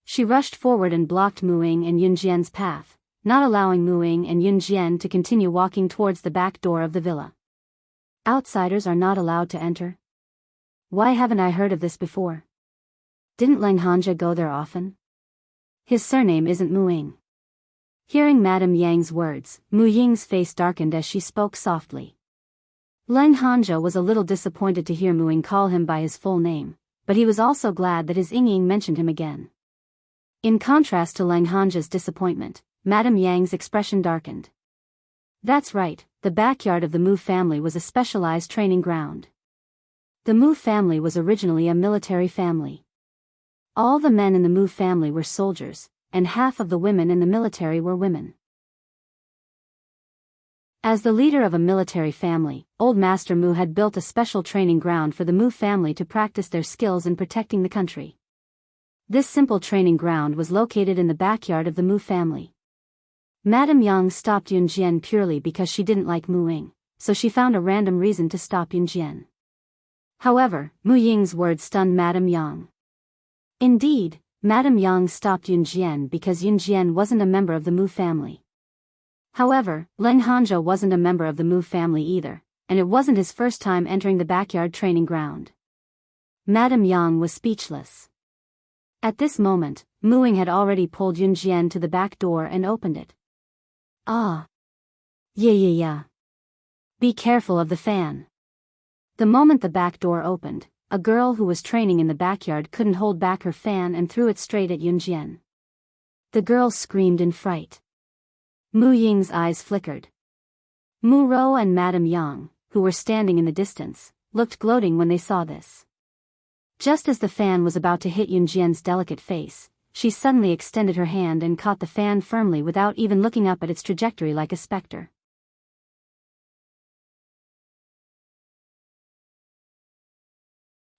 She rushed forward and blocked Mu Ying and Yun Jian's path, not allowing Mu Ying and Yun Jian to continue walking towards the back door of the villa. Outsiders are not allowed to enter? Why haven't I heard of this before? Didn't Leng Hanja go there often? His surname isn't Mu Ying. Hearing Madame Yang's words, Mu Ying's face darkened as she spoke softly. Leng Hanja was a little disappointed to hear Mu Ying call him by his full name, but he was also glad that his Ying mentioned him again. In contrast to Leng Hanja's disappointment, Madame Yang's expression darkened. That's right, the backyard of the Mu family was a specialized training ground. The Mu family was originally a military family. All the men in the Mu family were soldiers, and half of the women in the military were women. As the leader of a military family, Old Master Mu had built a special training ground for the Mu family to practice their skills in protecting the country. This simple training ground was located in the backyard of the Mu family. Madame Yang stopped Yun Jian purely because she didn't like Mu Ying, so she found a random reason to stop Yun Jian. However, Mu Ying's words stunned Madame Yang. Indeed, Madame Yang stopped Yun Jian because Yun Jian wasn't a member of the Mu family. However, Leng Hanja wasn't a member of the Mu family either, and it wasn't his first time entering the backyard training ground. Madame Yang was speechless. At this moment, Mu Ying had already pulled Yun Jian to the back door and opened it. Ah. Yeah. Be careful of the fan. The moment the back door opened, a girl who was training in the backyard couldn't hold back her fan and threw it straight at Yun Jian. The girl screamed in fright. Mu Ying's eyes flickered. Mu Rou and Madame Yang, who were standing in the distance, looked gloating when they saw this. Just as the fan was about to hit Yun Jian's delicate face, she suddenly extended her hand and caught the fan firmly without even looking up at its trajectory like a specter.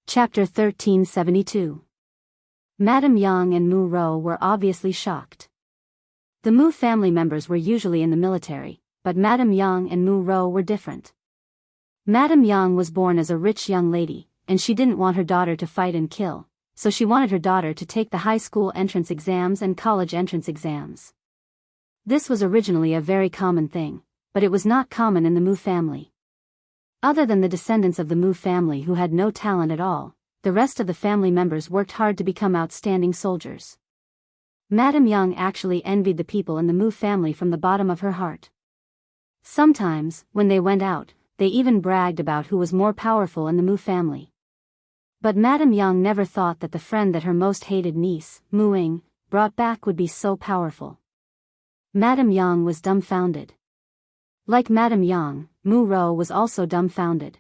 Chapter 1372. Madame Yang and Mu Rou were obviously shocked. The Mu family members were usually in the military, but Madame Yang and Mu Rou were different. Madame Yang was born as a rich young lady, and she didn't want her daughter to fight and kill, so she wanted her daughter to take the high school entrance exams and college entrance exams. This was originally a very common thing, but it was not common in the Mu family. Other than the descendants of the Mu family who had no talent at all, the rest of the family members worked hard to become outstanding soldiers. Madame Yang actually envied the people in the Mu family from the bottom of her heart. Sometimes, when they went out, they even bragged about who was more powerful in the Mu family. But Madame Yang never thought that the friend that her most hated niece, Mu Ying, brought back would be so powerful. Madame Yang was dumbfounded. Like Madame Yang, Mu Rou was also dumbfounded.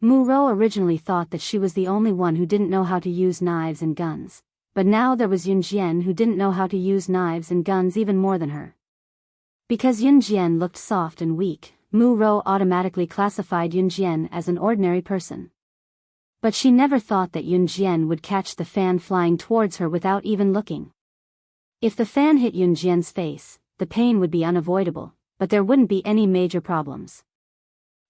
Mu Rou originally thought that she was the only one who didn't know how to use knives and guns, but now there was Yun Jian who didn't know how to use knives and guns even more than her. Because Yun Jian looked soft and weak, Mu Rou automatically classified Yun Jian as an ordinary person. But she never thought that Yun Jian would catch the fan flying towards her without even looking. If the fan hit Yun Jian's face, the pain would be unavoidable, but there wouldn't be any major problems.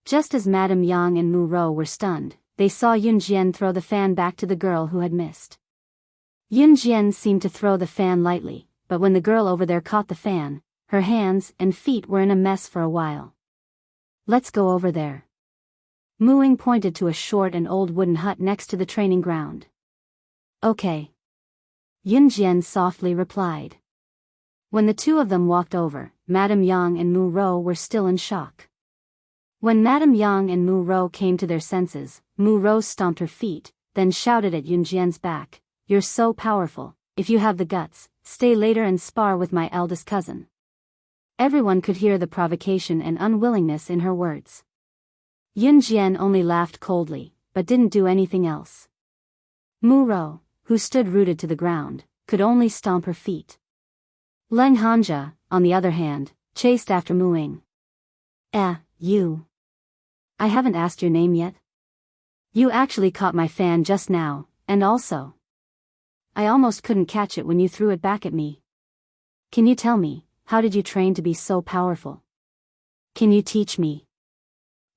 Just as Madame Yang and Mu Rou were stunned, they saw Yun Jian throw the fan back to the girl who had missed. Yun Jian seemed to throw the fan lightly, but when the girl over there caught the fan, her hands and feet were in a mess for a while. "Let's go over there." Mu Ying pointed to a short and old wooden hut next to the training ground. "Okay." Yun Jian softly replied. When the two of them walked over, Madame Yang and Mu Rou were still in shock. When Madame Yang and Mu Rou came to their senses, Mu Rou stomped her feet, then shouted at Yun Jian's back, "You're so powerful, if you have the guts, stay later and spar with my eldest cousin." Everyone could hear the provocation and unwillingness in her words. Yun Jian only laughed coldly, but didn't do anything else. Mu Rou, who stood rooted to the ground, could only stomp her feet. Leng Hanja, on the other hand, chased after Mu Ying. You. I haven't asked your name yet. You actually caught my fan just now, and also, I almost couldn't catch it when you threw it back at me. Can you tell me, how did you train to be so powerful? Can you teach me?"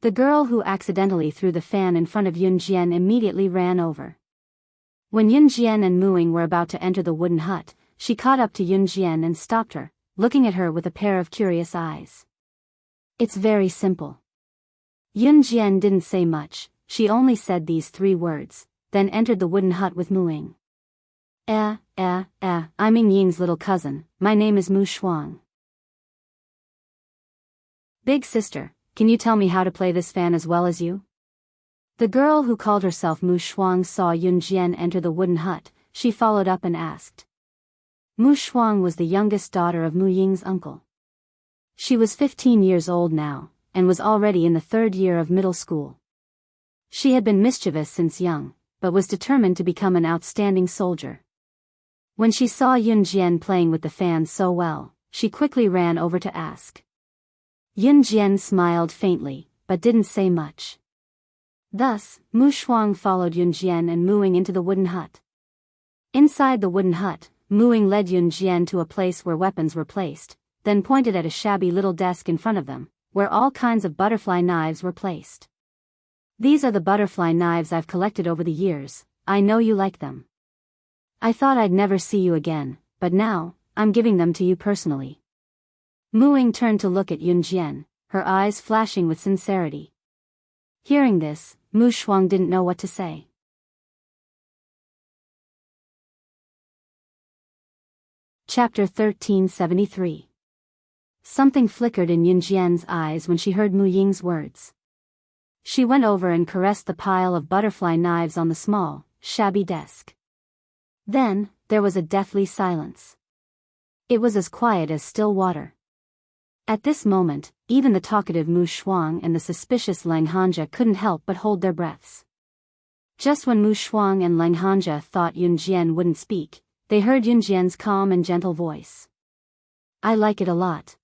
The girl who accidentally threw the fan in front of Yun Jian immediately ran over. When Yun Jian and Mu Ying were about to enter the wooden hut, she caught up to Yun Jian and stopped her, looking at her with a pair of curious eyes. "It's very simple." Yun Jian didn't say much, she only said these 3 words, then entered the wooden hut with Mu Ying. I'm Ying Ying's little cousin, my name is Mu Shuang." "Big sister, can you tell me how to play this fan as well as you?" The girl who called herself Mu Shuang saw Yun Jian enter the wooden hut, she followed up and asked. Mu Shuang was the youngest daughter of Mu Ying's uncle. She was 15 years old now, and was already in the 3rd year of middle school. She had been mischievous since young, but was determined to become an outstanding soldier. When she saw Yun Jian playing with the fan so well, she quickly ran over to ask. Yun Jian smiled faintly, but didn't say much. Thus, Mu Shuang followed Yun Jian and Mu Ying into the wooden hut. Inside the wooden hut, Mu Ying led Yun Jian to a place where weapons were placed, then pointed at a shabby little desk in front of them, where all kinds of butterfly knives were placed. "These are the butterfly knives I've collected over the years, I know you like them. I thought I'd never see you again, but now, I'm giving them to you personally." Mu Ying turned to look at Yun Jian, her eyes flashing with sincerity. Hearing this, Mu Shuang didn't know what to say. Chapter 1373. Something flickered in Yun Jian's eyes when she heard Mu Ying's words. She went over and caressed the pile of butterfly knives on the small, shabby desk. Then, there was a deathly silence. It was as quiet as still water. At this moment, even the talkative Mu Shuang and the suspicious Leng Hanja couldn't help but hold their breaths. Just when Mu Shuang and Leng Hanja thought Yun Jian wouldn't speak, they heard Yun Jian's calm and gentle voice. "I like it a lot."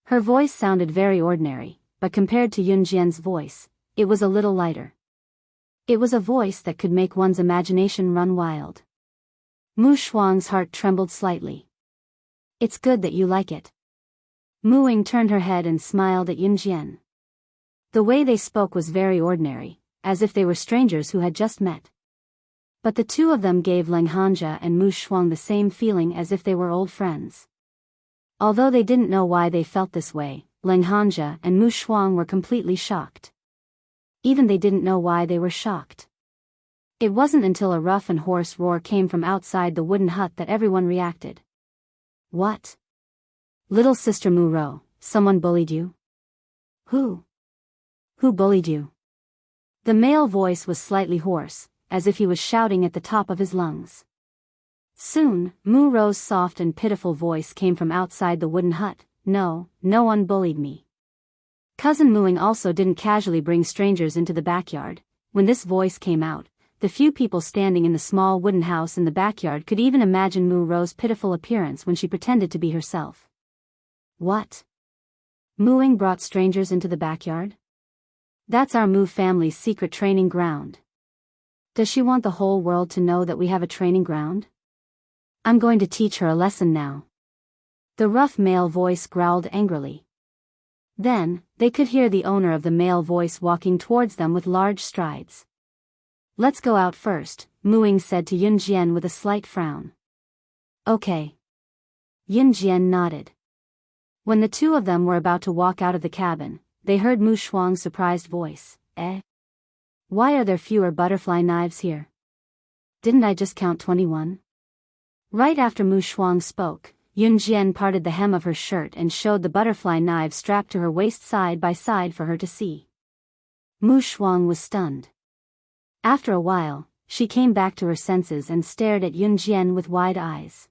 Her voice sounded very ordinary, but compared to Yun Jian's voice, it was a little lighter. It was a voice that could make one's imagination run wild. Mu Shuang's heart trembled slightly. "It's good that you like it." Mu Ying turned her head and smiled at Yun Jian. The way they spoke was very ordinary, as if they were strangers who had just met. But the two of them gave Leng Hanja and Mu Shuang the same feeling as if they were old friends. Although they didn't know why they felt this way, Leng Hanja and Mu Shuang were completely shocked. Even they didn't know why they were shocked. It wasn't until a rough and hoarse roar came from outside the wooden hut that everyone reacted. What? Little sister Mu Ro, someone bullied you? Who? Who bullied you? The male voice was slightly hoarse, as if he was shouting at the top of his lungs. Soon, Mu Ro's soft and pitiful voice came from outside the wooden hut. No, no one bullied me. Cousin Mu Ying also didn't casually bring strangers into the backyard. When this voice came out, the few people standing in the small wooden house in the backyard could even imagine Mu Ro's pitiful appearance when she pretended to be herself. What? Mu Ying brought strangers into the backyard? That's our Mu family's secret training ground. Does she want the whole world to know that we have a training ground? I'm going to teach her a lesson now. The rough male voice growled angrily. Then, they could hear the owner of the male voice walking towards them with large strides. Let's go out first, Mu Ying said to Yun Jian with a slight frown. Okay. Yun Jian nodded. When the two of them were about to walk out of the cabin, they heard Mu Shuang's surprised voice. Why are there fewer butterfly knives here? Didn't I just count 21? Right after Mu Shuang spoke, Yun Jian parted the hem of her shirt and showed the butterfly knives strapped to her waist side by side for her to see. Mu Shuang was stunned. After a while, she came back to her senses and stared at Yun Jian with wide eyes.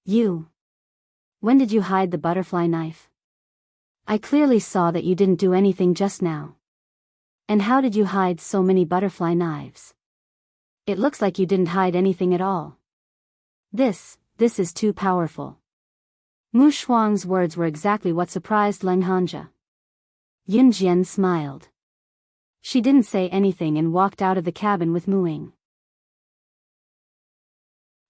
You. When did you hide the butterfly knife? I clearly saw that you didn't do anything just now. And how did you hide so many butterfly knives? It looks like you didn't hide anything at all. This is too powerful. Mu Shuang's words were exactly what surprised Leng Hanja. Yun Jian smiled. She didn't say anything and walked out of the cabin with Mu Ying.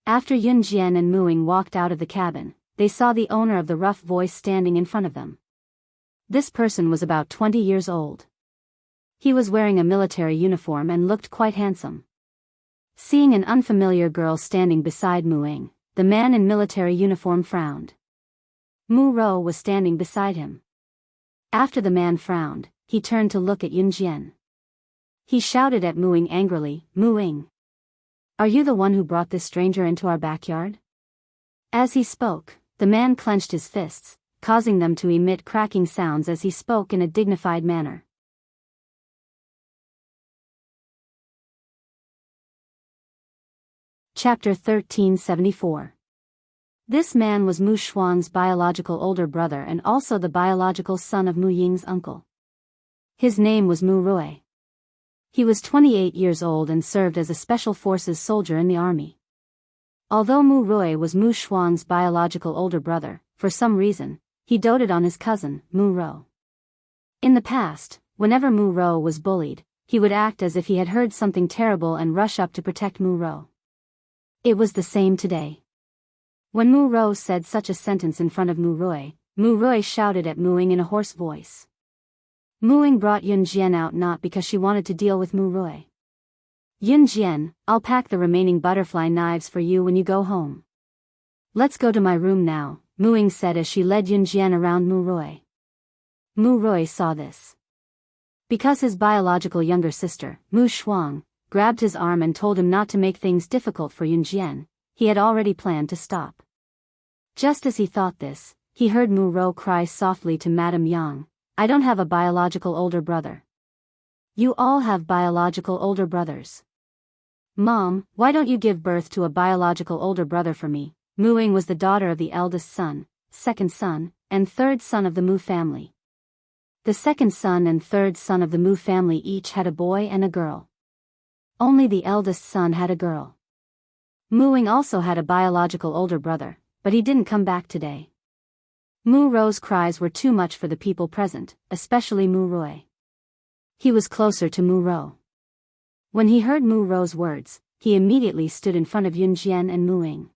After Yun Jian and Mu Ying walked out of the cabin, they saw the owner of the rough voice standing in front of them. This person was about 20 years old. He was wearing a military uniform and looked quite handsome. Seeing an unfamiliar girl standing beside Mu Ying, the man in military uniform frowned. Mu Ro was standing beside him. After the man frowned, he turned to look at Yun Jian. He shouted at Mu Ying angrily, Mu Ying. Are you the one who brought this stranger into our backyard? As he spoke, the man clenched his fists, causing them to emit cracking sounds as he spoke in a dignified manner. Chapter 1374. This man was Mu Shuang's biological older brother and also the biological son of Mu Ying's uncle. His name was Mu Rui. He was 28 years old and served as a special forces soldier in the army. Although Mu Rui was Mu Shuang's biological older brother, for some reason, he doted on his cousin, Mu Ro. In the past, whenever Mu Ro was bullied, he would act as if he had heard something terrible and rush up to protect Mu Ro. It was the same today. When Mu Ro said such a sentence in front of Mu Rui shouted at Mu Ying in a hoarse voice. Mu Ying brought Yun Jian out not because she wanted to deal with Mu Rui. Yun Jian, I'll pack the remaining butterfly knives for you when you go home. Let's go to my room now, Mu Ying said as she led Yun Jian around Mu Rui. Mu Rui saw this. Because his biological younger sister, Mu Shuang, grabbed his arm and told him not to make things difficult for Yun Jian, he had already planned to stop. Just as he thought this, he heard Mu Ro cry softly to Madame Yang, I don't have a biological older brother. You all have biological older brothers. Mom, why don't you give birth to a biological older brother for me? Mu Ying was the daughter of the eldest son, second son, and third son of the Mu family. The second son and third son of the Mu family each had a boy and a girl. Only the eldest son had a girl. Mu Ying also had a biological older brother, but he didn't come back today. Mu Ro's cries were too much for the people present, especially Mu Rui. He was closer to Mu Ro. When he heard Mu Ro's words, he immediately stood in front of Yun Jian and Mu Ying.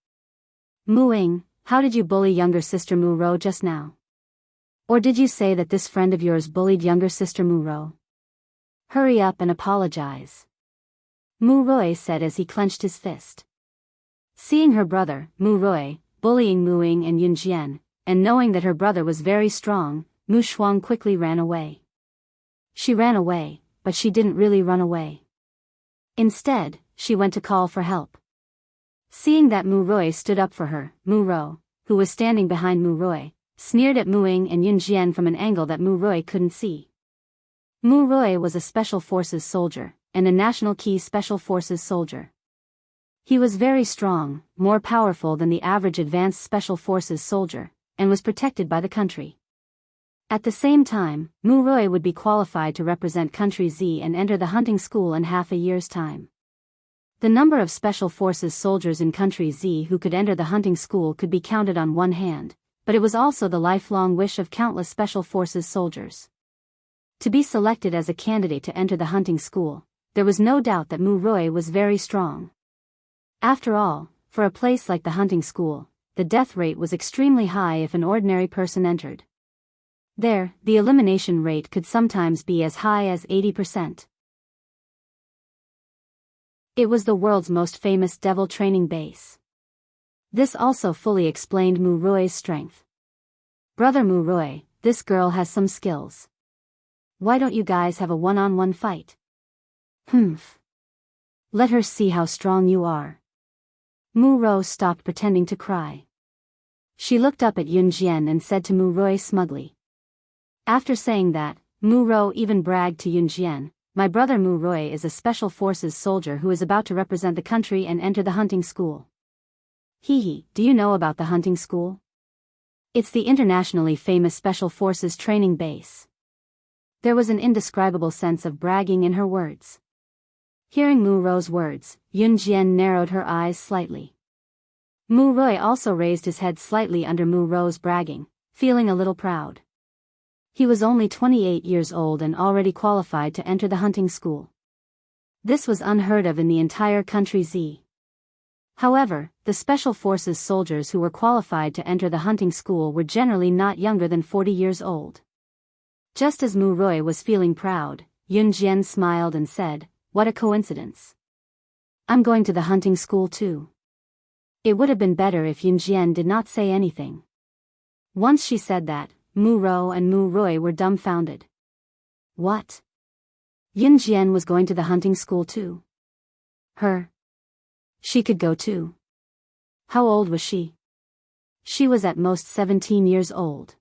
Mu Ying, how did you bully younger sister Mu Ro just now? Or did you say that this friend of yours bullied younger sister Muro? Hurry up and apologize. Mu-roi said as he clenched his fist. Seeing her brother, Mu-roi, bullying Mu-ing and Yunjian, and knowing that her brother was very strong, Mu Shuang quickly ran away. She ran away, but she didn't really run away. Instead, she went to call for help. Seeing that Mu-roi stood up for her, Mu-ro, who was standing behind Mu-roi, sneered at Mu-ing and Yunjian from an angle that Mu-roi couldn't see. Mu-roi was a Special Forces soldier, and a National Key Special Forces soldier. He was very strong, more powerful than the average Advanced Special Forces soldier, and was protected by the country. At the same time, Mu-roi would be qualified to represent Country Z and enter the hunting school in half a year's time. The number of Special Forces soldiers in Country Z who could enter the hunting school could be counted on one hand, but it was also the lifelong wish of countless Special Forces soldiers. To be selected as a candidate to enter the hunting school, there was no doubt that Mu-roi was very strong. After all, for a place like the hunting school, the death rate was extremely high if an ordinary person entered. There, the elimination rate could sometimes be as high as 80%. It was the world's most famous devil training base. This also fully explained Mu-roi's strength. Brother Mu-roi, this girl has some skills. Why don't you guys have a one-on-one fight? Humph. Let her see how strong you are. Mu-ro stopped pretending to cry. She looked up at Yunjian and said to Mu-roi smugly. After saying that, Mu-ro even bragged to Yunjian, my brother Mu-roi is a Special Forces soldier who is about to represent the country and enter the hunting school. Hee, do you know about the hunting school? It's the internationally famous Special Forces training base. There was an indescribable sense of bragging in her words. Hearing Mu-ro's words, Yunjian narrowed her eyes slightly. Mu-roi also raised his head slightly under Mu-ro's bragging, feeling a little proud. He was only 28 years old and already qualified to enter the hunting school. This was unheard of in the entire Country Z. However, the Special Forces soldiers who were qualified to enter the hunting school were generally not younger than 40 years old. Just as Mu-roi was feeling proud, Yunjian smiled and said, what a coincidence. I'm going to the hunting school too. It would have been better if Yunjian did not say anything. Once she said that, Mu-ro and Mu-roi were dumbfounded. What? Yunjian was going to the hunting school too? She could go too. How old was she? She was at most 17 years old.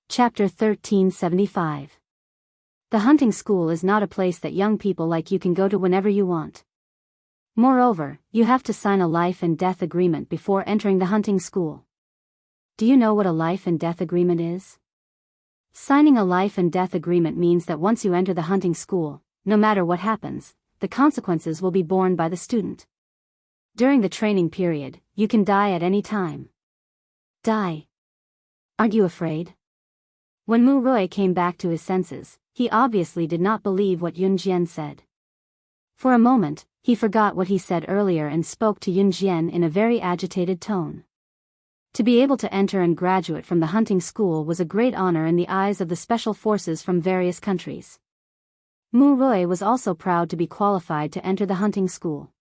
Chapter 1375. The hunting school is not a place that young people like you can go to whenever you want. Moreover, you have to sign a life and death agreement before entering the hunting school. Do you know what a life and death agreement is? Signing a life and death agreement means that once you enter the hunting school, no matter what happens, the consequences will be borne by the student. During the training period, you can die at any time. Die? Aren't you afraid? When Mu-roi came back to his senses, he obviously did not believe what Yunjian said. For a moment, he forgot what he said earlier and spoke to Yunjian in a very agitated tone. To be able to enter and graduate from the hunting school was a great honor in the eyes of the special forces from various countries. Mu-roi was also proud to be qualified to enter the hunting school.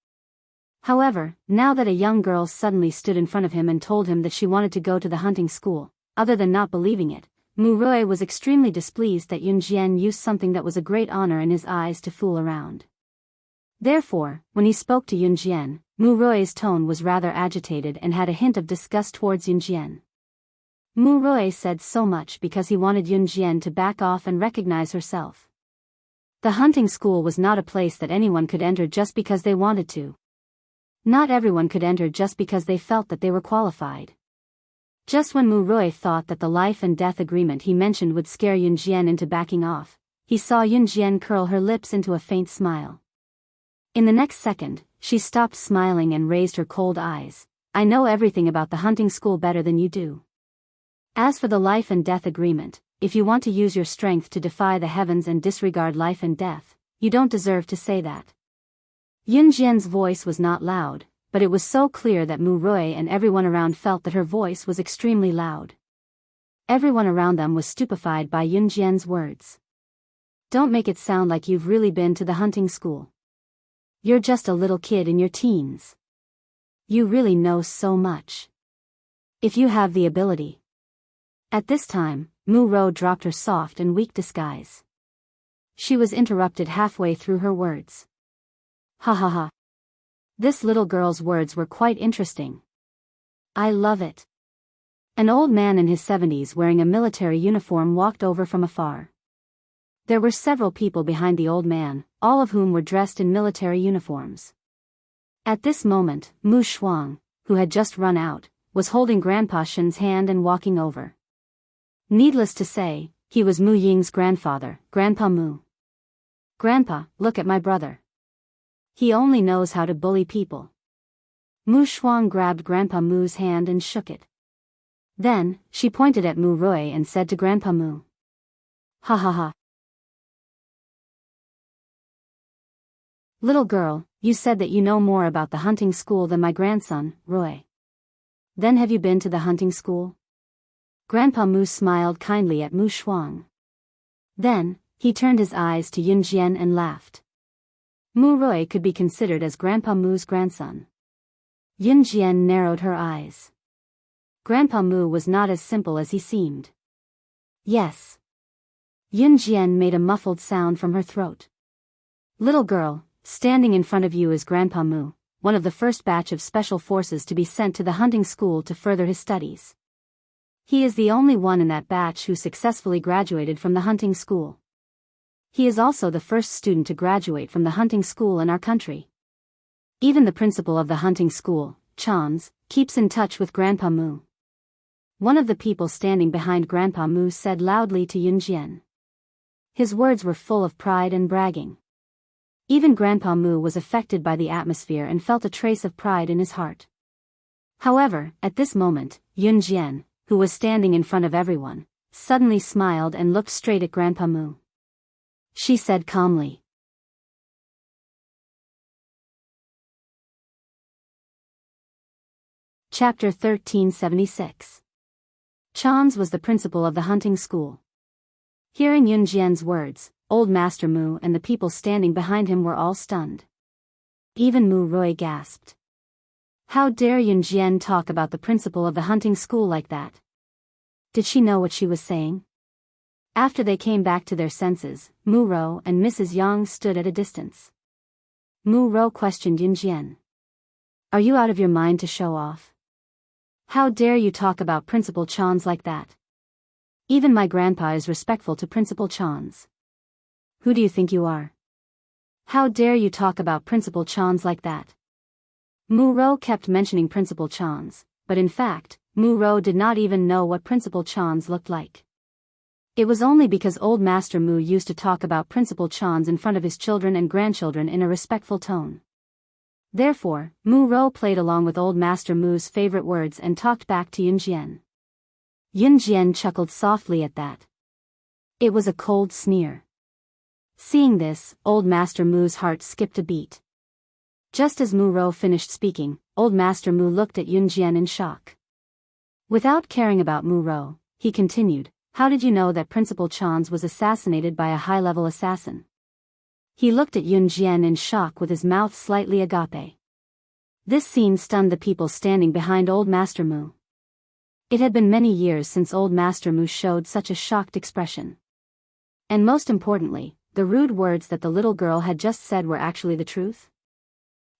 However, now that a young girl suddenly stood in front of him and told him that she wanted to go to the hunting school, other than not believing it, Mu-roi was extremely displeased that Yunjian used something that was a great honor in his eyes to fool around. Therefore, when he spoke to Yunjian, Mu-roi's tone was rather agitated and had a hint of disgust towards Yunjian. Mu-roi said so much because he wanted Yunjian to back off and recognize herself. The hunting school was not a place that anyone could enter just because they wanted to. Not everyone could enter just because they felt that they were qualified. Just when Mu-roi thought that the life and death agreement he mentioned would scare Yunjian into backing off, he saw Yunjian curl her lips into a faint smile. In the next second, she stopped smiling and raised her cold eyes. I know everything about the hunting school better than you do. As for the life and death agreement, if you want to use your strength to defy the heavens and disregard life and death, you don't deserve to say that. Yunjian's voice was not loud, but it was so clear that Mu Rui and everyone around felt that her voice was extremely loud. Everyone around them was stupefied by Yun Jian's words. Don't make it sound like you've really been to the hunting school. You're just a little kid in your teens. You really know so much. If you have the ability. At this time, Mu Rou dropped her soft and weak disguise. She was interrupted halfway through her words. Ha ha ha. This little girl's words were quite interesting. I love it. An old man in his 70s wearing a military uniform walked over from afar. There were several people behind the old man, all of whom were dressed in military uniforms. At this moment, Mu Shuang, who had just run out, was holding Grandpa Shen's hand and walking over. Needless to say, he was Mu Ying's grandfather, Grandpa Mu. Grandpa, look at my brother. He only knows how to bully people. Mu Shuang grabbed Grandpa Mu's hand and shook it. Then, she pointed at Mu Rui and said to Grandpa Mu. Ha ha ha. Little girl, you said that you know more about the hunting school than my grandson, Rui. Then have you been to the hunting school? Grandpa Mu smiled kindly at Mu Shuang. Then, he turned his eyes to Yun Jian and laughed. Mu Rui could be considered as Grandpa Mu's grandson. Yun Jian narrowed her eyes. Grandpa Mu was not as simple as he seemed. Yes. Yun Jian made a muffled sound from her throat. Little girl, standing in front of you is Grandpa Mu, one of the first batch of special forces to be sent to the hunting school to further his studies. He is the only one in that batch who successfully graduated from the hunting school. He is also the first student to graduate from the hunting school in our country. Even the principal of the hunting school, Chans, keeps in touch with Grandpa Mu. One of the people standing behind Grandpa Mu said loudly to Yun Jian. His words were full of pride and bragging. Even Grandpa Mu was affected by the atmosphere and felt a trace of pride in his heart. However, at this moment, Yun Jian, who was standing in front of everyone, suddenly smiled and looked straight at Grandpa Mu. She said calmly. Chapter 1376. Chans was the principal of the hunting school. Hearing Yun Jian's words, Old Master Mu and the people standing behind him were all stunned. Even Mu Rui gasped. How dare Yun Jian talk about the principal of the hunting school like that? Did she know what she was saying? After they came back to their senses, Mu Rou and Mrs. Yang stood at a distance. Mu Rou questioned Yun Jian. Are you out of your mind to show off? How dare you talk about Principal Chans like that? Even my grandpa is respectful to Principal Chans. Who do you think you are? How dare you talk about Principal Chans like that? Mu Rou kept mentioning Principal Chans, but in fact, Mu Rou did not even know what Principal Chans looked like. It was only because Old Master Mu used to talk about Principal Chans in front of his children and grandchildren in a respectful tone. Therefore, Mu Rou played along with Old Master Mu's favorite words and talked back to Yun Jian. Yun Jian chuckled softly at that. It was a cold sneer. Seeing this, Old Master Mu's heart skipped a beat. Just as Mu Rou finished speaking, Old Master Mu looked at Yun Jian in shock. Without caring about Mu Rou, he continued, how did you know that Principal Chans was assassinated by a high-level assassin? He looked at Yun Jian in shock with his mouth slightly agape. This scene stunned the people standing behind Old Master Mu. It had been many years since Old Master Mu showed such a shocked expression. And most importantly, the rude words that the little girl had just said were actually the truth?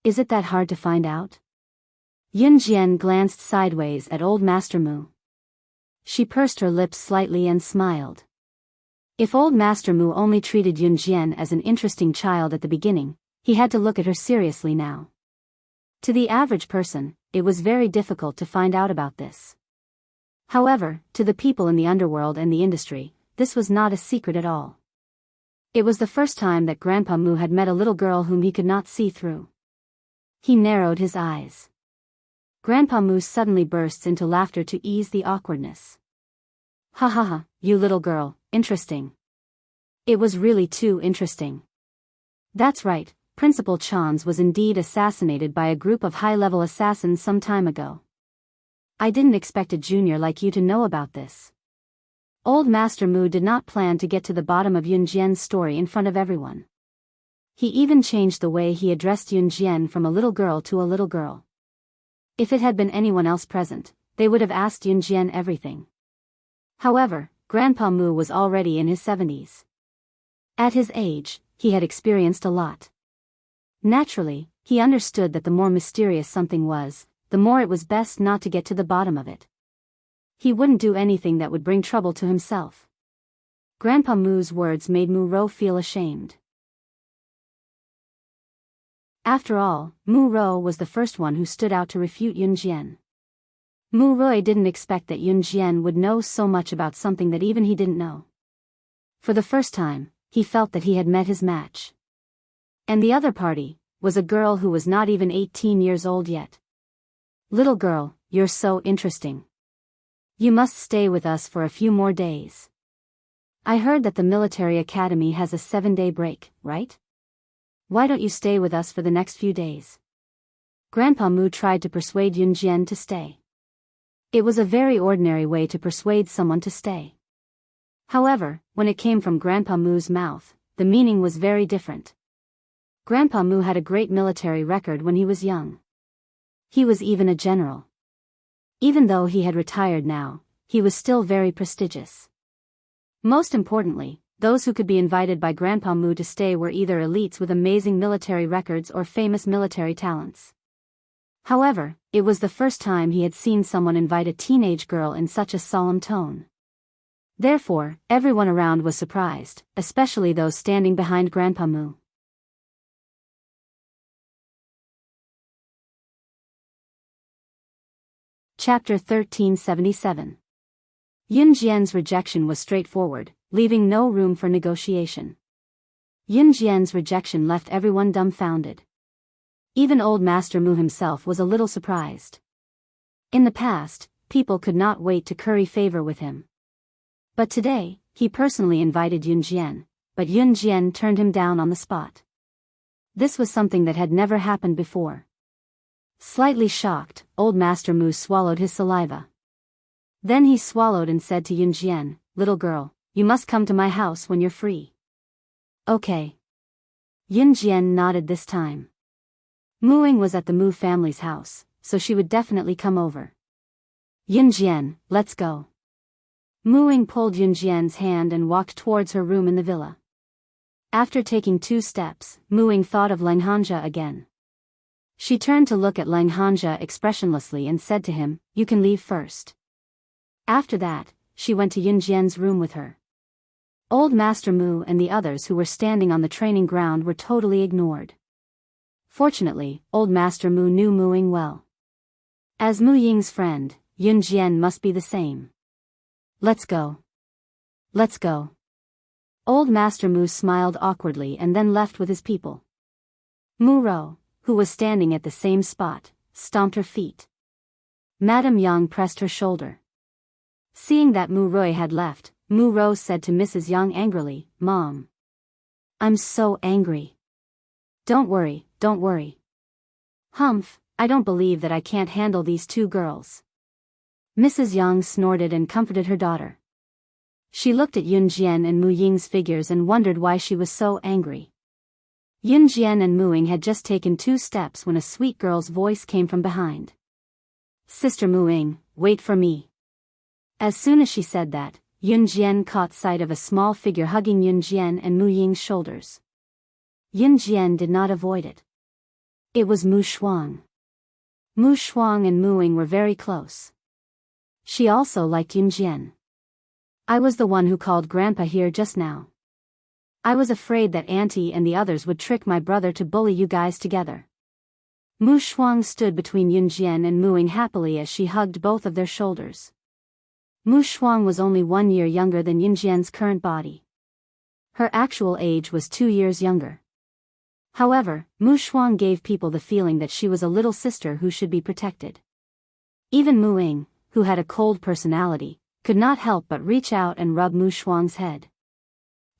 Is it that hard to find out? Yun Jian glanced sideways at Old Master Mu. She pursed her lips slightly and smiled. If Old Master Mu only treated Yun Jian as an interesting child at the beginning, he had to look at her seriously now. To the average person, it was very difficult to find out about this. However, to the people in the underworld and the industry, this was not a secret at all. It was the first time that Grandpa Mu had met a little girl whom he could not see through. He narrowed his eyes. Grandpa Mu suddenly bursts into laughter to ease the awkwardness. Ha ha ha, you little girl, interesting. It was really too interesting. That's right, Principal Chans was indeed assassinated by a group of high-level assassins some time ago. I didn't expect a junior like you to know about this. Old Master Mu did not plan to get to the bottom of Yunjian's story in front of everyone. He even changed the way he addressed Yunjian from a little girl to a little girl. If it had been anyone else present, they would have asked Yunjian everything. However, Grandpa Mu was already in his 70s. At his age, he had experienced a lot. Naturally, he understood that the more mysterious something was, the more it was best not to get to the bottom of it. He wouldn't do anything that would bring trouble to himself. Grandpa Mu's words made Mu Rou feel ashamed. After all, Mu Rou was the first one who stood out to refute Yunjian. Mu Rou didn't expect that Yunjian would know so much about something that even he didn't know. For the first time, he felt that he had met his match. And the other party was a girl who was not even 18 years old yet. Little girl, you're so interesting. You must stay with us for a few more days. I heard that the military academy has a 7-day break, right? Why don't you stay with us for the next few days? Grandpa Mu tried to persuade Yunjian to stay. It was a very ordinary way to persuade someone to stay. However, when it came from Grandpa Mu's mouth, the meaning was very different. Grandpa Mu had a great military record when he was young. He was even a general. Even though he had retired now, he was still very prestigious. Most importantly, those who could be invited by Grandpa Mu to stay were either elites with amazing military records or famous military talents. However, it was the first time he had seen someone invite a teenage girl in such a solemn tone. Therefore, everyone around was surprised, especially those standing behind Grandpa Mu. Chapter 1377. Yunjian's rejection was straightforward, leaving no room for negotiation. Yunjian's rejection left everyone dumbfounded. Even old Master Mu himself was a little surprised. In the past, people could not wait to curry favor with him. But today, he personally invited Yunjian, but Yunjian turned him down on the spot. This was something that had never happened before. Slightly shocked, old Master Mu swallowed his saliva. Then he swallowed and said to Yunjian, "Little girl, you must come to my house when you're free." Okay. Yunjian nodded this time. Muing was at the Mu family's house, so she would definitely come over. Yunjian, let's go. Muing pulled Yunjian's hand and walked towards her room in the villa. After taking 2 steps, Muing thought of Lang Hanja again. She turned to look at Lang Hanja expressionlessly and said to him, "You can leave first." After that, she went to Yunjian's room with her. Old Master Mu and the others who were standing on the training ground were totally ignored. Fortunately, old Master Mu knew Muing well. As Mu Ying's friend, Yunjian must be the same. Let's go. Let's go. Old Master Mu smiled awkwardly and then left with his people. Mu Rou, who was standing at the same spot, stomped her feet. Madame Yang pressed her shoulder. Seeing that Mu Rou had left, Mu Rou said to Mrs. Yang angrily, "Mom. I'm so angry." Don't worry. Humph, I don't believe that I can't handle these 2 girls." Mrs. Yang snorted and comforted her daughter. She looked at Yunjian and Mu Ying's figures and wondered why she was so angry. Yunjian and Muing had just taken 2 steps when a sweet girl's voice came from behind. "Sister Muing, wait for me." As soon as she said that, Yunjian caught sight of a small figure hugging Yunjian and Mu Ying's shoulders. Yunjian did not avoid it. It was Mu Shuang. Mu Shuang and Muing were very close. She also liked Yunjian. "I was the one who called Grandpa here just now. I was afraid that Auntie and the others would trick my brother to bully you guys together." Mu Shuang stood between Yunjian and Muing happily as she hugged both of their shoulders. Mu Shuang was only 1 year younger than Yunjian's current body. Her actual age was 2 years younger. However, Mu Shuang gave people the feeling that she was a little sister who should be protected. Even Muing, who had a cold personality, could not help but reach out and rub Mu Shuang's head.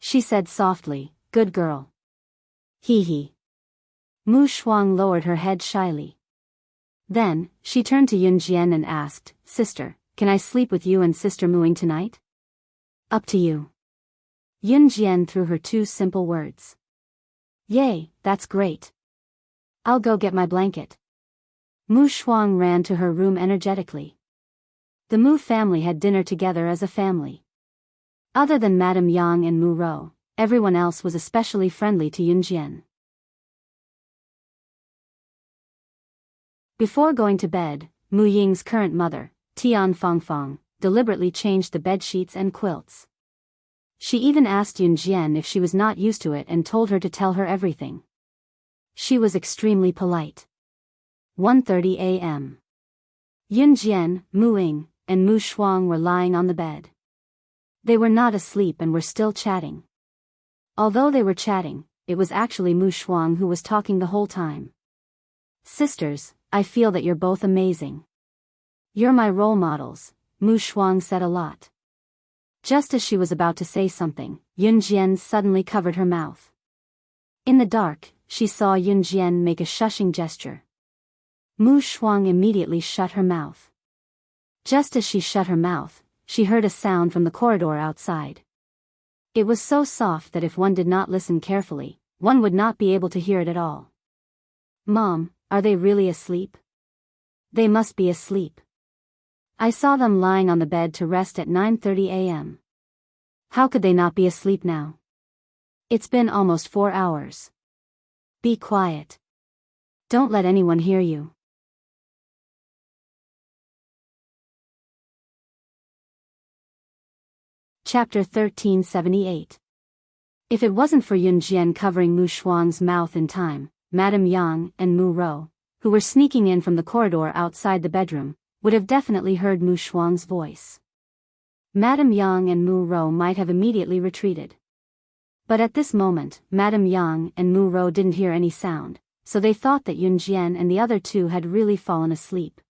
She said softly, "Good girl." Hee hee. Mu Shuang lowered her head shyly. Then, she turned to Yun Jian and asked, "Sister, can I sleep with you and Sister Muing tonight?" "Up to you." Yun Jian threw her two simple words. "Yay, that's great. I'll go get my blanket." Mu Shuang ran to her room energetically. The Mu family had dinner together as a family. Other than Madame Yang and Mu Rou, everyone else was especially friendly to Yun Jian. Before going to bed, Mu Ying's current mother, Tian Fangfang, deliberately changed the bedsheets and quilts. She even asked Yun Jian if she was not used to it and told her to tell her everything. She was extremely polite. 1:30 a.m. Yun Jian, Mu Ying, and Mu Shuang were lying on the bed. They were not asleep and were still chatting. Although they were chatting, it was actually Mu Shuang who was talking the whole time. "Sisters, I feel that you're both amazing. You're my role models," Mu Shuang said a lot. Just as she was about to say something, Yun Jian suddenly covered her mouth. In the dark, she saw Yun Jian make a shushing gesture. Mu Shuang immediately shut her mouth. Just as she shut her mouth, she heard a sound from the corridor outside. It was so soft that if one did not listen carefully, one would not be able to hear it at all. "Mom, are they really asleep?" "They must be asleep. I saw them lying on the bed to rest at 9:30 a.m. How could they not be asleep now? It's been almost 4 hours. Be quiet. Don't let anyone hear you." Chapter 1378. If it wasn't for Yun Jian covering Mu Shuang's mouth in time, Madame Yang and Mu Rou, who were sneaking in from the corridor outside the bedroom, would have definitely heard Mu Shuang's voice. Madame Yang and Mu Rou might have immediately retreated. But at this moment, Madame Yang and Mu Rou didn't hear any sound, so they thought that Yun Jian and the other two had really fallen asleep.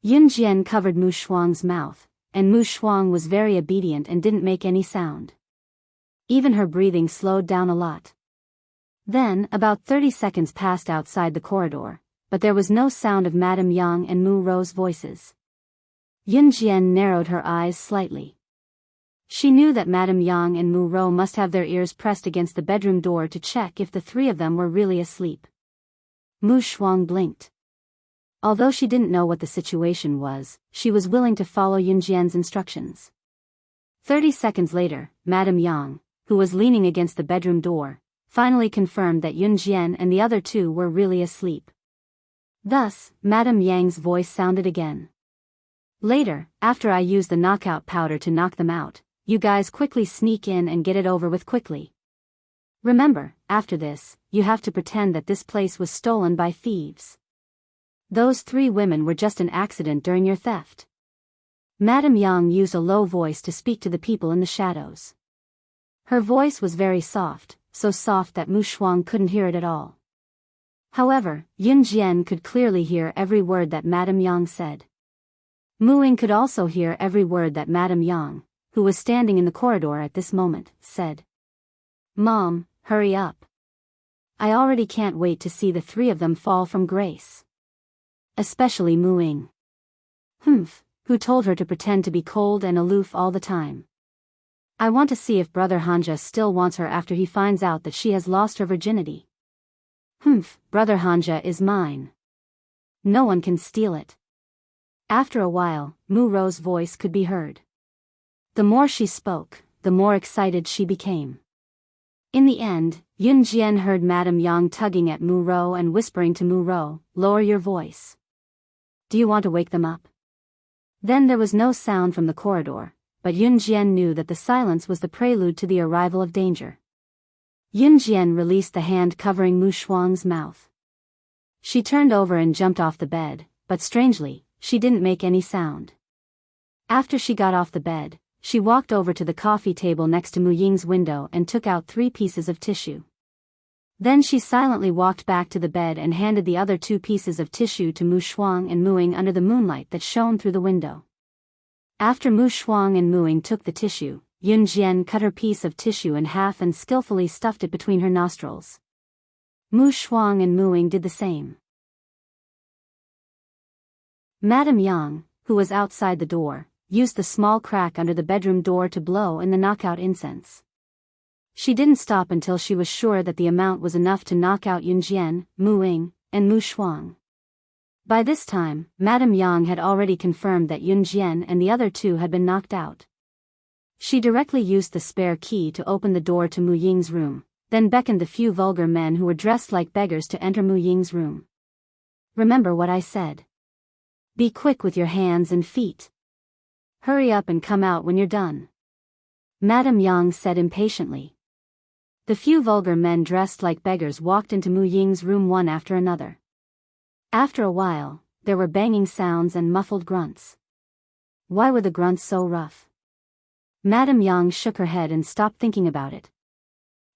Yun Jian covered Mu Shuang's mouth, and Mu Shuang was very obedient and didn't make any sound. Even her breathing slowed down a lot. Then, about 30 seconds passed outside the corridor, but there was no sound of Madame Yang and Mu Rou's voices. Yun Jian narrowed her eyes slightly. She knew that Madame Yang and Mu Rou must have their ears pressed against the bedroom door to check if the three of them were really asleep. Mu Shuang blinked. Although she didn't know what the situation was, she was willing to follow Yun Jian's instructions. 30 seconds later, Madame Yang, who was leaning against the bedroom door, finally confirmed that Yun Jian and the other two were really asleep. Thus, Madame Yang's voice sounded again. "Later, after I use the knockout powder to knock them out, you guys quickly sneak in and get it over with quickly. Remember, after this, you have to pretend that this place was stolen by thieves. Those 3 women were just an accident during your theft." Madame Yang used a low voice to speak to the people in the shadows. Her voice was very soft, so soft that Mu Shuang couldn't hear it at all. However, Yun Jian could clearly hear every word that Madame Yang said. Mu Ying could also hear every word that Madame Yang, who was standing in the corridor at this moment, said. "Mom, hurry up. I already can't wait to see the 3 of them fall from grace. Especially Mu Ying. Who told her to pretend to be cold and aloof all the time? I want to see if Brother Hanja still wants her after he finds out that she has lost her virginity. Brother Hanja is mine. No one can steal it." After a while, Mu Rou's voice could be heard. The more she spoke, the more excited she became. In the end, Yun Jian heard Madame Yang tugging at Mu Rou and whispering to Mu Rou, "Lower your voice. Do you want to wake them up?" Then there was no sound from the corridor, but Yun Jian knew that the silence was the prelude to the arrival of danger. Yun Jian released the hand covering Mu Shuang's mouth. She turned over and jumped off the bed, but strangely, she didn't make any sound. After she got off the bed, she walked over to the coffee table next to Mu Ying's window and took out 3 pieces of tissue. Then she silently walked back to the bed and handed the other 2 pieces of tissue to Mu Shuang and Mu Ying under the moonlight that shone through the window. After Mu Shuang and Mu Ying took the tissue, Yun Jian cut her piece of tissue in half and skillfully stuffed it between her nostrils. Mu Shuang and Mu Ying did the same. Madame Yang, who was outside the door, used the small crack under the bedroom door to blow in the knockout incense. She didn't stop until she was sure that the amount was enough to knock out Yunjian, Mu Ying, and Mu Shuang. By this time, Madame Yang had already confirmed that Yunjian and the other two had been knocked out. She directly used the spare key to open the door to Mu Ying's room, then beckoned the few vulgar men who were dressed like beggars to enter Mu Ying's room. "Remember what I said. Be quick with your hands and feet. Hurry up and come out when you're done," Madame Yang said impatiently. The few vulgar men dressed like beggars walked into Mu Ying's room one after another. After a while, there were banging sounds and muffled grunts. Why were the grunts so rough? Madame Yang shook her head and stopped thinking about it.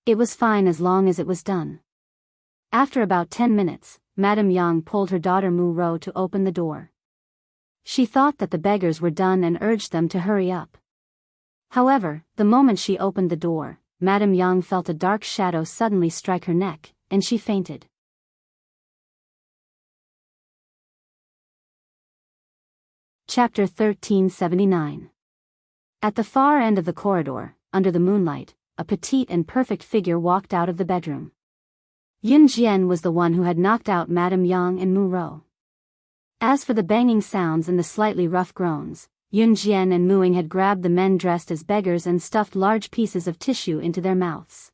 It was fine as long as it was done. After about 10 minutes, Madame Yang pulled her daughter Mu Ro to open the door. She thought that the beggars were done and urged them to hurry up. However, the moment she opened the door, Madame Yang felt a dark shadow suddenly strike her neck, and she fainted. Chapter 1379. At the far end of the corridor, under the moonlight, a petite and perfect figure walked out of the bedroom. Yun Jian was the one who had knocked out Madame Yang and Mu Ro. As for the banging sounds and the slightly rough groans, Yun Jian and Mu Ying had grabbed the men dressed as beggars and stuffed large pieces of tissue into their mouths.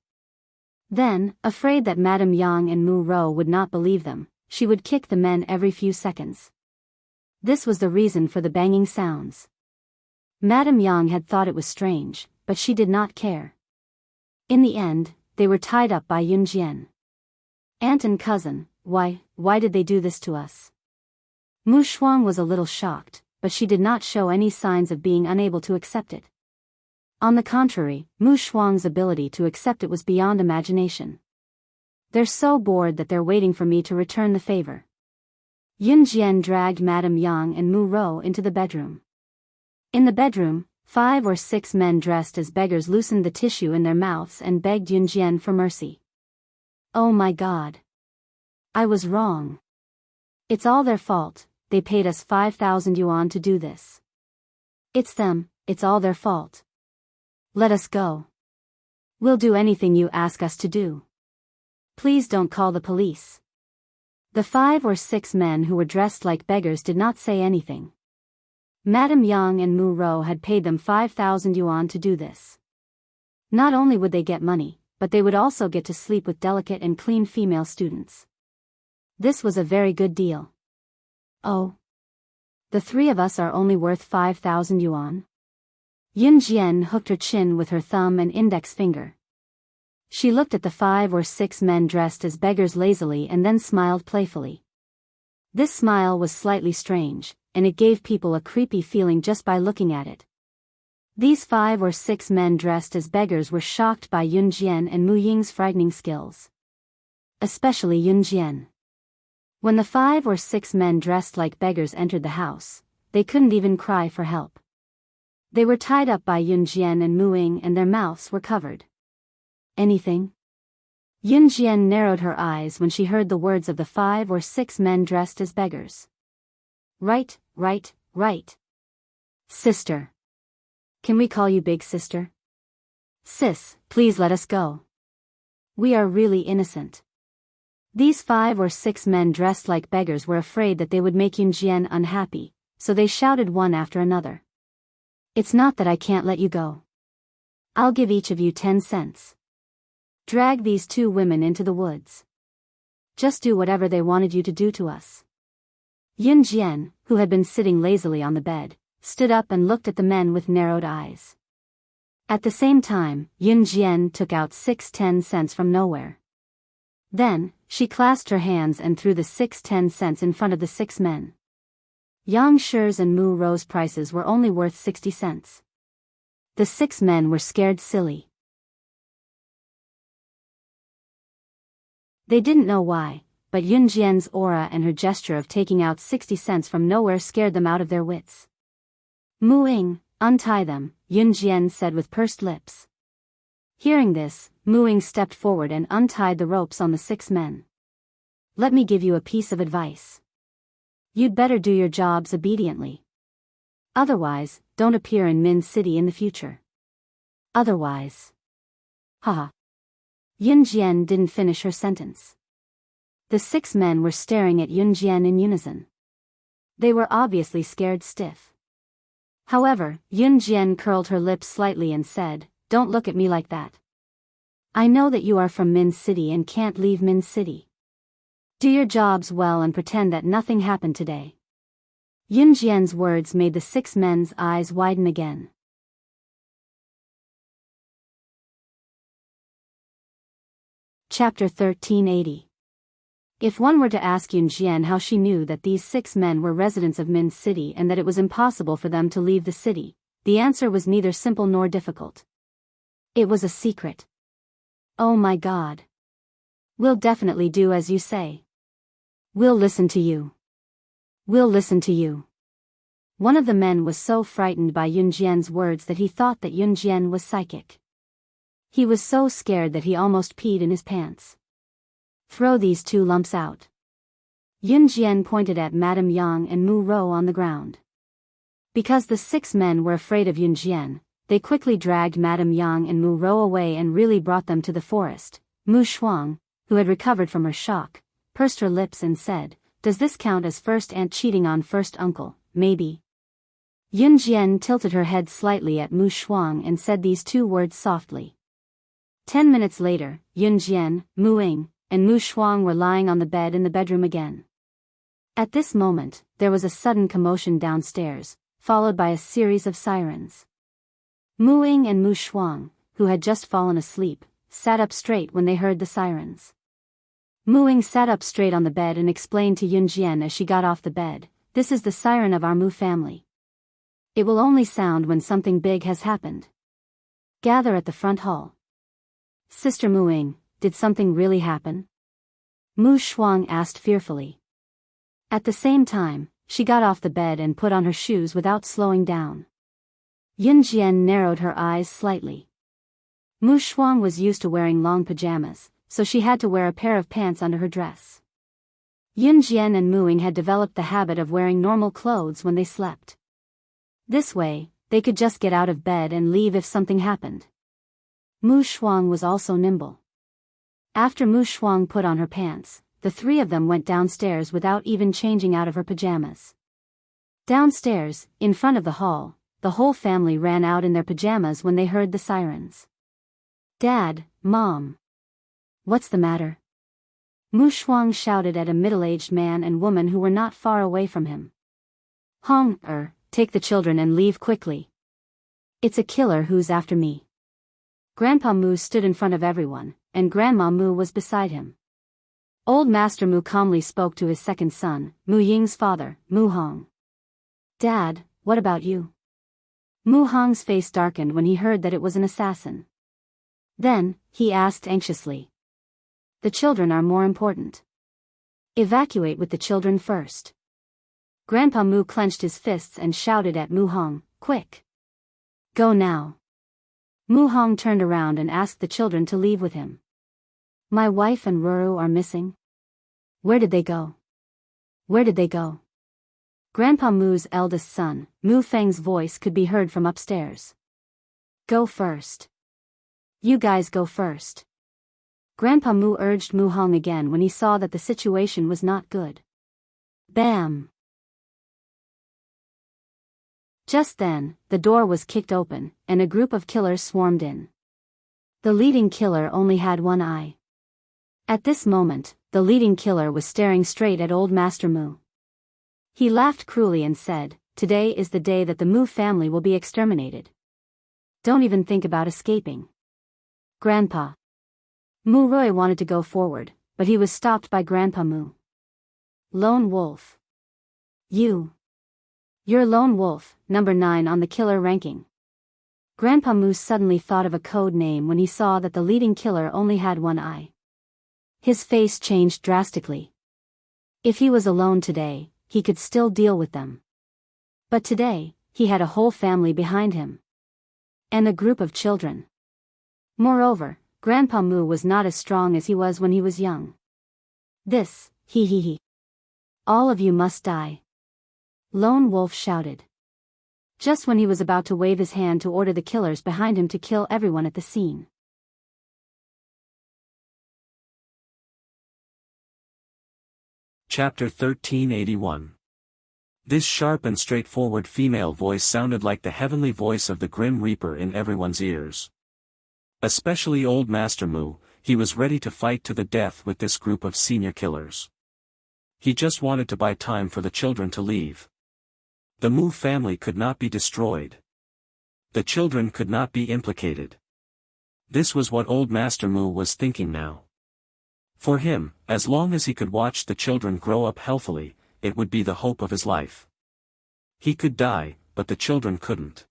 Then, afraid that Madame Yang and Mu Ro would not believe them, she would kick the men every few seconds. This was the reason for the banging sounds. Madame Yang had thought it was strange, but she did not care. In the end, they were tied up by Yun Jian. "Aunt and cousin, why did they do this to us?" Mu Shuang was a little shocked, but she did not show any signs of being unable to accept it. On the contrary, Mu Shuang's ability to accept it was beyond imagination. "They're so bored that they're waiting for me to return the favor." Yun Jian dragged Madame Yang and Mu Ro into the bedroom. In the bedroom, 5 or 6 men dressed as beggars loosened the tissue in their mouths and begged Yun Jian for mercy. "Oh my God. I was wrong. It's all their fault, they paid us 5,000 yuan to do this. It's them, it's all their fault. Let us go. We'll do anything you ask us to do. Please don't call the police." The 5 or 6 men who were dressed like beggars did not say anything. Madame Yang and Mu Ro had paid them 5,000 yuan to do this. Not only would they get money, but they would also get to sleep with delicate and clean female students. This was a very good deal. "Oh. The 3 of us are only worth 5,000 yuan? Yun Jian hooked her chin with her thumb and index finger. She looked at the 5 or 6 men dressed as beggars lazily and then smiled playfully. This smile was slightly strange, and it gave people a creepy feeling just by looking at it. These 5 or 6 men dressed as beggars were shocked by Yun Jian and Mu Ying's frightening skills. Especially Yun Jian. When the 5 or 6 men dressed like beggars entered the house, they couldn't even cry for help. They were tied up by Yun Jian and Mu Ying and their mouths were covered. "Anything?" Yun Jian narrowed her eyes when she heard the words of the 5 or 6 men dressed as beggars. Right. Sister. Can we call you Big Sister? Sis, please let us go. We are really innocent." These 5 or 6 men dressed like beggars were afraid that they would make Yun Jian unhappy, so they shouted one after another. "It's not that I can't let you go. I'll give each of you 10 cents. Drag these 2 women into the woods. Just do whatever they wanted you to do to us." Yun Jian, who had been sitting lazily on the bed, stood up and looked at the men with narrowed eyes. At the same time, Yun Jian took out 6 10 cents from nowhere. Then, she clasped her hands and threw the 6 10 cents in front of the 6 men. Yang Shi's and Mu Ro's prices were only worth 60 cents. The 6 men were scared silly. They didn't know why, but Yun Jian's aura and her gesture of taking out 60 cents from nowhere scared them out of their wits. "Mu Ying, untie them," Yun Jian said with pursed lips. Hearing this, Mu Ying stepped forward and untied the ropes on the 6 men. let me give you a piece of advice. You'd better do your jobs obediently. Otherwise, don't appear in Min City in the future. Otherwise. Haha. Yun Jian didn't finish her sentence. The 6 men were staring at Yun Jian in unison. They were obviously scared stiff. However, Yun Jian curled her lips slightly and said, "Don't look at me like that. I know that you are from Min City and can't leave Min City. Do your jobs well and pretend that nothing happened today." Yun Jian's words made the 6 men's eyes widen again. Chapter 1380. If one were to ask Yun Jian how she knew that these 6 men were residents of Min City and that it was impossible for them to leave the city, the answer was neither simple nor difficult. It was a secret. Oh my God. We'll definitely do as you say. We'll listen to you. We'll listen to you. One of the men was so frightened by Yun Jian's words that he thought that Yun Jian was psychic. He was so scared that he almost peed in his pants. Throw these 2 lumps out. Yun Jian pointed at Madame Yang and Mu Rou on the ground. Because the 6 men were afraid of Yun Jian, they quickly dragged Madame Yang and Mu Rou away and really brought them to the forest. Mu Shuang, who had recovered from her shock, pursed her lips and said, "Does this count as first aunt cheating on first uncle, maybe?" Yun Jian tilted her head slightly at Mu Shuang and said these 2 words softly. 10 minutes later, Yun Jian, Mu Ying, and Mu Shuang were lying on the bed in the bedroom again. At this moment, there was a sudden commotion downstairs, followed by a series of sirens. Mu Ying and Mu Shuang, who had just fallen asleep, sat up straight when they heard the sirens. Mu Ying sat up straight on the bed and explained to Yun Jian as she got off the bed, "This is the siren of our Mu family. It will only sound when something big has happened. Gather at the front hall." "Sister Mu Ying, did something really happen?" Mu Shuang asked fearfully. At the same time, she got off the bed and put on her shoes without slowing down. Yun Jian narrowed her eyes slightly. Mu Shuang was used to wearing long pajamas, so she had to wear a pair of pants under her dress. Yun Jian and Mu Ying had developed the habit of wearing normal clothes when they slept. This way, they could just get out of bed and leave if something happened. Mu Shuang was also nimble. After Mu Shuang put on her pants, the 3 of them went downstairs without even changing out of her pajamas. Downstairs, in front of the hall, the whole family ran out in their pajamas when they heard the sirens. "Dad, Mom. What's the matter?" Mu Shuang shouted at a middle-aged man and woman who were not far away from him. Take the children and leave quickly. It's a killer who's after me." Grandpa Mu stood in front of everyone, and Grandma Mu was beside him. Old Master Mu calmly spoke to his second son, Mu Ying's father, Mu Hong. "Dad, what about you?" Mu Hong's face darkened when he heard that it was an assassin. Then, he asked anxiously. "The children are more important. Evacuate with the children first." Grandpa Mu clenched his fists and shouted at Mu Hong, "Quick! Go now." Mu Hong turned around and asked the children to leave with him. "My wife and Ruru are missing. Where did they go? Where did they go?" Grandpa Mu's eldest son, Mu Feng's voice could be heard from upstairs. "Go first. You guys go first." Grandpa Mu urged Mu Hong again when he saw that the situation was not good. Bam! Just then, the door was kicked open, and a group of killers swarmed in. The leading killer only had one eye. At this moment, the leading killer was staring straight at old Master Mu. He laughed cruelly and said, "Today is the day that the Mu family will be exterminated. Don't even think about escaping." "Grandpa." Mu Rui wanted to go forward, but he was stopped by Grandpa Mu. "Lone Wolf. You're Lone Wolf, number 9 on the killer ranking." Grandpa Mu suddenly thought of a code name when he saw that the leading killer only had one eye. His face changed drastically. If he was alone today, he could still deal with them. But today, he had a whole family behind him. And a group of children. Moreover, Grandpa Mu was not as strong as he was when he was young. This, He he he. All of you must die. Lone Wolf shouted. Just when he was about to wave his hand to order the killers behind him to kill everyone at the scene. Chapter 1381. This sharp and straightforward female voice sounded like the heavenly voice of the Grim Reaper in everyone's ears. Especially old Master Mu, he was ready to fight to the death with this group of senior killers. He just wanted to buy time for the children to leave. The Mu family could not be destroyed. The children could not be implicated. This was what old Master Mu was thinking now. For him, as long as he could watch the children grow up healthily, it would be the hope of his life. He could die, but the children couldn't.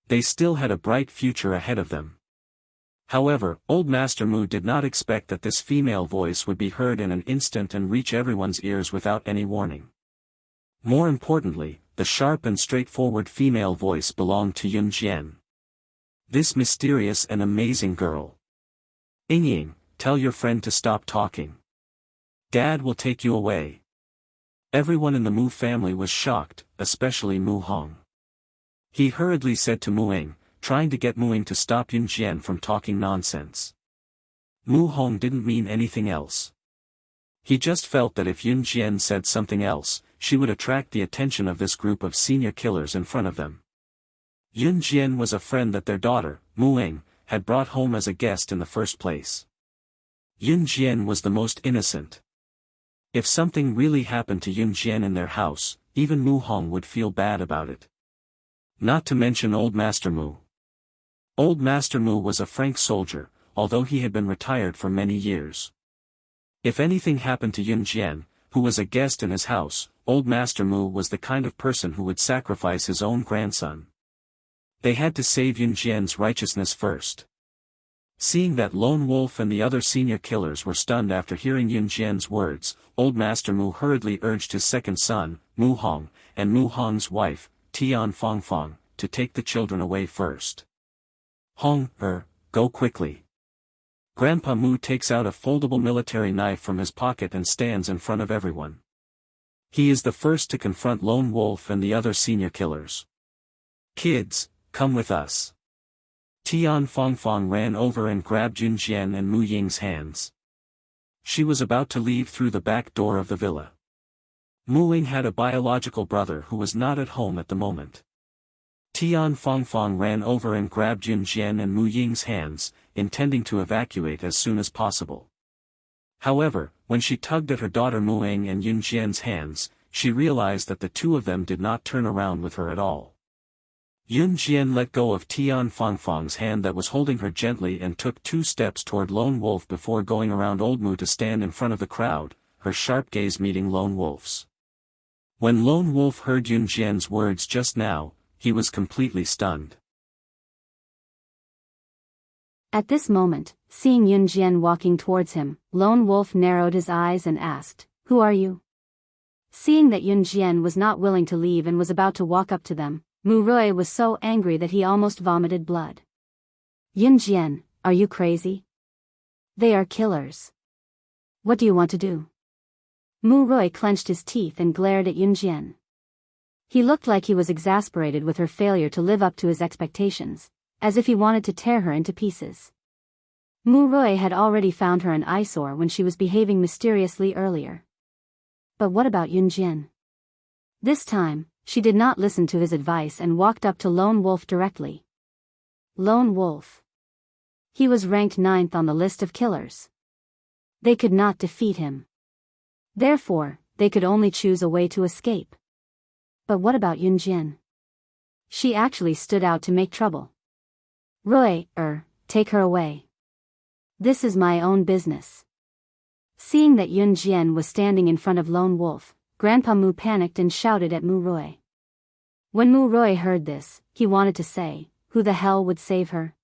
They still had a bright future ahead of them. However, old Master Mu did not expect that this female voice would be heard in an instant and reach everyone's ears without any warning. More importantly, the sharp and straightforward female voice belonged to Yun Jian. This mysterious and amazing girl. Ying, tell your friend to stop talking. Dad will take you away. Everyone in the Mu family was shocked, especially Mu Hong. He hurriedly said to Mu Ying, trying to get Mu Ying to stop Yun Jian from talking nonsense. Mu Hong didn't mean anything else. He just felt that if Yun Jian said something else, she would attract the attention of this group of senior killers in front of them. Yun Jian was a friend that their daughter, Mu Ying, had brought home as a guest in the first place. Yun Jian was the most innocent. If something really happened to Yun Jian in their house, even Mu Hong would feel bad about it. Not to mention old Master Mu. Old Master Mu was a frank soldier, although he had been retired for many years. If anything happened to Yun Jian, who was a guest in his house, old Master Mu was the kind of person who would sacrifice his own grandson. They had to save Yun Jian's righteousness first. Seeing that Lone Wolf and the other senior killers were stunned after hearing Yun Jian's words, old Master Mu hurriedly urged his second son, Mu Hong, and Mu Hong's wife, Tian Fongfong, to take the children away first. Hong, go quickly. Grandpa Mu takes out a foldable military knife from his pocket and stands in front of everyone. He is the first to confront Lone Wolf and the other senior killers. Kids, come with us. Tian Fongfong ran over and grabbed Yun Jian and Mu Ying's hands. She was about to leave through the back door of the villa. Mu Ying had a biological brother who was not at home at the moment. Tian Fongfong ran over and grabbed Yun Jian and Mu Ying's hands, intending to evacuate as soon as possible. However, when she tugged at her daughter Mu Ying and Yun Jian's hands, she realized that the two of them did not turn around with her at all. Yun Jian let go of Tian Fongfong's hand that was holding her gently and took 2 steps toward Lone Wolf before going around old Mu to stand in front of the crowd, her sharp gaze meeting Lone Wolf's. When Lone Wolf heard Yun Jian's words just now, he was completely stunned. At this moment, seeing Yun Jian walking towards him, Lone Wolf narrowed his eyes and asked, "Who are you?" Seeing that Yun Jian was not willing to leave and was about to walk up to them, Mu Rui was so angry that he almost vomited blood. "Yun Jian, are you crazy? They are killers. What do you want to do?" Mu Rui clenched his teeth and glared at Yun Jian. He looked like he was exasperated with her failure to live up to his expectations, as if he wanted to tear her into pieces. Mu Rui had already found her an eyesore when she was behaving mysteriously earlier. But what about Yun Jian? This time, she did not listen to his advice and walked up to Lone Wolf directly. Lone Wolf. He was ranked 9th on the list of killers. They could not defeat him. Therefore, they could only choose a way to escape. But what about Yun Jian? She actually stood out to make trouble. "Rui, take her away. This is my own business." Seeing that Yun Jian was standing in front of Lone Wolf, Grandpa Mu panicked and shouted at Mu Rui. When Mu Rui heard this, he wanted to say, "Who the hell would save her?"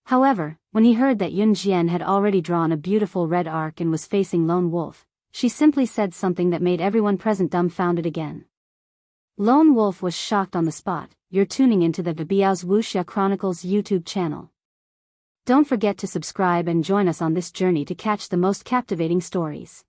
However, when he heard that Yun Jian had already drawn a beautiful red arc and was facing Lone Wolf, she simply said something that made everyone present dumbfounded again. Lone Wolf was shocked on the spot. You're tuning into the Biyao's Wuxia Chronicles YouTube channel. Don't forget to subscribe and join us on this journey to catch the most captivating stories.